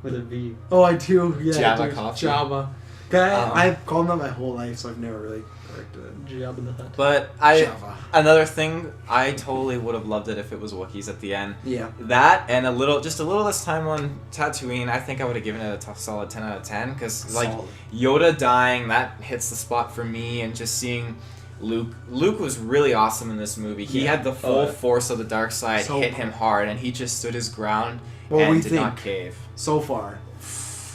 With a V. Oh, I do. Yeah, Java I do. coffee. Java. I've called him that my whole life, so I've never really corrected it. Jabba the Hutt. But Java. another thing, I totally would have loved it if it was Wookiees at the end. Yeah. That and just a little less time on Tatooine, I think I would have given it a solid 10 out of 10 because like Solid. Yoda dying, that hits the spot for me, and just seeing Luke was really awesome in this movie. He had the full force of the dark side hit him hard, and he just stood his ground and did not cave. So far.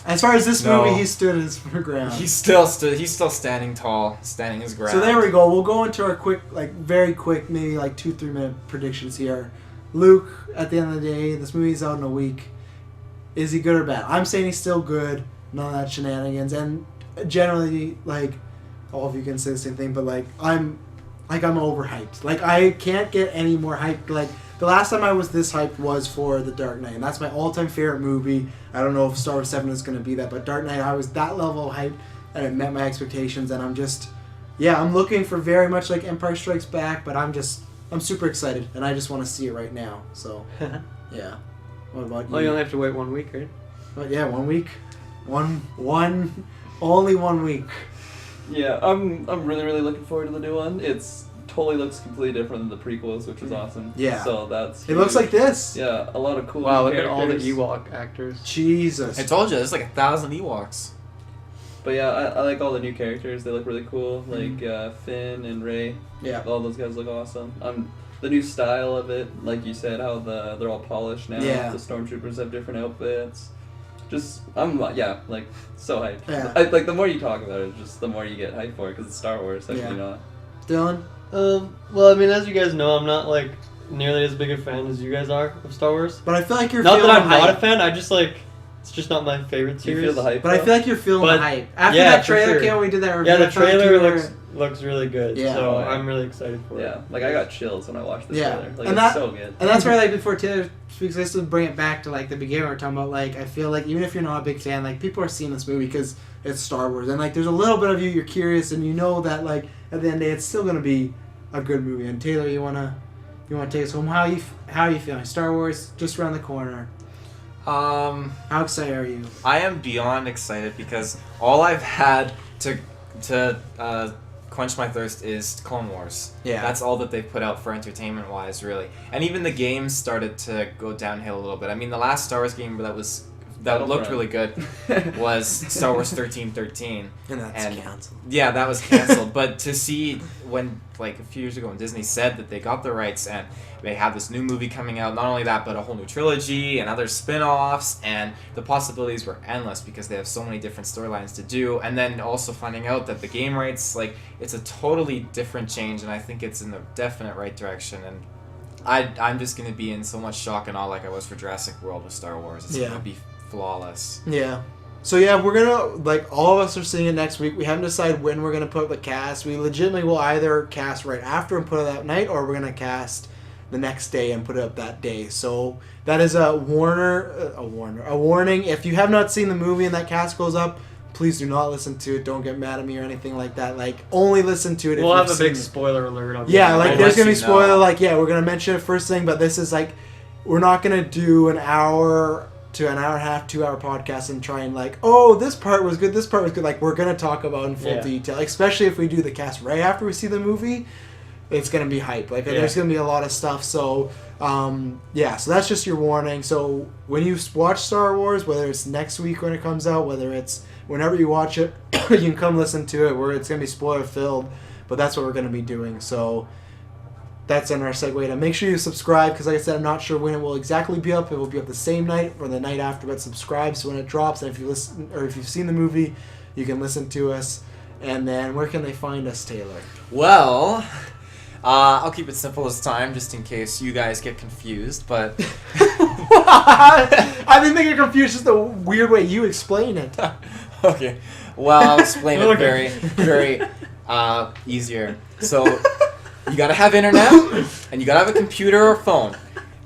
As far as this movie, he stood his ground. He's still standing tall, standing his ground. So there we go. We'll go into our quick, very quick, maybe 2-3 minute predictions here. Luke, at the end of the day, this movie's out in a week. Is he good or bad? I'm saying he's still good. None of that shenanigans. And generally, all of you can say the same thing, but I'm overhyped. I can't get any more hyped. The last time I was this hyped was for The Dark Knight, and that's my all-time favorite movie. I don't know if Star Wars 7 is going to be that, but Dark Knight, I was that level of hype, and it met my expectations, and I'm just, I'm looking for very much like Empire Strikes Back, but I'm super excited, and I just want to see it right now, so, yeah. What about you? Well, you only have to wait 1 week, right? But 1 week. Only 1 week. Yeah, I'm really, really looking forward to the new one. It's totally looks completely different than the prequels, which is awesome. Yeah. So that's It looks like this. Yeah, a lot of cool Wow, new look at all the characters. Ewok actors. Jesus. I told you, there's 1,000 Ewoks. But yeah, I like all the new characters. They look really cool. Like Finn and Rey. Yeah. All those guys look awesome. The new style of it, like you said, how they're all polished now. Yeah. The stormtroopers have different outfits. Just so hyped. Yeah. The more you talk about it, just the more you get hyped for it because it's Star Wars. How can you not? Dylan? Well, I mean, as you guys know, I'm not nearly as big a fan as you guys are of Star Wars. But I feel like you're not feeling that I'm the hype. not a fan. I just it's just not my favorite Do you series. feel the hype? But I feel like you're feeling the hype. After yeah, that for trailer sure. came, we did that review. Yeah, the I felt like trailer you were- looks really good. Yeah. So Oh, yeah. I'm really excited for it. Yeah, I got chills when I watched the Yeah. trailer. And It's that- so good. And that's where before Taylor speaks, just to bring it back to the beginning we were talking about. I feel like even if you're not a big fan, people are seeing this movie because it's Star Wars, and there's a little bit of you're curious, and you know that at the end of the day it's still gonna be a good movie. And Taylor, you wanna take us home? How are you feeling? Star Wars just around the corner. How excited are you? I am beyond excited because all I've had to quench my thirst is Clone Wars. Yeah. That's all that they've put out for entertainment wise, really. And even the games started to go downhill a little bit. I mean, the last Star Wars game that looked really good was Star Wars 1313. And that's canceled. Yeah, that was canceled. But to see when, a few years ago when Disney said that they got the rights and they have this new movie coming out, not only that, but a whole new trilogy and other spin-offs, and the possibilities were endless because they have so many different storylines to do. And then also finding out that the game rights, it's a totally different change, and I think it's in the definite right direction. And I'm just going to be in so much shock and awe like I was for Jurassic World with Star Wars. It's going to be flawless. Yeah. So we're gonna all of us are seeing it next week. We haven't decided when we're gonna put up the cast. We legitimately will either cast right after and put it that night, or we're gonna cast the next day and put it up that day. So that is a warning. If you have not seen the movie and that cast goes up, please do not listen to it. Don't get mad at me or anything like that. Only listen to it. We'll if have a big spoiler alert on there's gonna be spoiler. Know. We're gonna mention it first thing, but this is we're not gonna do an hour to an hour and a half, 2 hour podcast and try and this part was good, this part was good. We're gonna talk about in full detail, especially if we do the cast right after we see the movie. It's gonna be hype. There's gonna be a lot of stuff. So so that's just your warning. So when you watch Star Wars, whether it's next week when it comes out, whether it's whenever you watch it, you can come listen to it where it's gonna be spoiler filled. But that's what we're gonna be doing. So that's in our segue to make sure you subscribe, because like I said, I'm not sure when it will exactly be up. It will be up the same night or the night after, but subscribe so when it drops, and if you listen or if you've seen the movie, you can listen to us. And then where can they find us, Taylor? Well, I'll keep it simple this time, just in case you guys get confused. But I think they get confused just the weird way you explain it. okay, well, I'll explain it very, very easier. So you gotta have internet, and you gotta have a computer or phone,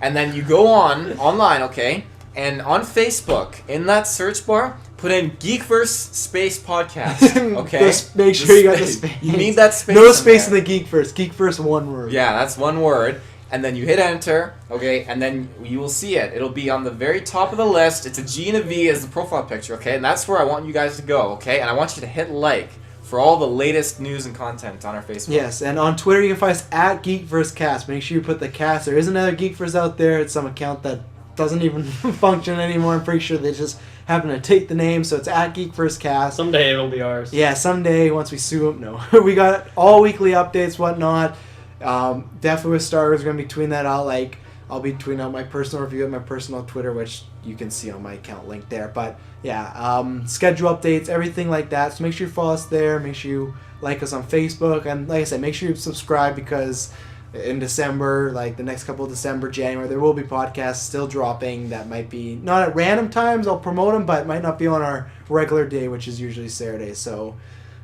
and then you go online, okay? And on Facebook, in that search bar, put in GeekVerse space podcast. Okay. Just make sure you got the space. You need that space. No in space there. in the GeekVerse. GeekVerse, one word. Yeah, that's one word. And then you hit enter, okay, and then you will see it. It'll be on the very top of the list. It's a G and a V as the profile picture, okay? And that's where I want you guys to go, okay? And I want you to hit like for all the latest news and content on our Facebook. Yes, and on Twitter you can find us at GeekVerseCast. Make sure you put the cast. There is another GeekVerse out there. It's some account that doesn't even function anymore. I'm pretty sure they just happen to take the name, so it's at GeekVerseCast. Someday it'll be ours. Yeah, someday once we sue them. No, we got all weekly updates, whatnot. Definitely with Star Wars, we're gonna be tweeting that out. Like I'll be tweeting out my personal review at my personal Twitter, which you can see on my account link there. But yeah, schedule updates, everything like that. So make sure you follow us there. Make sure you like us on Facebook, and like I said, make sure you subscribe because in December, like the next couple of December, January, there will be podcasts still dropping that might be not at random times. I'll promote them, but might not be on our regular day, which is usually Saturday. So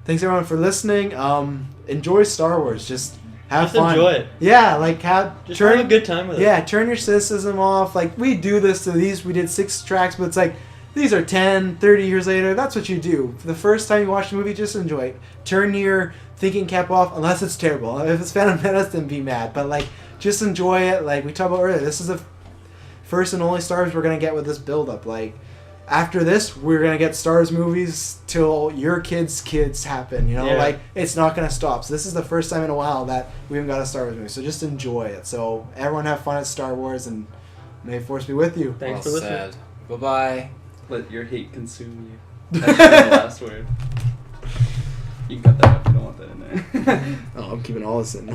thanks everyone for listening. Enjoy Star Wars. Just have Just fun. enjoy it. Yeah, like Just have a good time with it. Yeah, turn your cynicism off. Like we do this to these. We did 6 tracks, but it's like these are 10, 30 years later. That's what you do. For the first time you watch the movie, just enjoy it. Turn your thinking cap off unless it's terrible. If it's Phantom Menace, then be mad. But like, just enjoy it. Like we talked about earlier, this is the first and only Star Wars we're gonna get with this build-up. Like after this, we're gonna get Star Wars movies till your kids happen. You know, Yeah. like it's not gonna stop. So this is the first time in a while that we haven't got a Star Wars movie. So just enjoy it. So everyone have fun at Star Wars, and may the Force be with you. Thanks Well for listening. said. Bye-bye. Let your hate consume you. That's the last word. You can cut that out if you don't want that in there. Oh, I'm keeping all this in.